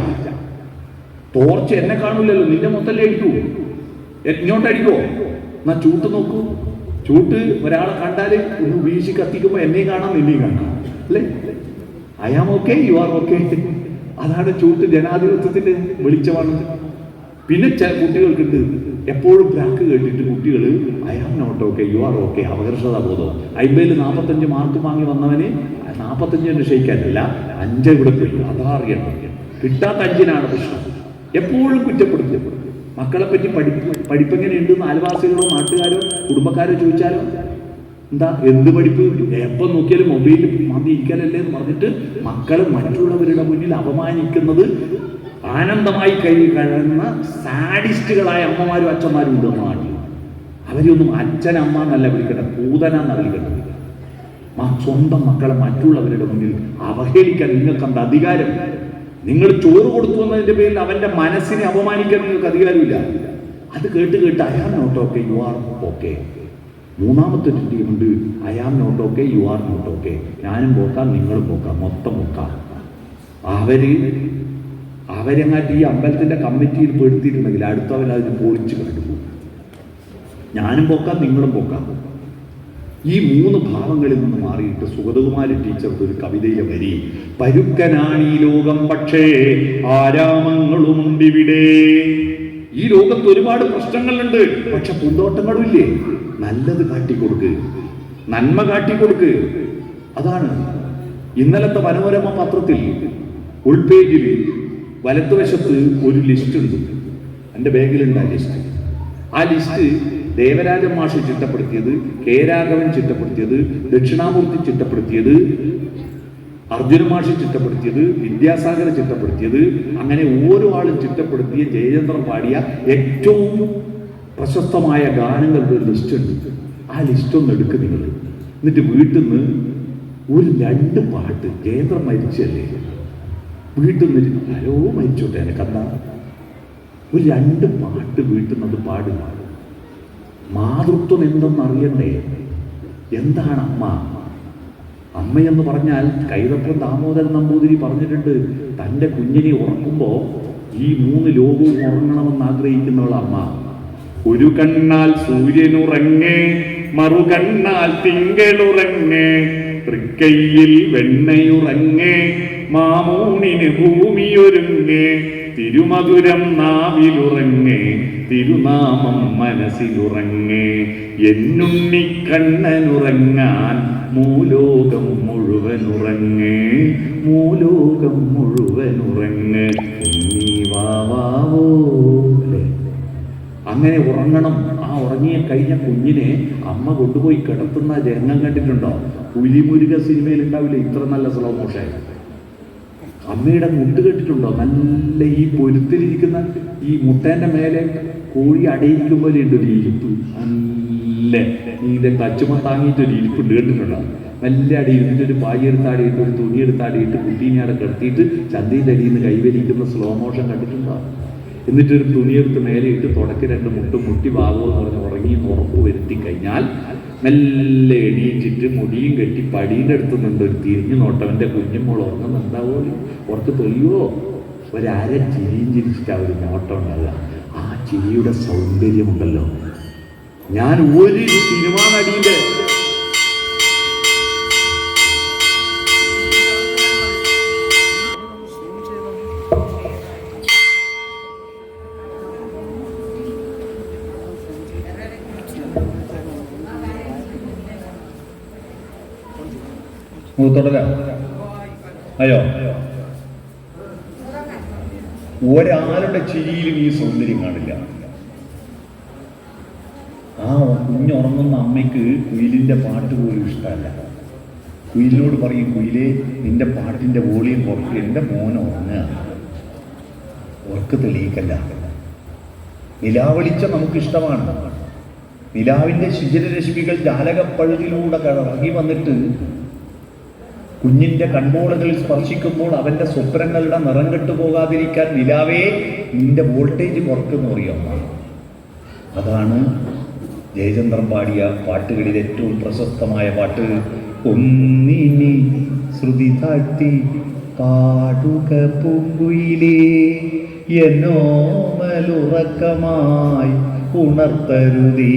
ടോർച്ച് എന്നെ കാണൂലല്ലോ, നിന്നെ മൊത്തല്ലേ അടിക്കൂ. ഇങ്ങോട്ടടിക്കോ? എന്നാ ചൂട്ട് നോക്കൂ. ചൂട്ട് ഒരാളെ കണ്ടാല് ഒന്ന് വീശി കത്തിക്കുമ്പോൾ എന്നെയും കാണാം, നിന്നെയും കാണാം. അല്ലേ? I am okay, you are okay. അതാണ് ചൂട്ട്. ജനാധിപത്യത്തിന്റെ വെളിച്ചമാണ്. പിന്നെ ചില കുട്ടികൾക്കുണ്ട് എപ്പോഴും പ്രാക്ക് കേട്ടിട്ട് കുട്ടികൾ I am not okay, you are okay. അപകർഷതാ ബോധം. 50-ൽ 45 മാർക്ക് വാങ്ങി വന്നവന് 45 ക്ഷയിക്കാനല്ല, 5 ഇവിടെ പോയി. അതാ അറിയണം. കിട്ടാത്ത 5-നാണ് പ്രശ്നം. എപ്പോഴും കുറ്റപ്പെടുത്തപ്പെടും. മക്കളെ പറ്റി പഠിപ്പെങ്ങനെയുണ്ടെന്ന് അയൽവാസികളോ നാട്ടുകാരോ കുടുംബക്കാരോ ചോദിച്ചാലോ എന്താ എന്ത് പഠിപ്പ്? എപ്പം നോക്കിയാലും മൊബൈലിൽ മതി ഇരിക്കലല്ലേ എന്ന് പറഞ്ഞിട്ട് മക്കളെ മറ്റുള്ളവരുടെ മുന്നിൽ അപമാനിക്കുന്നത് ആനന്ദമായി കഴിയുന്ന സാഡിസ്റ്റുകളായ അമ്മമാരും അച്ഛന്മാരും ഉണ്ട് നമ്മുടെ നാട്ടിൽ. അവരെയൊന്നും അച്ഛനമ്മ എന്നല്ല വിളിക്കട്ടെ, പൂതന എന്നാ വിളിക്കട്ടെ. സ്വന്തം മക്കളെ മറ്റുള്ളവരുടെ മുന്നിൽ അവഹേളിക്കാൻ നിങ്ങൾക്ക് എന്താ അധികാരം? നിങ്ങൾ ചോറ് കൊടുത്തു എന്നതിന്റെ പേരിൽ അവന്റെ മനസ്സിനെ അപമാനിക്കാൻ നിങ്ങൾക്ക് അധികാരമില്ല. അത് കേട്ട് കേട്ട് I am not okay, you are okay. മൂന്നാമത്തെ ടീമുണ്ട് I am not okay, you are not okay. ഞാനും പോക്കാം, നിങ്ങളും പോക്കാം, മൊത്തം പോക്കാം. അവരെങ്ങാട്ട് ഈ അമ്പലത്തിന്റെ കമ്മിറ്റിയിൽ പെടുത്തിയിട്ടുണ്ടെങ്കിൽ അടുത്തവരതിന് പൊളിച്ച് കണ്ടുപോകും. ഞാനും പോക്കാം, നിങ്ങളും പോക്കാം. ഈ 3 ഭാവങ്ങളിൽ നിന്ന് മാറിയിട്ട് സുഗതകുമാരി ടീച്ചർക്ക് ഒരു കവിതയിലെ വരി: പരുക്കനാണീ ലോകം പക്ഷേ ആരാമങ്ങളുമുണ്ടിവിടെ. ഈ ലോകത്ത് ഒരുപാട് പ്രശ്നങ്ങളുണ്ട്, പക്ഷെ പൂന്തോട്ടങ്ങളും ഇല്ലേ? നല്ലത് കാട്ടിക്കൊടുക്ക്, നന്മ കാട്ടിക്കൊടുക്ക്. അതാണ് ഇന്നലത്തെ മനോരമ പത്രത്തിൽ ഉൾപേജിൽ വലത്തുവശത്ത് ഒരു ലിസ്റ്റ് ഉണ്ട്. എൻ്റെ ബാഗിലുണ്ട് ആ ലിസ്റ്റ്. ആ ലിസ്റ്റ് ദേവരാജൻ മാഷ് ചിട്ടപ്പെടുത്തിയത്, കെ രാഘവൻ ചിട്ടപ്പെടുത്തിയത്, ദക്ഷിണാമൂർത്തി ചിട്ടപ്പെടുത്തിയത്, അർജുന മാഷ് ചിട്ടപ്പെടുത്തിയത്, വിദ്യാസാഗർ ചിട്ടപ്പെടുത്തിയത്, അങ്ങനെ ഓരോ ആളും ചിട്ടപ്പെടുത്തിയ ജയചന്ദ്രൻ പാടിയ ഏറ്റവും പ്രശസ്തമായ ഗാനങ്ങളുടെ ഒരു ലിസ്റ്റ് ഉണ്ട്. ആ ലിസ്റ്റ് ഒന്ന് എടുക്കുക നിങ്ങൾ. എന്നിട്ട് വീട്ടിൽ നിന്ന് ഒരു 2 പാട്ട് ജയേന്ദ്രൻ മരിച്ചല്ലേ, വീട്ടിൽ നിന്ന് ആരോ മരിച്ചോട്ടെ എനക്കെന്താ, ഒരു 2 പാട്ട് വീട്ടിൽ നിന്ന് പാടുക. മാതൃത്വം എന്തെന്നറിയണ്ടേ? എന്താണ് അമ്മ? അമ്മയെന്ന് പറഞ്ഞാൽ കൈതപ്രം ദാമോദരൻ നമ്പൂതിരി പറഞ്ഞിട്ടുണ്ട്, തൻ്റെ കുഞ്ഞിനെ ഉറക്കുമ്പോൾ ഈ 3 ലോകവും ഉറങ്ങണമെന്ന് ആഗ്രഹിക്കുന്നവൾ അമ്മ. ഒരു കണ്ണാൽ സൂര്യനുറങ്ങേ, മറുകണ്ണാൽ തിങ്കളുറങ്ങേ, തൃക്കൈയിൽ വെണ്ണയുറങ്ങേ, മാമൂണിന് ഭൂമിയൊരുങ്ങേ, തിരുമധുരം നാവിലുറങ്ങേ, തിരുനാമം മനസ്സിലുറങ്ങേ, എന്നുണ്ണിക്കണ്ണനുറങ്ങാൻ മൂലോകം മുഴുവനുറങ്ങേ, മൂലോകം മുഴുവനുറങ്ങേ, നീ വാവാവോ. അല്ലേ? അങ്ങനെ ഉറങ്ങണം. ആ ഉറങ്ങിയ കഴിഞ്ഞ കുഞ്ഞിനെ അമ്മ കൊണ്ടുപോയി കിടത്തുന്ന രംഗം കണ്ടിട്ടുണ്ടോ? പുലിമുരുക സിനിമയിൽ ഉണ്ടാവില്ല ഇത്ര നല്ല സ്ലോ മോഷൻ. അമ്മയുടെ മുട്ട് കെട്ടിട്ടുണ്ടോ? നല്ല ഈ പൊരുത്തിലിരിക്കുന്ന ഈ മുട്ടേൻ്റെ മേലെ കോഴി അടയിരിക്കും പോലെ ഉണ്ട് ഒരു ഇരിപ്പ്. നല്ല ഇതിൻ്റെ കച്ചുമ താങ്ങിയിട്ടൊരു ഇരിപ്പുണ്ട്, കേട്ടിട്ടുണ്ടോ? നല്ല അടിയിരുന്നിട്ട് ഒരു പായി എടുത്താടിയിട്ട് ഒരു തുണി എടുത്താടിയിട്ട് കുട്ടീനെ അവിടെ കിടത്തിയിട്ട് ചന്തീൻ്റെ അടിയിൽ നിന്ന് കൈവരിക്കുന്ന സ്ലോ മോഷൻ കണ്ടിട്ടുണ്ടോ? എന്നിട്ടൊരു തുണിയെടുത്ത് മേലെ ഇട്ട് തുടക്കി 2 മുട്ടും മുട്ടി ഭാഗമെന്ന് പറഞ്ഞ് ഉറങ്ങി ഉറപ്പ് വരുത്തി കഴിഞ്ഞാൽ മെല്ലെ എണീറ്റിട്ട് മുടിയും കെട്ടി പടീൻ്റെ അടുത്ത് നിന്നുണ്ട് ഒരു തിരിഞ്ഞു നോട്ടവൻ്റെ കുഞ്ഞുമോൾ ഉറങ്ങുന്നുണ്ടാവോ, ഉറക്ക് തെളിയോ, ഒരര ചിരിയും ചിരിച്ചിട്ട് അവർ നോട്ടം ഉണ്ടാവുക. ആ ചിരിയുടെ സൗന്ദര്യമുണ്ടല്ലോ. ഞാൻ ഒരു സിനിമാ നടീൻ്റെ തുടരാം. അയ്യോ, ഒരാളുടെ ചിരിയിലും ഈ സൗന്ദര്യം കാണില്ല. ആ കുഞ്ഞുറങ്ങുന്ന അമ്മയ്ക്ക് കുയിലിൻ്റെ പാട്ട് പോലും ഇഷ്ടമല്ല. കുയിലിനോട് പറയും, കുയിലേ നിന്റെ പാട്ടിൻ്റെ വോളിയം കുറയ്ക്കുക, എൻ്റെ മോൻ ഉറങ്ങുക, ഉറക്ക് തെളിയിക്കല്ല. നിലാവെളിച്ചം നമുക്കിഷ്ടമാണ്. നിലാവിൻ്റെ ശിഖരരശ്മികൾ ജാലകപ്പഴുതിലൂടെ ഇറങ്ങി വന്നിട്ട് കുഞ്ഞിൻ്റെ കൺപോളകളിൽ സ്പർശിക്കുമ്പോൾ അവൻ്റെ സ്വപ്നങ്ങളുടെ നിറം കെട്ടു പോകാതിരിക്കാൻ നിലാവേ നിന്റെ വോൾട്ടേജ് കുറയ്ക്കുന്നു അറിയാം. അതാണ് ജയചന്ദ്രൻ പാടിയ പാട്ടുകളിൽ ഏറ്റവും പ്രശസ്തമായ പാട്ട്. ഒന്നിനി ശ്രുതി താഴ്ത്തി പാടുക പൂങ്കുയിലേ, എന്നോമലുറക്കമായി ഉണർത്തരുതേ,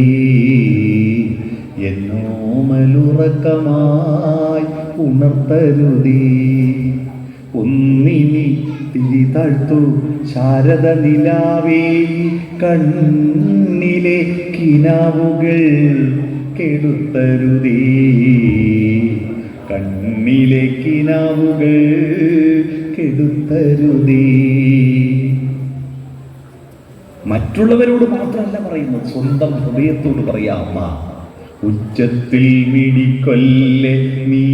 എന്നോമലുറക്കമായി ഉണർത്തരുതേ. ഒന്നിനി തിരി താഴ്ത്തു ശാരദ നിലാവേ, കണ്ണിലെ കിനാവുകൾ കെടുത്തരുതേ, കണ്ണിലെ കിനാവുകൾ കെടുത്തരുതേ. മറ്റുള്ളവരോട് മാത്രമല്ല പറയുന്നത്, സ്വന്തം ഹൃദയത്തോട് പറയാം. അമ്മ ഉച്ചത്തിൽ മിടിക്കൊല്ലെ നീ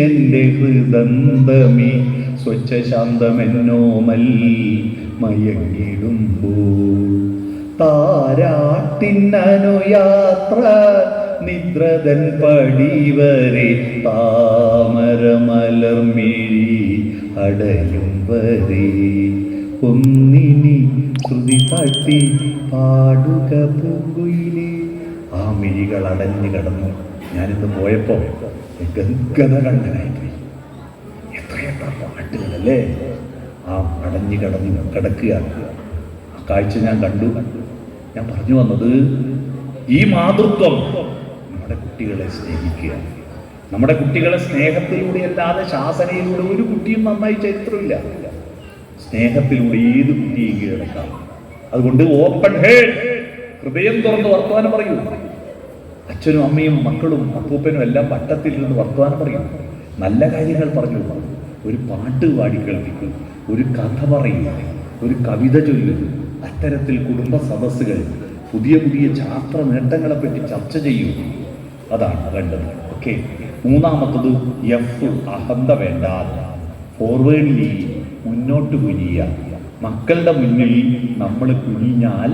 എൻ്റെ ഹൃദന്തമേ, സ്വച്ഛശാന്തമെന്നോമൽ മയങ്ങിടുമ്പോൾ, താരാട്ടിനനുയാത്ര നിദ്രതൻ പടിവരെ, താമരമലർമിഴി അടയും വരെ, ഒന്നിനി ശ്രുതി താഴ്ത്തി പാടുക പൂങ്കുയിലേ. ആ മിഴികൾ അടഞ്ഞു കിടന്നു. ഞാനിന്ന് പോയപ്പോൾ ഗദ്ഗതകണ്ഠനായിപ്പോയി. എത്രയെത്ര പാട്ടുകളല്ലേ ആ അടഞ്ഞു കിടന്നു കിടക്കുകയാണ്. ആ കാഴ്ച ഞാൻ കണ്ടു. ഞാൻ പറഞ്ഞു വന്നത്, ഈ മാതൃത്വം നമ്മുടെ കുട്ടികളെ സ്നേഹിക്കുക. നമ്മുടെ കുട്ടികളെ സ്നേഹത്തിലൂടെ അല്ലാതെ ശാസനയിലൂടെ ഒരു കുട്ടിയും നന്നായി ചരിത്രമില്ല. സ്നേഹത്തിലൂടെ ഏത് കുട്ടിയും കീഴടക്കാം. അതുകൊണ്ട് ഓപ്പൺ ഹേഡ്, ഹൃദയം തുറന്ന് വർത്തമാനം പറയൂ. അച്ഛനും അമ്മയും മക്കളും അപ്പൂപ്പനും എല്ലാം വട്ടത്തിലിരുന്ന് വർത്തമാനം പറയും. നല്ല കാര്യങ്ങൾ പറഞ്ഞു, ഒരു പാട്ട് പാടി കേൾപ്പിക്കൂ, ഒരു കഥ പറയും, ഒരു കവിത ചൊല്ലും. അത്തരത്തിൽ കുടുംബ സദസ്സുകൾ പുതിയ പുതിയ ശാസ്ത്ര നേട്ടങ്ങളെപ്പറ്റി ചർച്ച ചെയ്യൂ. അതാണ് വേണ്ടത്. ഓക്കെ. മൂന്നാമത്തത് എഫ്, അഹന്ത വേണ്ട. ഫോർവേഡിലി, മുന്നോട്ട് കുനിയുക. മക്കളുടെ മുന്നിൽ നമ്മൾ കുനിഞ്ഞാൽ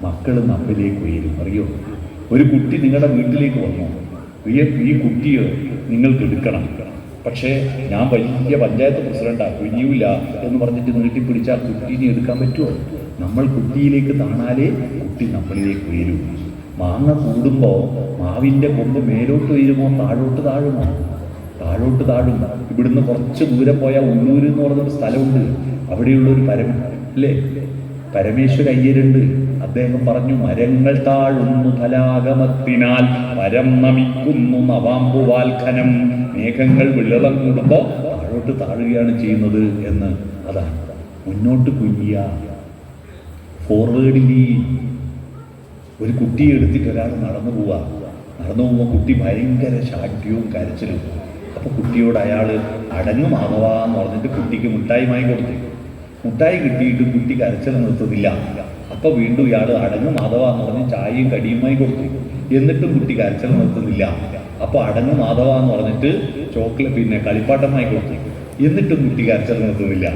മക്കൾ നമ്മിലേക്ക് ഉയരും. അറിയോ? ഒരു കുട്ടി നിങ്ങളുടെ വീട്ടിലേക്ക് വന്നു, ഈ കുട്ടിയെ നിങ്ങൾക്ക് എടുക്കണം, പക്ഷേ ഞാൻ വലിയ പഞ്ചായത്ത് പ്രസിഡന്റാണ്, കുഞ്ഞില്ല എന്ന് പറഞ്ഞിട്ട് നീട്ടിപ്പിടിച്ചാൽ കുട്ടീനെ എടുക്കാൻ പറ്റുമോ? നമ്മൾ കുട്ടിയിലേക്ക് താണാലേ കുട്ടി നമ്മളിലേക്ക് ഉയരും. മാങ്ങ കൂടുമ്പോൾ മാവിൻ്റെ കൊമ്പ് മേലോട്ട് ഉയരുമോ താഴോട്ട് താഴുമോ? താഴോട്ട് താഴും. ഇവിടുന്ന് കുറച്ച് ദൂരെ പോയാൽ ഉള്ളൂർ എന്ന് പറഞ്ഞൊരു സ്ഥലമുണ്ട്. അവിടെയുള്ളൊരു അല്ലേ പരമേശ്വര അയ്യരുണ്ട്. അദ്ദേഹം പറഞ്ഞു, മരങ്ങൾ താഴുന്നു ഫലാഗമത്തിനാൽ വരം നമിക്കുന്നു നവാമ്പുവാൽഖനം. മേഘങ്ങൾ വിളളം കൂടുമ്പോൾ താഴോട്ട് താഴുകയാണ് ചെയ്യുന്നത് എന്ന്. അതാണ് മുന്നോട്ട് കുഞ്ഞിയ ഫോർവേഡിൽ. ഒരു കുട്ടിയെ എടുത്തിട്ട് ഒരാൾ നടന്നു പോകുമ്പോൾ കുട്ടി ഭയങ്കര ശാഠ്യവും കരച്ചിലും. അപ്പോൾ കുട്ടിയോട് അയാൾ അടങ്ങ് മാധവാ എന്ന് പറഞ്ഞിട്ട് കുട്ടിക്ക് മുട്ടായി കൊടുത്തു. മുട്ടായി കിട്ടിയിട്ട് കുട്ടി കരച്ചിൽ നിർത്തുന്നില്ല. അപ്പോൾ വീണ്ടും ഇയാൾ അടങ്ങ് മാധവാ എന്ന് പറഞ്ഞ് ചായയും കടിയുമായി കൊടുത്തു. എന്നിട്ടും കുട്ടി കരച്ചിൽ നിർത്തുന്നില്ല. അപ്പോൾ അടങ്ങ് മാധവാ എന്ന് പറഞ്ഞിട്ട് ചോക്ലേറ്റ് കളിപ്പാട്ടമായി കൊടുത്തു. എന്നിട്ടും കുട്ടി കരച്ചിൽ നിർത്തുന്നില്ല.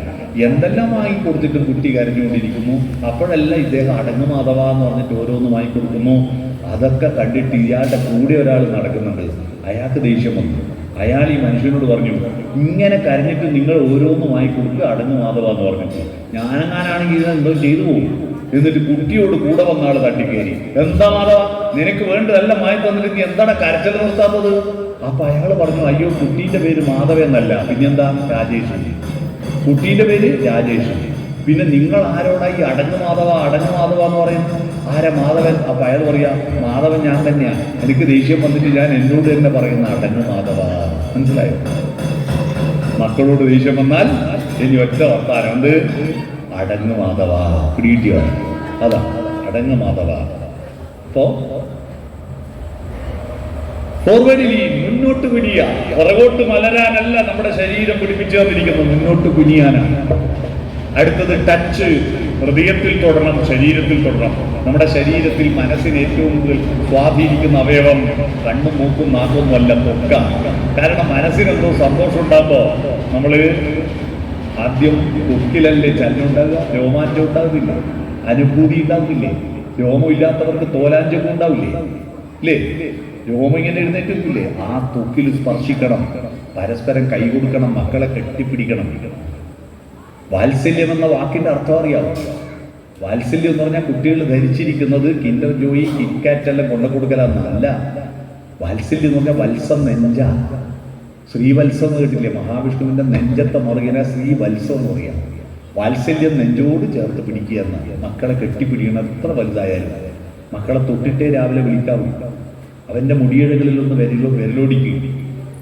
എന്തെല്ലാം വാങ്ങിക്കൊടുത്തിട്ടും കുട്ടി കരഞ്ഞുകൊണ്ടിരിക്കുന്നു. അപ്പോഴെല്ലാം ഇദ്ദേഹം അടങ്ങ് മാധവാ എന്ന് പറഞ്ഞിട്ട് ഓരോന്ന് വാങ്ങിക്കൊടുക്കുന്നു. അതൊക്കെ കണ്ടിട്ട് ഇയാളുടെ കൂടെ ഒരാൾ നടക്കുന്നുണ്ട്. അയാൾക്ക് ദേഷ്യം വന്നു. അയാൾ ഈ മനുഷ്യനോട് പറഞ്ഞു, ഇങ്ങനെ കരഞ്ഞിട്ട് നിങ്ങൾ ഓരോന്ന് വാങ്ങിക്കൊടുക്കുക അടങ്ങ് മാധവ എന്ന് പറഞ്ഞിട്ട്. ഞാനെങ്ങാനാണെങ്കിൽ ഇതെന്തോ ചെയ്തു പോകും. എന്നിട്ട് കുട്ടിയോട് കൂടെ വന്ന ആൾ തട്ടിക്കയറി, എന്താ മാധവ നിനക്ക് വേണ്ടതെല്ലാം വാങ്ങി തന്നിട്ട് നീ എന്താണ് കരച്ചിൽ നിർത്താത്തത്? അപ്പൊ അയാൾ പറഞ്ഞു, അയ്യോ കുട്ടീൻ്റെ പേര് മാധവ എന്നല്ല, പിന്നെന്താ രാജേഷ്. കുട്ടീൻ്റെ പേര് രാജേഷ്. പിന്നെ നിങ്ങൾ ആരോടായി അടങ്ങ് മാധവ എന്ന് പറയുന്നത്? ആരാ മാധവൻ? അപ്പൊ അയാൾ പറയാ, മാധവൻ ഞാൻ തന്നെയാ. എനിക്ക് ദേഷ്യം വന്നിട്ട് ഞാൻ എന്നോട് തന്നെ പറയുന്ന അടങ്ങ് മാധവ. മനസ്സിലായോ? മക്കളോട് ദേഷ്യം വന്നാൽ ഇനി ഒറ്റ വർത്താനം, എന്ത്? അടങ്ങ് മാധവ. പ്രീതിയോ അതാ അടങ്ങ് മാധവ. അപ്പോ ഫോർവേഡിൽ മുന്നോട്ട് കുനിയ, പുറകോട്ട് മലരാനല്ല നമ്മുടെ ശരീരം പിടിപ്പിച്ചു തന്നിരിക്കുന്നത്, മുന്നോട്ട് കുനിയാനാണ്. അടുത്തത് ടച്ച്. ഹൃദയത്തിൽ തൊടണം, ശരീരത്തിൽ തൊടണം. നമ്മുടെ ശരീരത്തിൽ മനസ്സിന് ഏറ്റവും കൂടുതൽ സ്വാധീനിക്കുന്ന അവയവം കണ്ണും മൂക്കും നാക്കൊന്നും അല്ല, തൊക്ക. കാരണം മനസ്സിനെന്തോ സന്തോഷം ഉണ്ടാകുമ്പോൾ നമ്മൾ ആദ്യം തൊക്കിലല്ലേ ചലനുണ്ടാകുക, രോമാഞ്ചം ഉണ്ടാകുന്നില്ലേ, അനുഭൂതി ഉണ്ടാകുന്നില്ലേ? രോമമില്ലാത്തവർക്ക് തോലാഞ്ചകം ഉണ്ടാവില്ലേ? ഇല്ലേ? രോമം ഇങ്ങനെ എഴുന്നേറ്റില്ലേ? ആ തൊക്കിൽ സ്പർശിക്കണം, പരസ്പരം കൈ കൊടുക്കണം, മക്കളെ കെട്ടിപ്പിടിക്കണം. വാത്സല്യം എന്ന വാക്കിന്റെ അർത്ഥം അറിയാമോ? വാത്സല്യം എന്ന് പറഞ്ഞാൽ കുട്ടികൾ ധരിച്ചിരിക്കുന്നത് കിൻഡർ ജോയി കിറ്റ്കാറ്റ് എല്ലാം കൊണ്ടു കൊടുക്കലാന്നല്ല. വാത്സല്യം എന്ന് പറഞ്ഞാൽ വത്സം, നെഞ്ച. ശ്രീവത്സം എന്ന് കേട്ടില്ലേ? മഹാവിഷ്ണുവിന്റെ നെഞ്ചത്തെ മറുകിനെ ശ്രീവത്സം എന്ന് പറയാം. വാത്സല്യം നെഞ്ചോട് ചേർത്ത് പിടിക്കുക എന്നാണ്. മക്കളെ കെട്ടിപ്പിടിക്കണം, എത്ര വലുതായാലും. മക്കളെ തൊട്ടിട്ടേ രാവിലെ വിളിക്കാവൂ. അവന്റെ മുടിയിഴകളിലൊന്ന് വിരലോടിക്കുക.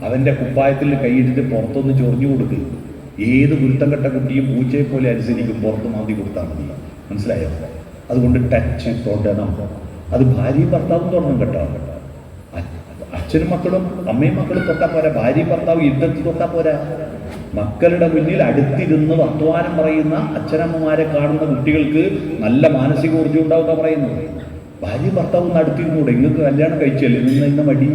അവന്റെ കുപ്പായത്തിൽ കൈയിട്ടിട്ട് പുറത്തൊന്ന് ചൊറിഞ്ഞു കൊടുക്കുക. ഏത് ഗുരുത്തം കെട്ട കുട്ടിയും പൂച്ചയെ പോലെ അനുസരിക്കും, പുറത്ത് മാന്തി കൊടുത്താൽ മതി. മനസ്സിലായോ? അതുകൊണ്ട് ടച്ച് തൊടണം. അത് ഭാര്യയും ഭർത്താവും തൊടണം കേട്ടോ. അച്ഛനും മക്കളും അമ്മയും മക്കളും തൊട്ടാൽ പോരാ, ഭാര്യയും ഭർത്താവും യുദ്ധത്തിൽ തൊട്ടാൽ പോരാ. മക്കളുടെ മുന്നിൽ അടുത്തിരുന്ന് വർത്തമാനം പറയുന്ന അച്ഛനമ്മമാരെ കാണുന്ന കുട്ടികൾക്ക് നല്ല മാനസിക ഊർജ്ജം ഉണ്ടാവുക പറയുന്നത്. ഭാര്യയും ഭർത്താവും അടുത്തിരുന്നൂടെ? നിങ്ങൾക്ക് കല്യാണം കഴിച്ചല്ലേ, ഇന്ന മടി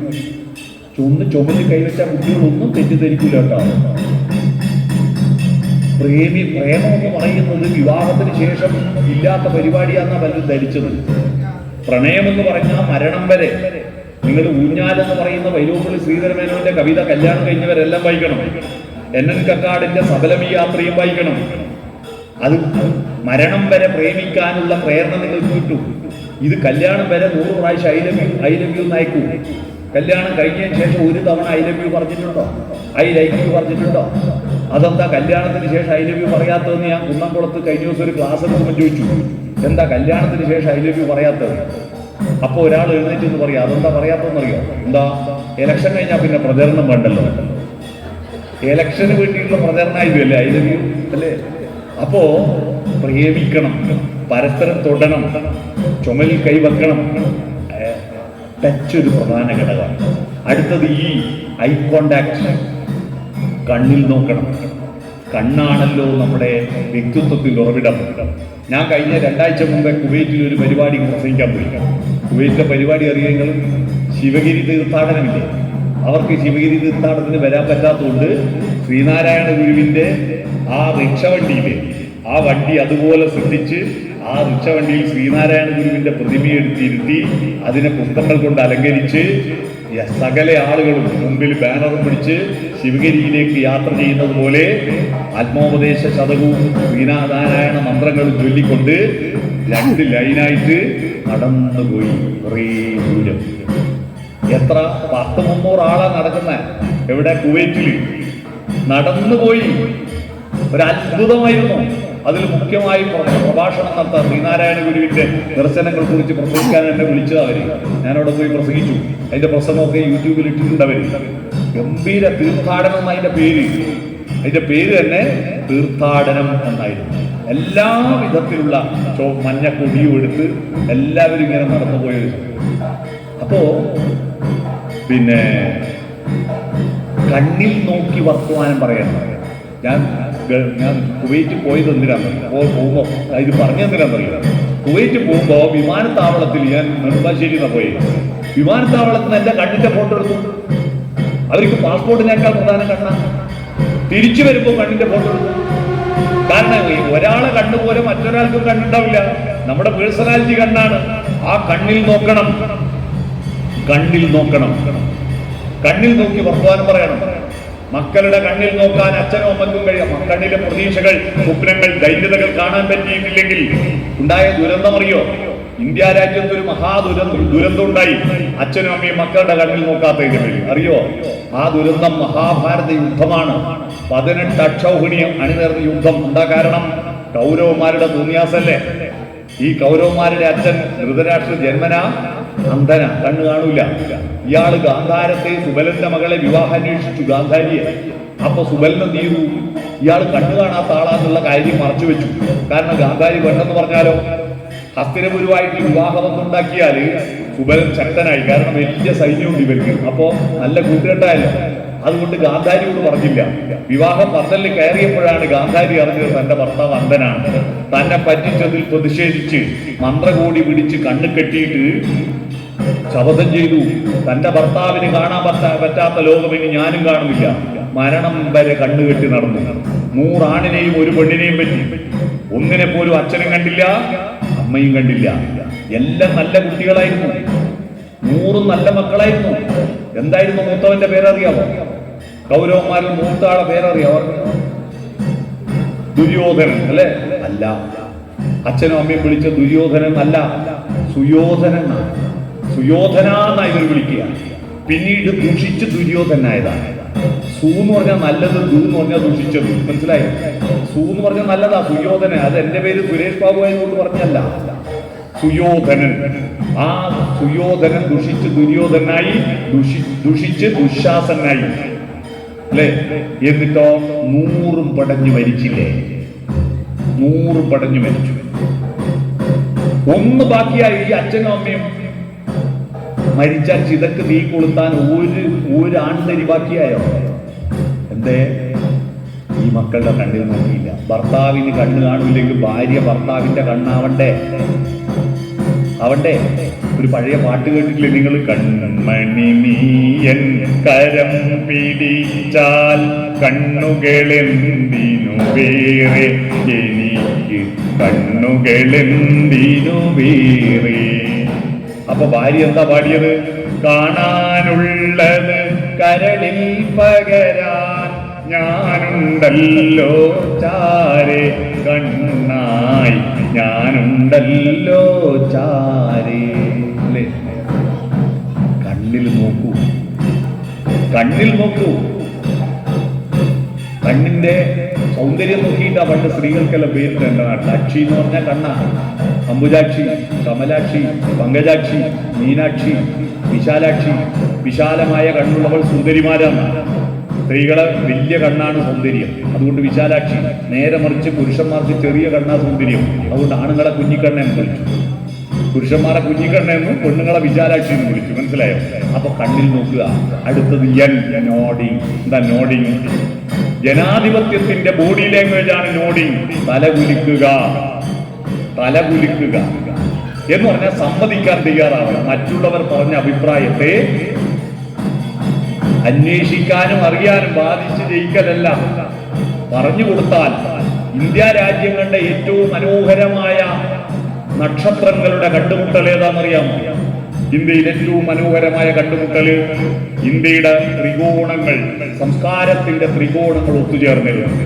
ചുമന്ന് കൈവച്ചാൽ കുട്ടികളൊന്നും തെറ്റിദ്ധരിക്കില്ല കേട്ടോ. പ്രേമം എന്ന് പറയുന്നത് വിവാഹത്തിന് ശേഷം ഇല്ലാത്ത പരിപാടിയാണെന്നാ പലരും ധരിച്ചത്. പ്രണയമെന്ന് പറഞ്ഞാൽ മരണം വരെ. നിങ്ങൾ ഊഞ്ഞാലെന്ന് പറയുന്ന വൈലോപ്പള്ളി ശ്രീധരമേനോന്റെ കവിത കല്യാണം കഴിഞ്ഞവരെല്ലാം വായിക്കണം. NN കക്കാടിന്റെ സബലമീ യാത്രയും വായിക്കണം. അത് മരണം വരെ പ്രേമിക്കാനുള്ള പ്രേരണ നിങ്ങൾക്ക് കിട്ടും. ഇത് കല്യാണം വരെ 100 പ്രാവശ്യം ഐ ലവ് യു അയക്കൂ. കല്യാണം കഴിഞ്ഞതിന് ശേഷം ഒരു തവണ ഐ ലവ് യു പറഞ്ഞിട്ടുണ്ടോ? ഐ ലൈക്ക് യു പറഞ്ഞിട്ടുണ്ടോ? അതെന്താ കല്യാണത്തിന് ശേഷം ഐ ലവ് യു പറയാത്തതെന്ന് ഞാൻ കുന്നംകുളത്ത് കഴിഞ്ഞ ദിവസം ഒരു ക്ലാസ് എടുക്കുമ്പോൾ ചോദിച്ചു. എന്താ കല്യാണത്തിന് ശേഷം ഐ ലവ് യു പറയാത്തത്? അപ്പോൾ ഒരാൾ എഴുന്നേറ്റ് എന്ന് പറയാം, അതെന്താ പറയാത്തതെന്നറിയോ? എന്താ, ഇലക്ഷൻ കഴിഞ്ഞാൽ പിന്നെ പ്രചരണം വേണ്ടല്ലോ. ഇലക്ഷന് വേണ്ടിയിട്ടുള്ള പ്രചരണമായില്ലേ ഐ ലവ് യു അല്ലേ? അപ്പോ പ്രേമിക്കണം, പരസ്പരം തൊടണം, ചുമലിൽ കൈവെക്കണം. ടച്ച് ഒരു പ്രധാന ഘടകമാണ്. അടുത്തത് ഈ ഐ കോണ്ടാക്ട്. കണ്ണിൽ നോക്കണം. കണ്ണാണല്ലോ നമ്മുടെ വ്യക്തിത്വത്തിൽ ഉറവിടം. ഞാൻ കഴിഞ്ഞ 2 ആഴ്ച മുമ്പേ കുവൈറ്റിൽ ഒരു പരിപാടി പ്രസംഗിക്കാൻ പോയി. കുവൈറ്റിലെ പരിപാടി അറിയുമെങ്കിൽ ശിവഗിരി തീർത്ഥാടനമില്ലേ? അവർക്ക് ശിവഗിരി തീർത്ഥാടനത്തിന് വരാൻ പറ്റാത്തതുകൊണ്ട് ശ്രീനാരായണ ഗുരുവിന്റെ ആ റിക്ഷവണ്ടിയിലെ ആ വണ്ടി അതുപോലെ ശ്രദ്ധിച്ച് ആ റിക്ഷവണ്ടിയിൽ ശ്രീനാരായണ ഗുരുവിന്റെ പ്രതിമയെ എടുത്തിരുത്തി അതിനെ പുഷ്പങ്ങൾ കൊണ്ട് അലങ്കരിച്ച് സകല ആളുകളും മുമ്പിൽ ബാനറും പിടിച്ച് ശിവഗിരിയിലേക്ക് യാത്ര ചെയ്യുന്നത് പോലെ ആത്മോപദേശ ശതകവും ശ്രീനാരായണ മന്ത്രങ്ങളും ചൊല്ലിക്കൊണ്ട് 2 ലൈനായിട്ട് നടന്നുപോയി കുറേ ദൂരം. എത്ര 100-300 ആളാ നടക്കുന്ന എവിടെ കുവൈറ്റില് നടന്നുപോയി. ഒരു അത്ഭുതമായിരുന്നു. അതിൽ മുഖ്യമായും പ്രഭാഷണം നടത്താൻ ശ്രീനാരായണ ഗുരുവിന്റെ ദർശനങ്ങളെ കുറിച്ച് പ്രസംഗിക്കാൻ എന്നെ വിളിച്ചത് അവര്. ഞാനവിടെ പോയി പ്രസംഗിച്ചു. അതിന്റെ പ്രസംഗമൊക്കെ യൂട്യൂബിൽ ഇട്ടിട്ടുണ്ട് അവര്. ഗംഭീര തീർത്ഥാടനം അതിന്റെ പേര് തന്നെ തീർത്ഥാടനം എന്നായിരുന്നു. എല്ലാ വിധത്തിലുള്ള മഞ്ഞ കൊടിയും എടുത്ത് എല്ലാവരും ഇങ്ങനെ നടന്നുപോയത്. അപ്പോ പിന്നെ കണ്ണിൽ നോക്കി വർത്തമാനം പറയണം. ഞാൻ കുവൈറ്റ് പോയത് എന്തിനാണ് പോകുമ്പോൾ ഇത് പറഞ്ഞു തന്നിരാന്നറിയില്ല. കുവൈറ്റ് പോകുമ്പോൾ വിമാനത്താവളത്തിൽ ഞാൻ നെടുമ്പാശ്ശേരിയിൽ പോയി. വിമാനത്താവളത്തിൽ നിന്ന് എൻ്റെ കണ്ണിന്റെ ഫോട്ടോ എടുത്തു. അവർക്ക് പാസ്പോർട്ടിനേക്കാൾ പ്രധാനം കണ്ണാണ്. തിരിച്ചു വരുമ്പോൾ കണ്ണിന്റെ ഫോട്ടോ എടുത്തു. കാരണം ഒരാളെ കണ്ണുപോലെ മറ്റൊരാൾക്കും കണ്ണുണ്ടാവില്ല. നമ്മുടെ പേഴ്സണാലിറ്റി കണ്ണാണ്. ആ കണ്ണിൽ നോക്കണം. കണ്ണിൽ നോക്കി വർത്തമാനം പറയണം. മക്കളുടെ കണ്ണിൽ നോക്കാൻ അച്ഛനും അമ്മയ്ക്കും കഴിയാം. കണ്ണിലെ പ്രതീക്ഷകൾ, സ്വപ്നങ്ങൾ, ധൈര്യതകൾ കാണാൻ പറ്റിയിട്ടില്ലെങ്കിൽ ഉണ്ടായ ദുരന്തം അറിയോ? ഇന്ത്യ രാജ്യത്ത് ഒരു ദുരന്തം ഉണ്ടായി. അച്ഛനും അമ്മയും മക്കളുടെ കണ്ണിൽ നോക്കാത്തതിന്റെ പേരിൽ അറിയോ? ആ ദുരന്തം മഹാഭാരത യുദ്ധമാണ്. 18 അക്ഷൗഹിണിയും അണിനിർന്ന യുദ്ധം. എന്താ കാരണം? കൗരവന്മാരുടെ തോന്നിയാസല്ലേ. ഈ കൗരവന്മാരുടെ അച്ഛൻ ധൃതരാഷ്ട്ര ജന്മന അന്ധന, കണ്ണ് കാണൂല. ഇയാള് ഗാന്ധാരത്തെ, സുബലന്റെ മകളെ വിവാഹം അന്വേഷിച്ചു, ഗാന്ധാരിയെ. അപ്പൊ സുബലൻ എന്ത് ചെയ്തു? ഇയാൾ കണ്ണു കാണാത്ത ആളാന്നുള്ള കാര്യം മറച്ചു വെച്ചു. കാരണം ഗാന്ധാരി വേണ്ടെന്ന് പറഞ്ഞാലോ, ഹസ്തിനപുരുവായിട്ട് വിവാഹബന്ധം ഉണ്ടാക്കിയാല് സുബലൻ ശക്തനായി. കാരണം വലിയ സൈന്യമുണ്ട് ഇവർക്ക്. അപ്പോ നല്ല കൂട്ടുകെട്ടായല്ലോ. അതുകൊണ്ട് ഗാന്ധാരിയോട് പറഞ്ഞില്ല. വിവാഹം പന്തലിൽ കയറിയപ്പോഴാണ് ഗാന്ധാരി അറിഞ്ഞത് തന്റെ ഭർത്താവ് അന്ധനാണ്. തന്നെ പറ്റിച്ചതിൽ പ്രതിഷേധിച്ച് മന്ത്രകോടി പിടിച്ച് കണ്ണു കെട്ടിയിട്ട് ശപഥം ചെയ്തു, തന്റെ ഭർത്താവിന് കാണാൻ പറ്റാത്ത ലോകം ഇനി ഞാനും കാണുന്നില്ല. മരണം വരെ കണ്ണുകെട്ടി നടന്നു. 100 ആണിനെയും 1 പെണ്ണിനെയും പറ്റി. ഒന്നിനെ പോലും അച്ഛനും കണ്ടില്ല, അമ്മയും കണ്ടില്ല. എല്ലാം നല്ല കുട്ടികളായിരുന്നു. 100 നല്ല മക്കളായിരുന്നു. എന്തായിരുന്നു മൂത്തവന്റെ പേരറിയാമോ? കൗരവന്മാരിൽ മൂത്ത ആളെ പേരറിയാമോ? ദുര്യോധനൻ അല്ലെ? അല്ല. അച്ഛനും അമ്മയും വിളിച്ച ദുര്യോധനൻ അല്ല, സുയോധനൻ. സുയോധന എന്നാ ഇവർ വിളിക്കുക. പിന്നീട് ദുഷിച്ച് ദുര്യോധനായതാണ്. സു എന്ന് പറഞ്ഞാൽ നല്ലത്, ദു എന്ന് പറഞ്ഞാൽ ദുഷിച്ചത്. മനസ്സിലായോ? സു എന്ന് പറഞ്ഞാൽ നല്ലതാ, സുയോധന. അത് എന്റെ പേര് സുരേഷ് ബാബു ആയതുകൊണ്ട് പറഞ്ഞല്ല. സുയോധനൻ. ആ സുയോധനൻ ദുഷിച്ച് ദുര്യോധനായി, ദുഷിച്ച് ദുശാസനായി അല്ലെ? എന്നിട്ടോ 100 പടഞ്ഞു മരിച്ചില്ലേ? 100 പടഞ്ഞു മരിച്ചു. ഒന്ന് ബാക്കിയായി. ഈ അച്ഛനും അമ്മയും മരിച്ചാൽ ചിതക്ക് തീ കൊളുത്താൻ ഒരു ആൺതരി ബാക്കിയായോ? എന്തേ? ഈ മക്കളുടെ കണ്ണിൽ നോക്കിയില്ല. ഭർത്താവിന് കണ്ണ് കാണില്ലെങ്കിൽ ഭാര്യ ഭർത്താവിന്റെ കണ്ണാവണ്ടേ? ഒരു പഴയ പാട്ട് കേട്ടിട്ടില്ലേ നിങ്ങൾ? കൺമണി നീയൻ കരം പിടിച്ചാൽ കണ്ണുകളെന്തിനു വേറെ, എനിക്ക് കണ്ണുകളെന്തിനു വേറെ. അപ്പൊ ഭാര്യ എന്താ പാടിയത്? കാണാനുള്ളത് കരളിൽ പകരാൻ ഞാനുണ്ടല്ലോ ചാരെ, കണ്ണായി ഞാനുണ്ടല്ലോ ചാരെ. അല്ലേ? കണ്ണിൽ നോക്കൂ. കണ്ണിന്റെ സൗന്ദര്യം നോക്കിയിട്ടാ പണ്ട് സ്ത്രീകൾക്കെല്ലാം പേരിട്ടുണ്ട്. അക്ഷി എന്ന് പറഞ്ഞാൽ കണ്ണാണ്. അംബുജാക്ഷി, കമലാക്ഷി, പങ്കജാക്ഷി, മീനാക്ഷി, വിശാലാക്ഷി. വിശാലമായ കണ്ണുള്ളവൾ സുന്ദരിമാരാണ്. സ്ത്രീകളെ വലിയ കണ്ണാണ് സൗന്ദര്യം. അതുകൊണ്ട് വിശാലാക്ഷി. നേരെ മറിച്ച് പുരുഷന്മാർക്ക് ചെറിയ കണ്ണാ സൗന്ദര്യം. അതുകൊണ്ട് ആണുങ്ങളെ കുഞ്ഞിക്കണ്ണെന്ന് വിളിച്ചു, പുരുഷന്മാരെ കുഞ്ഞിക്കണ്ണെന്നും പെണ്ണുങ്ങളെ വിശാലാക്ഷി എന്ന് വിളിച്ചു. മനസ്സിലായോ? അപ്പൊ കണ്ണിൽ നോക്കുക. അടുത്തത് നോഡിങ്. എന്താ നോഡിങ്? ജനാധിപത്യത്തിന്റെ ബോഡി ലാംഗ്വേജ് ആണ് നോഡിങ്. തലകുലിക്കുക എന്ന് പറഞ്ഞാൽ സമ്മതിക്കാൻ തയ്യാറാവണം. മറ്റുള്ളവർ പറഞ്ഞ അഭിപ്രായത്തെ അന്വേഷിക്കാനും അറിയാനും ബാധിച്ച് ജയിക്കലല്ല. പറഞ്ഞു കൊടുത്താൽ ഇന്ത്യ രാജ്യം കണ്ട ഏറ്റവും മനോഹരമായ നക്ഷത്രങ്ങളുടെ കണ്ടുമുട്ടൽ ഏതാണെന്നറിയാമോ? ഇന്ത്യയിൽ ഏറ്റവും മനോഹരമായ കണ്ടുമുട്ടല് ഇന്ത്യയുടെ ത്രികോണങ്ങൾ, സംസ്കാരത്തിന്റെ ത്രികോണങ്ങൾ ഒത്തുചേർന്നിരുന്നു.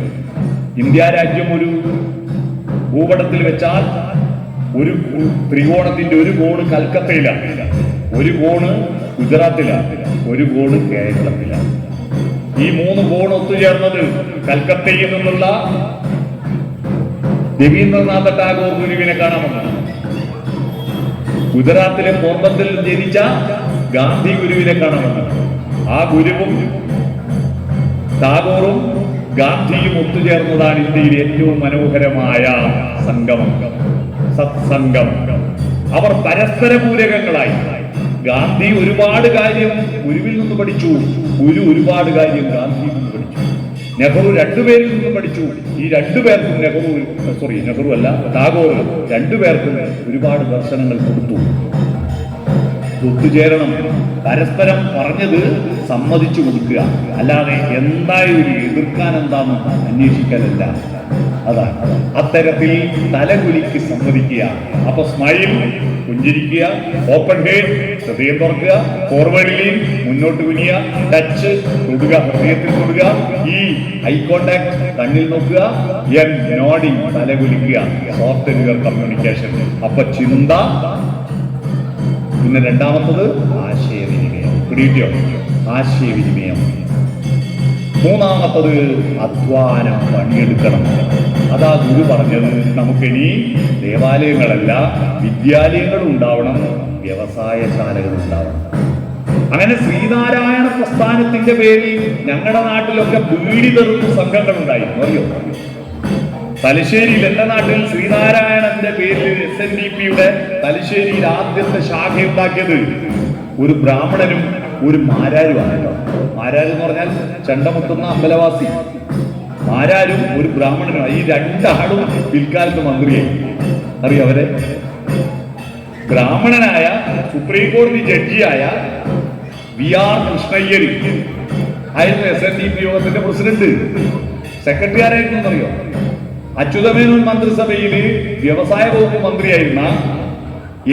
ഇന്ത്യ രാജ്യം ഒരു ഭൂപടത്തിൽ വെച്ചാൽ ഒരു ത്രികോണത്തിന്റെ ഒരു കോണ് കൽക്കത്തയിലാണ്, ഒരു കോണ് ഗുജറാത്തിലാണ്, ഒരു കോണ് കേരളത്തിലാണ്. ഈ 3 കോൺ ഒത്തുചേർന്നത് കൽക്കത്തയിൽ നിന്നുള്ള രവീന്ദ്രനാഥ ടാഗോർ ഗുരുവിനെ കാണാൻ വന്നു. ഗുജറാത്തിലെ പോർബന്തറിൽ ജനിച്ച ഗാന്ധി ഗുരുവിനെ കാണാൻ വന്നു. ആ ഗുരുവും ടാഗോറും ഗാന്ധിയും ഒത്തുചേർന്നതാണ് ഇന്ത്യയിലെ ഏറ്റവും മനോഹരമായ സംഗമം, സത്സംഗം. അവർ പരസ്പര പൂരകങ്ങളായി. ഗാന്ധി ഒരുപാട് കാര്യം ഗുരുവിൽ നിന്ന് പഠിച്ചു, ഗുരു ഒരുപാട് കാര്യം ഗാന്ധിയിൽ നിന്ന് പഠിച്ചു. നെഹ്റു രണ്ടുപേരിൽ നിന്നും പഠിച്ചു. ഈ രണ്ടുപേർക്കും നെഹ്റു അല്ല, ടാഗോർ രണ്ടുപേർക്കും ഒരുപാട് ദർശനങ്ങൾ കൊടുത്തു. ഒത്തുചേരണം, പരസ്പരം പറഞ്ഞത് സമ്മതിച്ചു കൊടുക്കുക, അല്ലാതെ എന്തായാലും എതിർക്കാൻ എന്താന്ന് അന്വേഷിക്കാനല്ല. അതാണ് അത്തരത്തിൽ തലകുലിക്ക് സമ്മതിക്കുക. അപ്പൊ സ്മൈൽ, പുഞ്ചിരിക്കുക, ഓപ്പൺ ഹേഡ്, ഹൃദയം തുറക്കുക, ഫോർവേഡ് ലീൻ, മുന്നോട്ട് കുനിയ, ടച്ച്, തൊടുക, ഹൃദയത്തിൽ തൊടുക, ഈ ഐ കോണ്ടാക്ട്, കണ്ണിൽ നോക്കുക, എൻ നോഡിങ്, തലകുലിക്കുക, സോഫ്റ്റ് യുവർ കമ്മ്യൂണിക്കേഷൻ. അപ്പൊ ചിന്ത, പിന്നെ രണ്ടാമത്തത് ആശയവിനിമയം. പിടിയോ? ആശയവിനിമയം. മൂന്നാമത്തത് അധ്വാനം, പണിയെടുക്കണം. അതാ ഗുരു പറഞ്ഞത്. നമുക്കിനി ദേവാലയങ്ങളല്ല, വിദ്യാലയങ്ങളും ഉണ്ടാവണം, വ്യവസായശാലകൾ ഉണ്ടാവണം. അങ്ങനെ ശ്രീനാരായണ പ്രസ്ഥാനത്തിന്റെ പേരിൽ ഞങ്ങളുടെ നാട്ടിലൊക്കെ ബീഡി തെറുപ്പ് സംഘങ്ങൾ ഉണ്ടായിരുന്നു, അറിയോ? തലശ്ശേരിയിൽ, എന്റെ നാട്ടിൽ ശ്രീനാരായണന്റെ പേരിൽ SNDP-യുടെ തലശ്ശേരിയിൽ ആദ്യത്തെ ശാഖ ഉണ്ടാക്കിയത് ഒരു ബ്രാഹ്മണനും ഒരു മാരാരുമാണ് കേട്ടോ. മാരാര് എന്ന് പറഞ്ഞാൽ ചെണ്ടമുട്ടുന്ന അമ്പലവാസി. മാരാരും ഒരു ബ്രാഹ്മണനുമാണ്. ഈ രണ്ടാളും പിൽക്കാലത്ത് മന്ത്രിയായി. അറിയോ അവരെ? ബ്രാഹ്മണനായ സുപ്രീം കോടതി ജഡ്ജിയായ VR കൃഷ്ണയ്യർ ആയിരുന്നു SNDP യോഗത്തിന്റെ പ്രസിഡന്റ്. സെക്രട്ടറി ആരായിരുന്നു അറിയോ? അച്യുതമേനോൻ മന്ത്രിസഭയിൽ വ്യവസായ വകുപ്പ് മന്ത്രിയായിരുന്ന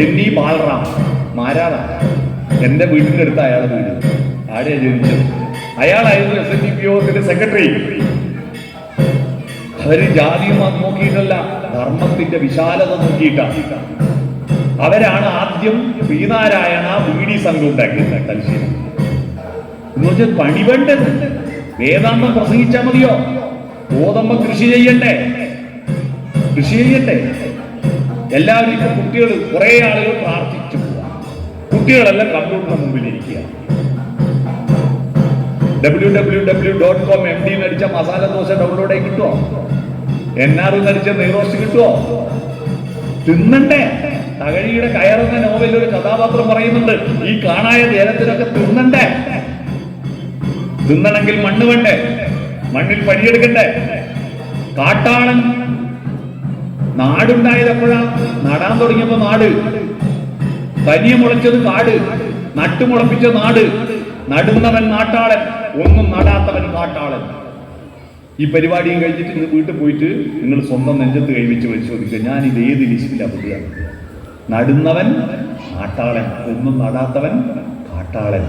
NE ബാലറാം, മാരാറാണ്. എന്റെ വീടിന്റെ അടുത്ത് അയാളെ വീട്, ആടെയാ ജനിച്ചത്. അയാളായിരുന്നു SNDP യോഗത്തിന്റെ സെക്രട്ടറി. അവര് ജാതിയും അത് നോക്കിയിട്ടല്ല, ധർമ്മത്തിന്റെ വിശാലത നോക്കിയിട്ടാണ്. അവരാണ് ആദ്യം ശ്രീനാരായണ ബീഡി സംഘം ഉണ്ടാക്കിയത് തലശ്ശേരി. എന്ന് വെച്ചാൽ പണി വേണ്ടത്. വേദാന്തം പ്രസംഗിച്ചാൽ മതിയോ? ഗോതമ്പ് കൃഷി ചെയ്യണ്ടേ? എല്ലാവരും ഇപ്പൊ കുട്ടികൾ, കുറെ ആളുകൾ പ്രാർത്ഥിച്ചു പോവാ. കുട്ടികളെല്ലാം കമ്പ്യൂട്ടറിന് മുമ്പിലിരിക്കുക. www.com MD നടിച്ച മസാല ദോശ ഡൗൺലോഡ് ആയി കിട്ടുമോ? NR നടിച്ച നെയ്റോസ്റ്റ് കിട്ടുമോ? തിന്നണ്ടേ? തകഴിയുടെ കയറുന്ന നോവലിൽ ഒരു കഥാപാത്രം പറയുന്നുണ്ട്, ഈ കാണായ ദേഹത്തിനൊക്കെ തിന്നണ്ടേ? തിന്നണമെങ്കിൽ മണ്ണ് വേണ്ടേ? മണ്ണിൽ പണിയെടുക്കണ്ടേ? കാട്ടാളൻ നാടുണ്ടായത് എപ്പോഴാ? നടാൻ തുടങ്ങിയപ്പോ നാട്, തനിയെ മുളച്ചത് കാട്, നട്ടുമുളപ്പിച്ച നാട്. നടുന്നവൻ നാട്ടാളൻ, ഒന്നും നടാത്തവൻ കാട്ടാളൻ. ഈ പരിപാടിയും കഴിഞ്ഞിട്ട് ഇന്ന് വീട്ടിൽ പോയിട്ട് നിങ്ങൾ സ്വന്തം നെഞ്ചത്ത് കൈവച്ച് പരിശോധിക്കുക, ഞാൻ ഇത് ഏത് ലിസ്റ്റിലാണ് പെടുക? നടുന്നവൻ നാട്ടാളൻ, ഒന്നും നടാത്തവൻ കാട്ടാളൻ.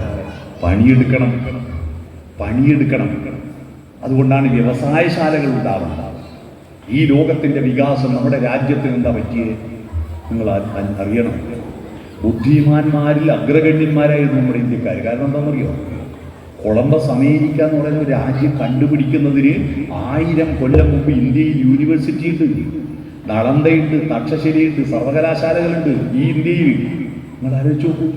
പണിയെടുക്കണം. അതുകൊണ്ടാണ് വ്യവസായശാലകൾ ഉണ്ടാവുന്നത്. ഈ ലോകത്തിന്റെ വികാസം നമ്മുടെ രാജ്യത്തിന് എന്താ പറ്റിയത് നിങ്ങൾ അറിയണം. ബുദ്ധിമാന്മാരിൽ അഗ്രഗണ്യന്മാരായിരുന്നു നമ്മുടെ ഇന്ത്യക്കാർ. കാരണം എന്താണെന്നറിയോ? കൊളംബസ് അമേരിക്ക എന്ന് പറയുന്ന ഒരു രാജ്യം കണ്ടുപിടിക്കുന്നതിന് 1000 കൊല്ലം മുമ്പ് ഇന്ത്യയിൽ യൂണിവേഴ്സിറ്റി ഉണ്ട്, നളന്തയുണ്ട്, തക്ഷശിലയുണ്ട്, സർവകലാശാലകളുണ്ട് ഈ ഇന്ത്യയിൽ. നിങ്ങൾ ആലോചിച്ച് നോക്കൂ.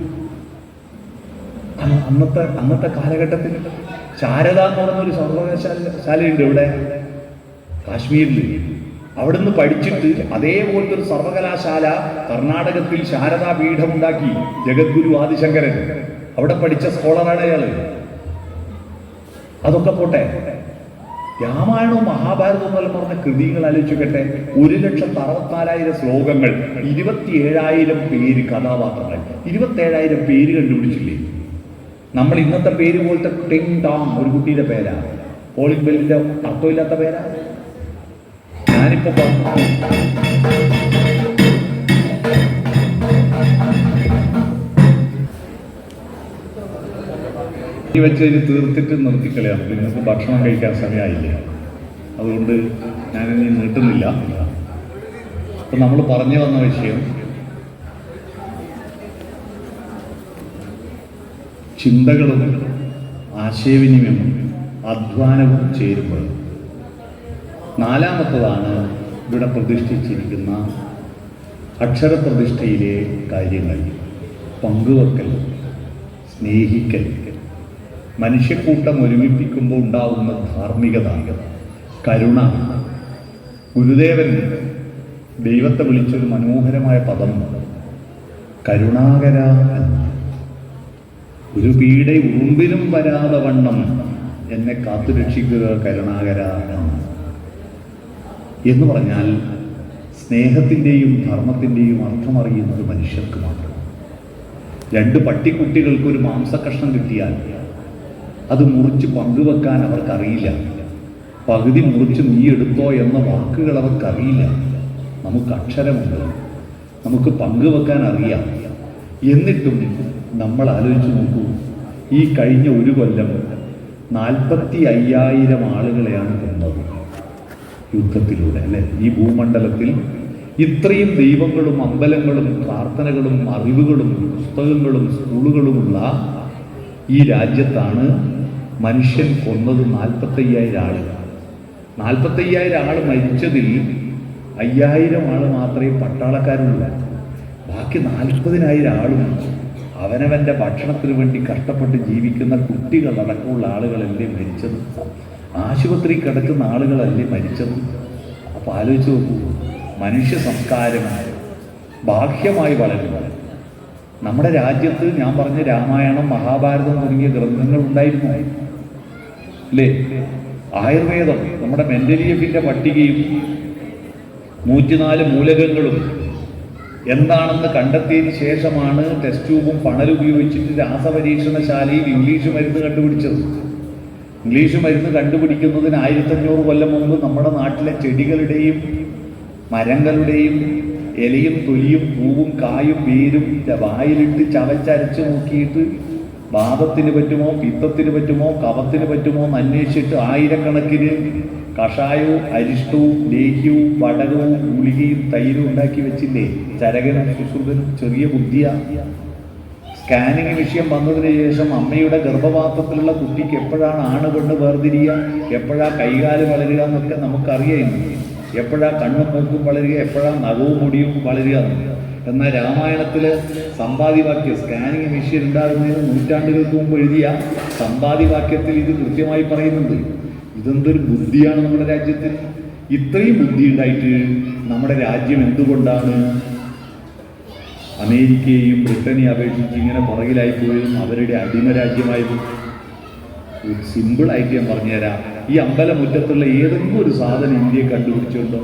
അന്നത്തെ കാലഘട്ടത്തിൽ ശാരദ എന്ന് പറയുന്ന ഒരു സർവകലാശാലയുണ്ട് ഇവിടെ കാശ്മീരിൽ. അവിടുന്ന് പഠിച്ചിട്ട് അതേപോലത്തെ ഒരു സർവകലാശാല കർണാടകത്തിൽ ശാരദാ പീഠമുണ്ടാക്കി ജഗദ്ഗുരു ആദിശങ്കരൻ. അവിടെ പഠിച്ച സ്കോളറാണ് അയാള്. അതൊക്കെ പോട്ടെ, രാമായണവും മഹാഭാരതവും എന്നെല്ലാം പറഞ്ഞ കൃതികൾ ആലോചിക്കട്ടെ. 1,64,000 ശ്ലോകങ്ങൾ, 27,000 പേര് കഥാപാത്രങ്ങൾ, 27,000 പേര് കണ്ടുപിടിച്ചില്ലേ? നമ്മൾ ഇന്നത്തെ പേര് പോലത്തെ ടിങ് ടാങ് ഒരു കുട്ടിയുടെ പേരാ, പോളിംഗ് ബെല്ലിന്റെ അർത്ഥമില്ലാത്ത പേരാ. ഞാനിപ്പോ ഈ വെച്ച് തീർത്തിട്ട് നിർത്തിക്കളയാം. നിങ്ങൾക്ക് ഭക്ഷണം കഴിക്കാൻ സമയമായില്ല, അതുകൊണ്ട് ഞാനിനി നീട്ടുന്നില്ല. അപ്പം നമ്മൾ പറഞ്ഞു വന്ന വിഷയം ചിന്തകളും ആശയവിനിമയവും അധ്വാനവും ചേരുമ്പോൾ നാലാമത്തതാണ് ഇവിടെ പ്രതിഷ്ഠിച്ചിരിക്കുന്ന അക്ഷരപ്രതിഷ്ഠയിലെ കാര്യങ്ങൾ. പങ്കുവെക്കൽ, സ്നേഹിക്കൽ, മനുഷ്യക്കൂട്ടം ഒരുമിപ്പിക്കുമ്പോൾ ഉണ്ടാവുന്ന ധാർമ്മികത, കരുണ. ഗുരുദേവൻ ദൈവത്തെ വിളിച്ചൊരു മനോഹരമായ പദം കരുണാകര. ഒരു പീഡ ഉറുമ്പിലും വരാതെ വണ്ണം എന്നെ കാത്തുരക്ഷിക്കുക കരുണാകര എന്ന് പറഞ്ഞാൽ സ്നേഹത്തിൻ്റെയും ധർമ്മത്തിൻ്റെയും അർത്ഥമറിയുന്നത് മനുഷ്യർക്ക് മാത്രം. രണ്ട് പട്ടിക്കുട്ടികൾക്കൊരു മാംസക്കഷ്ണം കിട്ടിയാൽ അത് മുറിച്ച് പങ്കുവെക്കാൻ അവർക്കറിയില്ല. പകുതി മുറിച്ച് നീ എടുത്തോ എന്ന വാക്കുകൾ അവർക്കറിയില്ല. നമുക്ക് അക്ഷരമുണ്ട്, നമുക്ക് പങ്കുവെക്കാൻ അറിയാം. എന്നിട്ടും നമ്മൾ ആലോചിച്ച് നോക്കൂ, ഈ കഴിഞ്ഞ ഒരു കൊല്ലം 45,000 ആളുകളെയാണ് കൊന്നത് യുദ്ധത്തിലൂടെ, അല്ലെ? ഈ ഭൂമണ്ഡലത്തിൽ ഇത്രയും ദൈവങ്ങളും അമ്പലങ്ങളും പ്രാർത്ഥനകളും അറിവുകളും പുസ്തകങ്ങളും സ്കൂളുകളുമുള്ള ഈ രാജ്യത്താണ് മനുഷ്യൻ കൊന്നത് 45,000 ആളുകൾ. 45,000 ആൾ മരിച്ചതിൽ 5,000 ആൾ മാത്രമേ പട്ടാളക്കാരുള്ളൂ. ബാക്കി 40,000 ആളും അവനവൻ്റെ ഭക്ഷണത്തിന് വേണ്ടി കഷ്ടപ്പെട്ട് ജീവിക്കുന്ന കുട്ടികളടക്കമുള്ള ആളുകളല്ലേ മരിച്ചത്. ആശുപത്രി കിടക്കുന്ന ആളുകളല്ലേ മരിച്ചത്. അപ്പോൾ ആലോചിച്ച് നോക്കൂ, മനുഷ്യ സംസ്കാരം ബാഹ്യമായി വളരുന്നത്. നമ്മുടെ രാജ്യത്ത് ഞാൻ പറഞ്ഞ രാമായണം, മഹാഭാരതം തുടങ്ങിയ ഗ്രന്ഥങ്ങൾ ഉണ്ടായിരുന്നു, അല്ലേ? ആയുർവേദം, നമ്മുടെ മെന്റലിയഫിൻ്റെ പട്ടികയും 104 മൂലകങ്ങളും എന്താണെന്ന് കണ്ടെത്തിയതിന് ശേഷമാണ് ടെസ്റ്റ് ട്യൂബും പണലുപയോഗിച്ചിട്ട് രാസപരീക്ഷണശാലയിൽ ഇംഗ്ലീഷ് മരുന്ന് കണ്ടുപിടിച്ചത്. ഇംഗ്ലീഷ് മരുന്ന് കണ്ടുപിടിക്കുന്നതിന് 1500 കൊല്ലം മുമ്പ് നമ്മുടെ നാട്ടിലെ ചെടികളുടെയും മരങ്ങളുടെയും ഇലയും തൊലിയും പൂവും കായും വേരും വായിലിട്ട് ചവച്ചരച്ച് നോക്കിയിട്ട് വാദത്തിന് പറ്റുമോ, പിത്തത്തിന് പറ്റുമോ, കഫത്തിന് പറ്റുമോ എന്ന് അന്വേഷിച്ചിട്ട് ആയിരക്കണക്കിന് കഷായവും അരിഷ്ടവും ലേഹ്യവും വടകവും ഗുളികയും തൈരും ഉണ്ടാക്കി വെച്ചില്ലേ? ചരകനും സുശ്രുതനും ചെറിയ ബുദ്ധിയാ. സ്കാനിങ് വിഷയം വന്നതിന് ശേഷം അമ്മയുടെ ഗർഭപാത്രത്തിലുള്ള കുട്ടിക്ക് എപ്പോഴാണ് ആണ് പെണ്ണ് വേർതിരിയുക, എപ്പോഴാണ് കൈകാല് വളരുക എന്നൊക്കെ നമുക്കറിയായിരുന്നു. എപ്പോഴാണ് കണ്ണും മൂക്കും വളരുക, എപ്പോഴാണ് നഖവും മുടിയും വളരുക എന്ന്. എന്നാൽ രാമായണത്തില് സമ്പാദിവാക്യം, സ്കാനിങ് മെഷീൻ ഉണ്ടാകുന്നതിന് നൂറ്റാണ്ടുകൾക്ക് മുമ്പ് എഴുതിയ സമ്പാദിവാക്യത്തിൽ ഇത് കൃത്യമായി പറയുന്നുണ്ട്. ഇതെന്തൊരു ബുദ്ധിയാണ് നമ്മുടെ രാജ്യത്തിൽ. ഇത്രയും ബുദ്ധി ഉണ്ടായിട്ട് നമ്മുടെ രാജ്യം എന്തുകൊണ്ടാണ് അമേരിക്കയെയും ബ്രിട്ടനെയും അപേക്ഷിച്ച് ഇങ്ങനെ പുറകിലായിപ്പോയതും അവരുടെ അടിമരാജ്യമായത്? സിമ്പിളായിട്ട് ഞാൻ പറഞ്ഞുതരാം. ഈ അമ്പലമുറ്റത്തുള്ള ഏതെങ്കിലും ഒരു സാധനം ഇന്ത്യയെ കണ്ടുപിടിച്ചുണ്ടോ?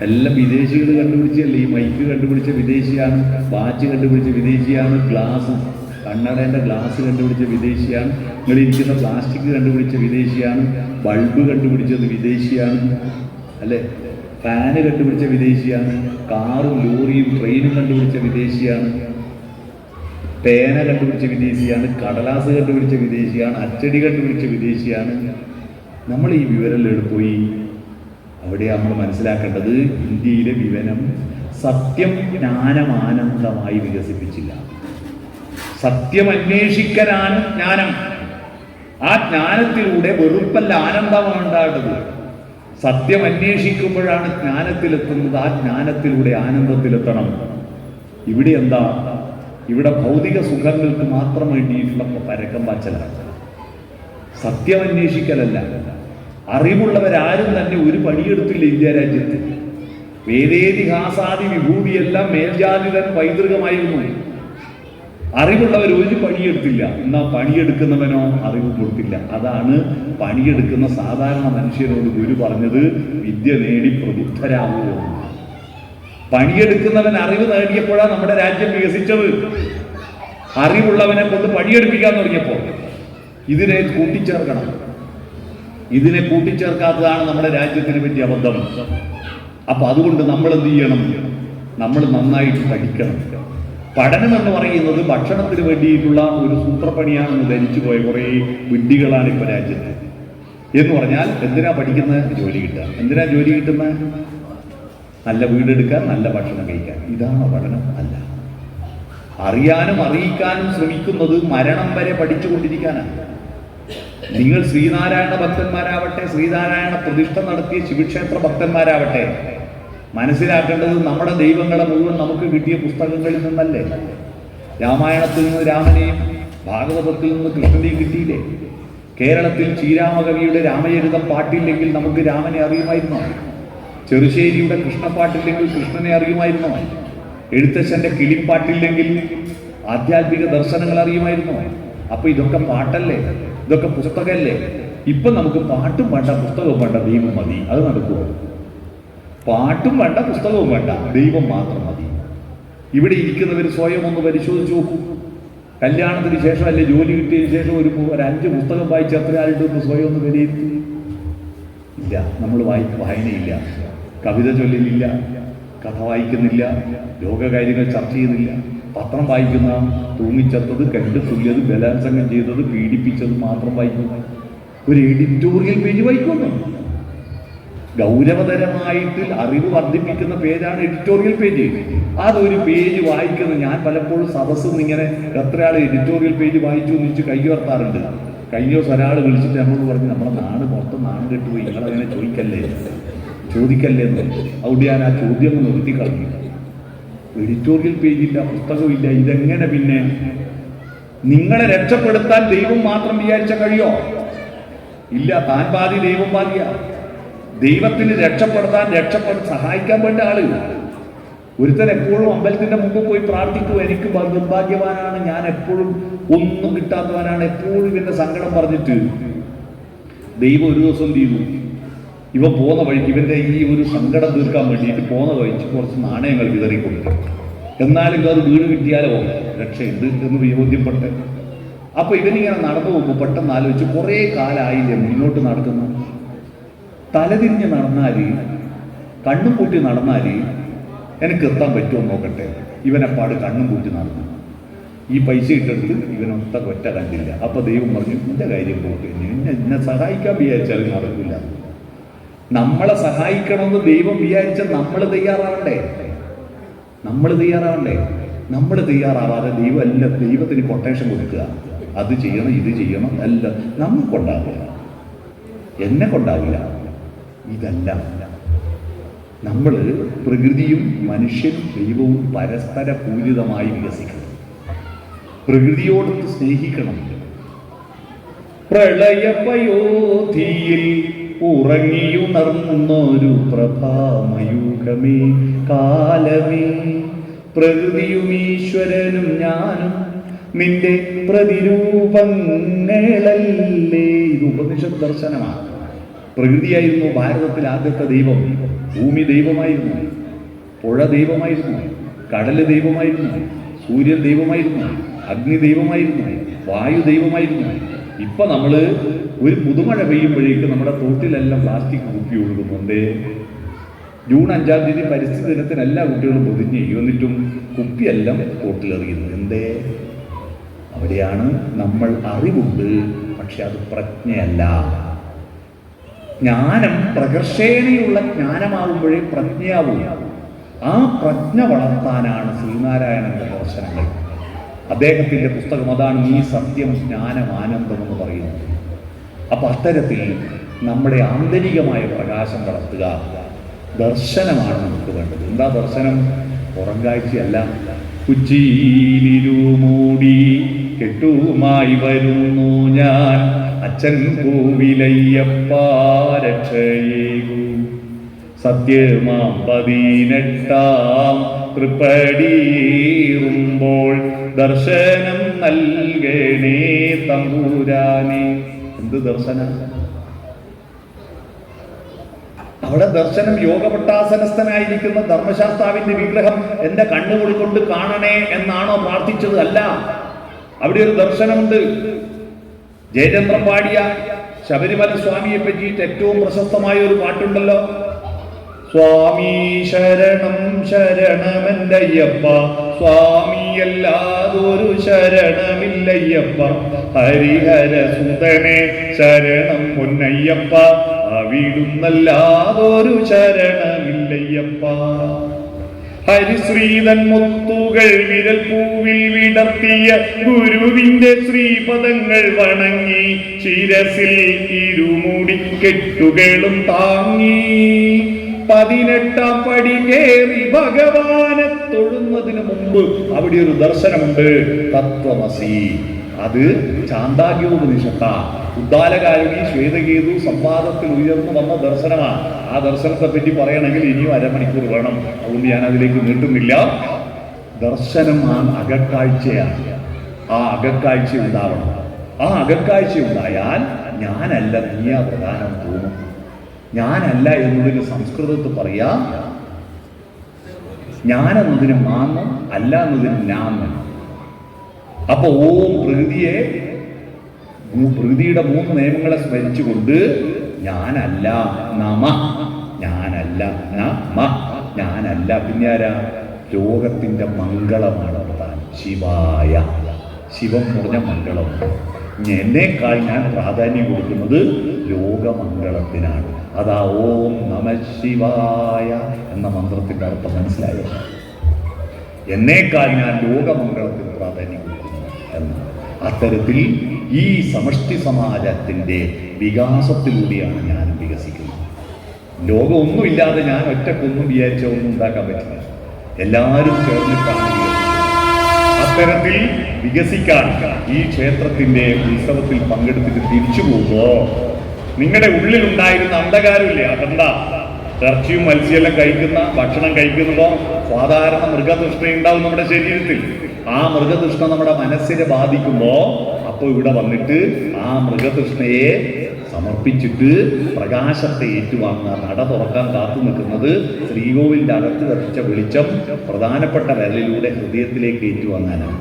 എല്ലാം വിദേശികൾ കണ്ടുപിടിച്ചല്ലേ. ഈ മൈക്ക് കണ്ടുപിടിച്ച വിദേശിയാണ്, വാച്ച് കണ്ടുപിടിച്ച വിദേശിയാണ്, ഗ്ലാസ് കണ്ണടേൻ്റെ ഗ്ലാസ് കണ്ടുപിടിച്ച വിദേശിയാണ്, നിങ്ങളിരിക്കുന്ന പ്ലാസ്റ്റിക് കണ്ടുപിടിച്ച വിദേശിയാണ്, ബൾബ് കണ്ടുപിടിച്ചത് വിദേശിയാണ്, അല്ലേ? ഫാന് കണ്ടുപിടിച്ച വിദേശിയാണ്, കാറും ലോറിയും ട്രെയിനും കണ്ടുപിടിച്ച വിദേശിയാണ്, പേന കണ്ടുപിടിച്ച വിദേശിയാണ്, കടലാസ് കണ്ടുപിടിച്ച വിദേശിയാണ്, അച്ചടി കണ്ടുപിടിച്ച വിദേശിയാണ്. നമ്മൾ ഈ വിവരം പോയി അവിടെയാണ് നമ്മൾ മനസ്സിലാക്കേണ്ടത്. ഇന്ത്യയിലെ വിവരം സത്യം ജ്ഞാനമാനന്ദമായി വികസിപ്പിച്ചില്ല. സത്യം അന്വേഷിക്കലാണ് ജ്ഞാനം. ആ ജ്ഞാനത്തിലൂടെ വെറുപ്പല്ല, ആനന്ദമാണ് ഉണ്ടാകേണ്ടത്. സത്യം അന്വേഷിക്കുമ്പോഴാണ് ജ്ഞാനത്തിലെത്തുന്നത്. ആ ജ്ഞാനത്തിലൂടെ ആനന്ദത്തിലെത്തണം. ഇവിടെ എന്താ? ഇവിടെ ഭൗതിക സുഖങ്ങൾക്ക് മാത്രം വേണ്ടിയിട്ടുള്ള പരക്കം പാച്ചലാണ്. സത്യം അന്വേഷിക്കലല്ല. അറിവുള്ളവരാരും തന്നെ ഒരു പണിയെടുത്തില്ല ഇന്ത്യ രാജ്യത്ത്. വേദേതിഹാസാദി വിഭൂതിയെല്ലാം മേൽജാതിതൻ പൈതൃകമായിരുന്നു. അറിവുള്ളവർ ഒരു പണിയെടുത്തില്ല. എന്നാൽ പണിയെടുക്കുന്നവനോ അറിവ് കൊടുത്തില്ല. അതാണ് പണിയെടുക്കുന്ന സാധാരണ മനുഷ്യരോട് ഗുരു പറഞ്ഞത്, വിദ്യ നേടി പ്രബുദ്ധരാകുക. പണിയെടുക്കുന്നവൻ അറിവ് നേടിയപ്പോഴാണ് നമ്മുടെ രാജ്യം വികസിച്ചത്. അറിവുള്ളവനെ കൊണ്ട് പണിയെടുപ്പിക്കാൻ തുടങ്ങിയപ്പോൾ ഇതിനെ കൂട്ടിച്ചേർക്കണം. ഇതിനെ കൂട്ടിച്ചേർക്കാത്തതാണ് നമ്മുടെ രാജ്യത്തിന് പറ്റിയ അബദ്ധം. അപ്പൊ അതുകൊണ്ട് നമ്മൾ എന്ത് ചെയ്യണം? നമ്മൾ നന്നായിട്ട് പഠിക്കണം. പഠനം എന്ന് പറയുന്നത് ഭക്ഷണത്തിന് വേണ്ടിയിട്ടുള്ള ഒരു സൂത്രപ്പണിയാണെന്ന് ധരിച്ചു പോയ കുറേ വിഡ്ഢികളാണ് ഇപ്പൊ രാജ്യത്ത്. എന്ന് പറഞ്ഞാൽ എന്തിനാ പഠിക്കുന്നത്? ജോലി കിട്ടുക. എന്തിനാ ജോലി കിട്ടുന്നത്? നല്ല വീടെടുക്കാൻ, നല്ല ഭക്ഷണം കഴിക്കാൻ. ഇതാണോ പഠനം? അല്ല. അറിയാനും അറിയിക്കാനും ശ്രമിക്കുന്നത് മരണം വരെ പഠിച്ചുകൊണ്ടിരിക്കാനാണ്. നിങ്ങൾ ശ്രീനാരായണ ഭക്തന്മാരാവട്ടെ, ശ്രീനാരായണ പ്രതിഷ്ഠ നടത്തിയ ശിവക്ഷേത്ര ഭക്തന്മാരാവട്ടെ, മനസ്സിലാക്കേണ്ടത് നമ്മുടെ ദൈവങ്ങളെ മുഴുവൻ നമുക്ക് കിട്ടിയ പുസ്തകങ്ങളിൽ നിന്നല്ലേ. രാമായണത്തിൽ നിന്ന് രാമനെയും ഭാഗവതത്തിൽ നിന്ന് കൃഷ്ണനെയും കിട്ടിയില്ലേ? കേരളത്തിൽ ശ്രീരാമകവിയുടെ രാമചരിതം പാട്ടില്ലെങ്കിൽ നമുക്ക് രാമനെ അറിയുമായിരുന്നോ? ചെറുശ്ശേരിയുടെ കൃഷ്ണപ്പാട്ടില്ലെങ്കിൽ കൃഷ്ണനെ അറിയുമായിരുന്നോ? എഴുത്തച്ഛൻ്റെ കിളിപ്പാട്ടില്ലെങ്കിൽ ആധ്യാത്മിക ദർശനങ്ങൾ അറിയുമായിരുന്നോ? അപ്പൊ ഇതൊക്കെ പാട്ടല്ലേ? ഇതൊക്കെ പുസ്തകമല്ലേ? ഇപ്പൊ നമുക്ക് പാട്ടും വേണ്ട, പുസ്തകവും വേണ്ട, ദൈവം മതി. അത് നടക്കുമോ? പാട്ടും വേണ്ട, പുസ്തകവും വേണ്ട, ദൈവം മാത്രം മതി. ഇവിടെ ഇരിക്കുന്നവർ സ്വയം ഒന്ന് പരിശോധിച്ച് നോക്കൂ. കല്യാണത്തിന് ശേഷം അല്ലെ ജോലി കിട്ടിയതിന് ശേഷം ഒരു 5 പുസ്തകം വായിച്ച് എത്ര ആളുടെ ഒന്ന് സ്വയം ഒന്ന് വിലയിരുത്തി? ഇല്ല. നമ്മൾ വായനയില്ല, കവിത ചൊല്ലലില്ല, കഥ വായിക്കുന്നില്ല, ലോകകാര്യങ്ങൾ ചർച്ച ചെയ്യുന്നില്ല. പത്രം വായിക്കുന്ന തൂങ്ങിച്ചത്തത്, കണ്ട് തുല്യത്, ബലാത്സംഗം ചെയ്തത്, പീഡിപ്പിച്ചത് മാത്രം വായിക്കുന്നു. ഒരു എഡിറ്റോറിയൽ പേജ് വായിക്കുന്നു. ഗൗരവതരമായിട്ട് അറിവ് വർദ്ധിപ്പിക്കുന്ന പേജാണ് എഡിറ്റോറിയൽ പേജ്. അതൊരു പേജ് വായിക്കുന്നത് ഞാൻ പലപ്പോഴും സദസ്സിൽ ഇങ്ങനെ എത്ര ആൾ എഡിറ്റോറിയൽ പേജ് വായിച്ചു എന്ന് വെച്ച് കൈയുയർത്താറുണ്ട്. കഴിഞ്ഞ ദിവസം ഒരാൾ വിളിച്ചിട്ട് നമ്മളോട് പറഞ്ഞു, നമ്മുടെ നാട് മൊത്തം നാട് കെട്ടുപോയി, നിങ്ങളങ്ങനെ ചോദിക്കല്ലേ എന്ന്. അതുകൊണ്ട് ഞാൻ ആ ചോദ്യം നിർത്തി കളഞ്ഞു. എഡിറ്റോറിയൽ പേജില്ല, പുസ്തകമില്ല, ഇതെങ്ങനെ പിന്നെ? നിങ്ങളെ രക്ഷപ്പെടുത്താൻ ദൈവം മാത്രം വിചാരിച്ച കഴിയോ? ഇല്ല. താൻ പാതി ദൈവം പാതിയാ. ദൈവത്തിന് സഹായിക്കാൻ വേണ്ട ആളില്ല. ഒരുത്തൻ എപ്പോഴും അമ്പലത്തിന്റെ മുമ്പ് പോയി പ്രാർത്ഥിക്കൂ, എനിക്ക് നിർഭാഗ്യവാനാണ്, ഞാൻ എപ്പോഴും ഒന്നും കിട്ടാത്തവനാണ്, എപ്പോഴും ഇവന്റെ സങ്കടം പറഞ്ഞിട്ട് ദൈവം ഒരു ദിവസം ചെയ്തു, ഇവ പോകുന്ന വഴിക്ക് ഇവന്റെ ഈ ഒരു സങ്കടം തീർക്കാൻ വേണ്ടിയിട്ട് പോകുന്ന വഴിക്ക് കുറച്ച് നാണയങ്ങൾ വിതറിക്കൊടുത്തു. എന്നാലും അത് വീട് കിട്ടിയാലോ രക്ഷയുണ്ട് എന്ന് ബോധ്യപ്പെട്ട്. അപ്പൊ ഇവനിങ്ങനെ നടന്നു പോകുമ്പോൾ പെട്ടെന്ന് ആലോചിച്ച്, കുറേ കാലമായില്ലേ മുന്നോട്ട് നടക്കുന്നു, തലതിരിഞ്ഞ് നടന്നാല്, കണ്ണും പൂട്ടി നടന്നാല് എനിക്ക് എത്താൻ പറ്റുമോ നോക്കട്ടെ. ഇവനെപ്പാട് കണ്ണും പൂട്ടി നടന്നു. ഈ പൈസ ഇട്ടെടുത്ത് ഒറ്റ കണ്ടില്ല. അപ്പൊ ദൈവം പറഞ്ഞു, എന്റെ കാര്യം പോട്ടെ, എന്നെ സഹായിക്കാൻ വിചാരിച്ചാൽ നടക്കില്ല. നമ്മളെ സഹായിക്കണമെന്ന് ദൈവം വിചാരിച്ചാൽ നമ്മൾ തയ്യാറാവണ്ടേ? നമ്മൾ തയ്യാറാവാതെ ദൈവത്തിന് കൊട്ടേഷൻ കൊടുക്കുക, അത് ചെയ്യണം, ഇത് ചെയ്യണം, എല്ലാം നമുക്കുണ്ടാവില്ല, എന്നെ കൊണ്ടാവില്ല. ഇതല്ല. നമ്മൾ പ്രകൃതിയും മനുഷ്യനും ദൈവവും പരസ്പര പൂരിതമായി വികസിക്കണം. പ്രകൃതിയോട് സ്നേഹിക്കണം. പ്രളയപയോധിയിൽ ഉറങ്ങിയുണർന്നൊരു പ്രഭാമയൂഖമേ കാലമേ, പ്രകൃതിയും ഈശ്വരനും ഞാനും നിന്റെ പ്രതിരൂപങ്ങളല്ലേ. ഇത് ഉപനിഷത്ത് ദർശനമാണ്. പ്രകൃതിയായിരുന്നു ഭാരതത്തിൽ ആദ്യത്തെ ദൈവം. ഭൂമി ദൈവമായിരുന്നു, പുഴ ദൈവമായിരുന്നു, കടല് ദൈവമായിരുന്നു, സൂര്യൻ ദൈവമായിരുന്നു, അഗ്നി ദൈവമായിരുന്നു, വായു ദൈവമായിരുന്നു. ഇപ്പൊ നമ്മള് ഒരു പുതുമഴ പെയ്യുമ്പോഴേക്ക് നമ്മുടെ തോട്ടിലെല്ലാം പ്ലാസ്റ്റിക് കുപ്പി ഒഴുകുന്നുണ്ട്. ജൂൺ 5-ാം തീയതി പരിസ്ഥിതി ദിനത്തിന് എല്ലാ കുട്ടികളും പൊതിഞ്ഞ് എന്നിട്ടും കുപ്പിയെല്ലാം തോട്ടിലെറിയുന്നു. എന്തേ? അവിടെയാണ് നമ്മൾ അറിവുണ്ട്, പക്ഷെ അത് പ്രജ്ഞയല്ല. ജ്ഞാനം പ്രകർഷേണയുള്ള ജ്ഞാനമാകുമ്പോഴേ പ്രജ്ഞയാവൂ. ആ പ്രജ്ഞ വളർത്താനാണ് ശ്രീനാരായണന്റെ ദർശനങ്ങൾ. അദ്ദേഹത്തിന്റെ പുസ്തകം അതാണ്, ഈ സത്യം ജ്ഞാനം ആനന്ദം എന്ന് പറയുന്നത്. അപ്പൊ അത്തരത്തിൽ നമ്മുടെ ആന്തരികമായ പ്രകാശം വളർത്തുക, ദർശനമാണ് നമുക്ക് വേണ്ടത്. എന്താ ദർശനം? പുറം കാഴ്ചയല്ല. കുച്ചിയിലിരുമൂടി കെട്ടുമായി വരുന്നു ഞാൻ, അച്ഛൻ കോവിലയ്യപ്പ രക്ഷയേകൂ. സത്യമാം 18-ാം തൃപ്പടിയേറുമ്പോൾ ദർശനം നൽകണേ തമ്പുരാനെ. എന്ത് ദർശനം? അവിടെ ദർശനം യോഗപട്ടാസനസ്ഥനായിരിക്കുന്ന ധർമ്മശാസ്താവിന്റെ വിഗ്രഹം എന്റെ കണ്ണുകൾ കൊണ്ട് കാണണേ എന്നാണോ പ്രാർത്ഥിച്ചത്? അല്ല. അവിടെ ഒരു ദർശനമുണ്ട്. ജയചന്ദ്രൻ പാടിയ ശബരിമല സ്വാമിയെ പറ്റിയിട്ട് ഏറ്റവും പ്രശസ്തമായ ഒരു പാട്ടുണ്ടല്ലോ. സ്വാമി ശരണം ശരണമെന്തയ്യപ്പ, സ്വാമി സ്വാമിയല്ലാതൊരു ശരണമില്ലയ്യപ്പ, ഹരിഹര സുതനെ ശരണം പൊന്നയ്യപ്പ, അവിടുന്നല്ലാതൊരു ശരണമില്ലയ്യപ്പ. ഹരിശ്രീതൻ മുത്തുകൾ വിരൽ പൂവിൽ വിടർത്തിയ ഗുരുവിന്റെ ശ്രീപദങ്ങൾ വണങ്ങി, ശിരസിൽ ഇരുമുടി കെട്ടുകളും താങ്ങി, 18-ാം പടി കയറി ഭഗവാനെ തൊഴുന്നതിന് മുമ്പ് അവിടെ ഒരു ദർശനമുണ്ട്, തത്വമസി. അത് ചാന്ദാഗ്യോപനിഷത്ത ഉദ്ദാലകാരിണി ശ്വേതകേതു സംവാദത്തിൽ ഉയർന്നു വന്ന ദർശനമാണ്. ആ ദർശനത്തെ പറ്റി പറയണമെങ്കിൽ ഇനിയും അരമണിക്കൂർ വേണം, അതുകൊണ്ട് ഞാൻ അതിലേക്ക് നീട്ടുന്നില്ല. ദർശനം ആ അകക്കാഴ്ചയാണ്. ആ അകക്കാഴ്ച ഉണ്ടാവണം. ആ അകക്കാഴ്ച ഉണ്ടായാൽ ഞാനല്ല നീയാ പ്രധാനം തോന്നും. ഞാനല്ല എന്നതിന് സംസ്കൃതത്തിൽ പറയാം, ഞാനെന്നതിന് മാന്നും അല്ല എന്നതിന് നാമം. അപ്പൊ ഓം പ്രകൃതിയുടെ 3 നിയമങ്ങളെ സ്മരിച്ചുകൊണ്ട് ഞാനല്ല, നമ ഞാനല്ല, നമ ഞാനല്ല. പിന്നെ ആരാ? ലോകത്തിന്റെ മംഗളമാണ് പ്രധാനം. ശിവായ, ശിവം പറഞ്ഞ മംഗളം. എന്നേക്കാൾ ഞാൻ പ്രാധാന്യം കൊടുക്കുന്നത് ലോകമംഗളത്തിനാണ്. അതാ ഓം നമ ശിവായ എന്ന മന്ത്രത്തിന്റെ അർത്ഥം മനസ്സിലായോ? എന്നേക്കാൾ ഞാൻ ലോകമംഗളത്തിന് പ്രാധാന്യം കൊടുക്കുന്നു എന്ന്. അത്തരത്തിൽ ഈ സമഷ്ടി സമാജത്തിന്റെ വികാസത്തിലൂടെയാണ് ഞാൻ വികസിക്കുന്നത്. ലോകമൊന്നുമില്ലാതെ ഞാൻ ഒറ്റക്കൊന്നും വിചാരിച്ച ഒന്നും ഉണ്ടാക്കാൻ പറ്റില്ല. എല്ലാവരും ചേർന്നിട്ടാണ് അത്തരത്തിൽ വികസിക്കാൻ. ഈ ക്ഷേത്രത്തിന്റെ ഉത്സവത്തിൽ പങ്കെടുത്തിട്ട് തിരിച്ചു പോകുമ്പോ നിങ്ങളുടെ ഉള്ളിലുണ്ടായിരുന്ന അന്ധകാരമില്ലേ, അതെന്താ? ഇറച്ചിയും മത്സ്യമെല്ലാം കഴിക്കുന്ന ഭക്ഷണം കഴിക്കുമ്പോ സാധാരണ മൃഗതൃഷ്ണ ഉണ്ടാവും നമ്മുടെ ശരീരത്തിൽ. ആ മൃഗതൃഷ്ണ നമ്മുടെ മനസ്സിനെ ബാധിക്കുമ്പോ അപ്പോൾ ഇവിടെ വന്നിട്ട് ആ മൃഗതൃഷ്ണയെ സമർപ്പിച്ചിട്ട് പ്രകാശത്തെ ഏറ്റുവാങ്ങുക. നട തുറക്കാൻ കാത്തു നിൽക്കുന്നത് ശ്രീകോവിലിന്റെ അകത്ത് കത്തിച്ച വെളിച്ചം പ്രധാനപ്പെട്ട വിരലിലൂടെ ഹൃദയത്തിലേക്ക് ഏറ്റുവാങ്ങാനാണ്.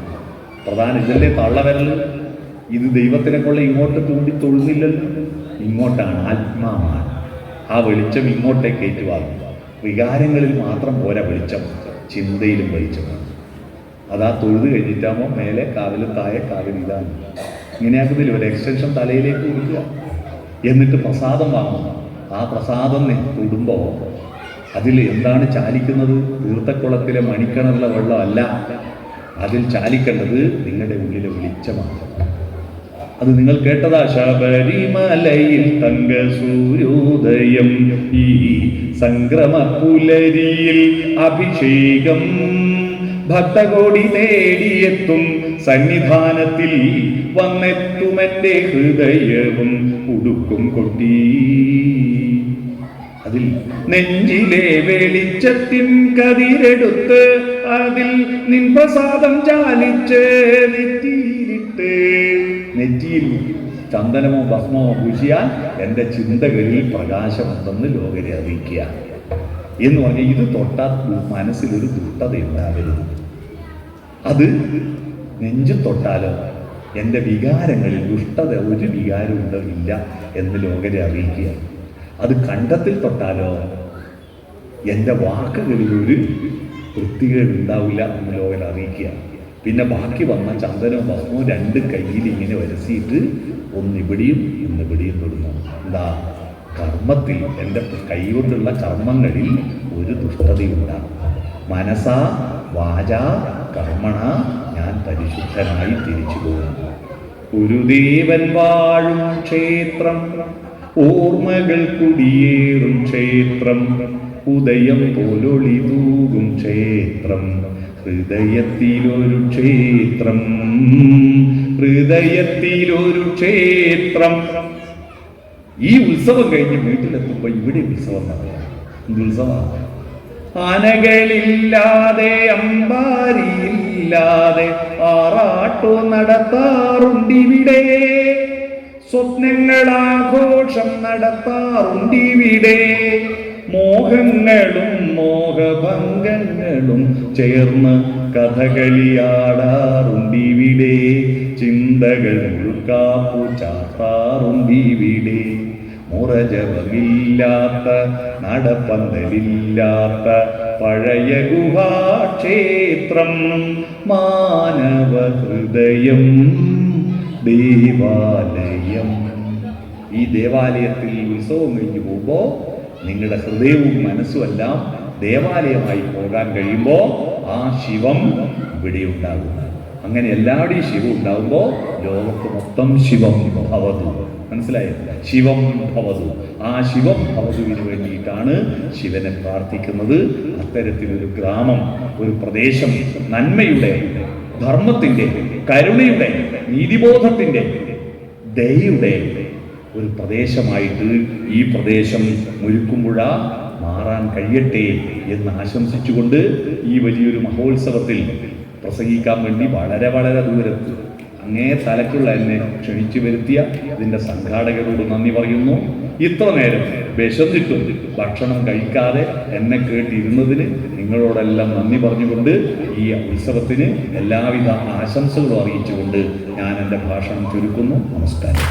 ഇതല്ലേ തള്ളവിരൽ. ഇത് ദൈവത്തിനെ കൊള്ള ഇങ്ങോട്ട് തൂണ്ടി തൊഴുന്നില്ലല്ലോ, ഇങ്ങോട്ടാണ്, ആത്മാവാണ്. ആ വെളിച്ചം ഇങ്ങോട്ടേക്ക് ഏറ്റുവാങ്ങും. വികാരങ്ങളിൽ മാത്രം പോരാ വെളിച്ചം, ചിന്തയിലും വെളിച്ചമാണ്. അതാ തൊഴുത് കഴിഞ്ഞിട്ടാകുമ്പോൾ മേലെ കാവിൽ, താഴെ കാവിൽ. ഇതാണ് ഇങ്ങനെയാക്കുന്നില്ല. ഒരു എക്സ്റ്റൻഷൻ തലയിലേക്ക് കൊടുക്കുക, എന്നിട്ട് പ്രസാദം വാങ്ങും. ആ പ്രസാദം തൊടുമ്പോൾ അതിൽ എന്താണ് ചാലിക്കുന്നത്? തീർത്ഥക്കുളത്തിലെ മണിക്കിണറിലെ വെള്ളമല്ല, അതിൽ ചാലിക്കേണ്ടത് നിങ്ങളുടെ ഉള്ളിലെ വെളിച്ചമാണ്. അത് നിങ്ങൾ കേട്ടതാ. ശബരിമലയിൽ തങ്ക സൂര്യോദയം, ഈ സംക്രമ പുലരിയിൽ അഭിഷേകം, ഭക്തകോടി തേടിയെത്തും സന്നിധാനത്തിൽ വന്നെത്തുമെന്റെ ഹൃദയവും ഉടുക്കും കൊട്ടി. അതിൽ നെഞ്ചിലെ വെളിച്ചത്തിൻ കതിരെടുത്ത് അതിൽ നിൻ പ്രസാദം ചാലിച്ച് നെറ്റിയിലിട്ട്, നെറ്റിയിൽ ചന്ദനമോ ഭസ്മമോ പൂശിയാൽ എൻ്റെ ചിന്തകളിൽ പ്രകാശമുണ്ടെന്ന് ലോകരെ അറിയിക്കുക എന്ന് പറഞ്ഞാൽ ഇത് തൊട്ടാൽ മനസ്സിലൊരു ദുഷ്ടത ഉണ്ടാകരുത്. അത് നെഞ്ചു തൊട്ടാലോ എൻ്റെ വികാരങ്ങളിൽ ദുഷ്ടത ഒരു വികാരം ഉണ്ടാവില്ല എന്ന് ലോകരെ അറിയിക്കുക. അത് കണ്ടത്തിൽ തൊട്ടാലോ എൻ്റെ വാക്കുകളിൽ ഒരു വൃത്തികേട് ഉണ്ടാവില്ല എന്ന് ലോകരെ അറിയിക്കുക. പിന്നെ ബാക്കി വന്ന ചന്ദനവും ഭസ്മവും 2 കയ്യിൽ ഇങ്ങനെ വരസിയിട്ട് ഒന്നിവിടെയും ഒന്നിവിടെയും തൊടുന്നു. എന്താ? കർമ്മത്തിൽ, എൻ്റെ കൈകൊണ്ടുള്ള കർമ്മങ്ങളിൽ ഒരു ദുഷ്ടതയുണ്ടാകും. മനസാ വാചാ കർമ്മണ ഞാൻ പരിശുദ്ധനായി തിരിച്ചു പോകുന്നു. ഗുരുദേവൻ വാഴും ക്ഷേത്രം, ഓർമ്മകൾ കുടിയേറും ക്ഷേത്രം, ഉദയം പോലൊളി തൂകും ക്ഷേത്രം, ഹൃദയത്തിലൊരു ക്ഷേത്രം, ഹൃദയത്തിലൊരു ക്ഷേത്രം. ഈ ഉത്സവം കഴിഞ്ഞ് വീട്ടിലെത്തുമ്പോ ഇവിടെ ഉത്സവം നടക്കാം. എന്തുത്സവമാണ്? ആനകളില്ലാതെ അമ്പാരിയില്ലാതെ ആറാട്ടു നടത്താറുണ്ടിവിടെ, സ്വപ്നങ്ങളാഘോഷം നടത്താറുണ്ടിവിടെ, മോഹങ്ങളും മോഹഭംഗങ്ങളും ചേർന്ന് കഥകളിയാടാറുണ്ടിവിടെ, ചിന്തകൾ മുഴുക്കാപ്പു ചാത്താറുണ്ടിവിടെ, മുറജപമില്ലാത്ത നടപ്പന്തലില്ലാത്ത പഴയ ഗുഹാക്ഷേത്രം മാനവ ഹൃദയം ദേവാലയം. ഈ ദേവാലയത്തിൽ ഉത്സവം കഴിഞ്ഞു പോകുമ്പോൾ നിങ്ങളുടെ ഹൃദയവും മനസ്സുമെല്ലാം ദേവാലയമായി പോകാൻ കഴിയുമ്പോൾ ആ ശിവം ഇവിടെ ഉണ്ടാകും. അങ്ങനെ എല്ലാവരുടെയും ശിവം ഉണ്ടാകുമ്പോൾ ലോകത്ത് മൊത്തം ശിവം ഭവതു. മനസ്സിലായോ? ശിവം ഭവതു. ആ ശിവം ഭവതുവിന് വേണ്ടിയിട്ടാണ് ശിവനെ പ്രാർത്ഥിക്കുന്നത്. അത്തരത്തിലൊരു ഗ്രാമം, ഒരു പ്രദേശം നന്മയുടെ, ധർമ്മത്തിന്റെ, കരുണയുടെ, നീതിബോധത്തിന്റെ, ദയയുടെ ഒരു പ്രദേശമായിട്ട് ഈ പ്രദേശം മുരുക്കുമ്പുഴ മാറാൻ കഴിയട്ടെ എന്ന് ആശംസിച്ചുകൊണ്ട് ഈ വലിയൊരു മഹോത്സവത്തിൽ പ്രസംഗിക്കാൻ വേണ്ടി വളരെ വളരെ ദൂരത്ത് അങ്ങേ തലക്കുള്ള എന്നെ ക്ഷണിച്ചു വരുത്തിയ ഇതിൻ്റെ സംഘാടകരോട് നന്ദി പറയുന്നു. ഇത്ര നേരം വിശന്നിട്ടും ഭക്ഷണം കഴിക്കാതെ എന്നെ കേട്ടിരുന്നതിന് നിങ്ങളോടെല്ലാം നന്ദി പറഞ്ഞുകൊണ്ട് ഈ ഉത്സവത്തിന് എല്ലാവിധ ആശംസകളും അറിയിച്ചുകൊണ്ട് ഞാൻ എൻ്റെ ഭാഷണം ചുരുക്കുന്നു. നമസ്കാരം.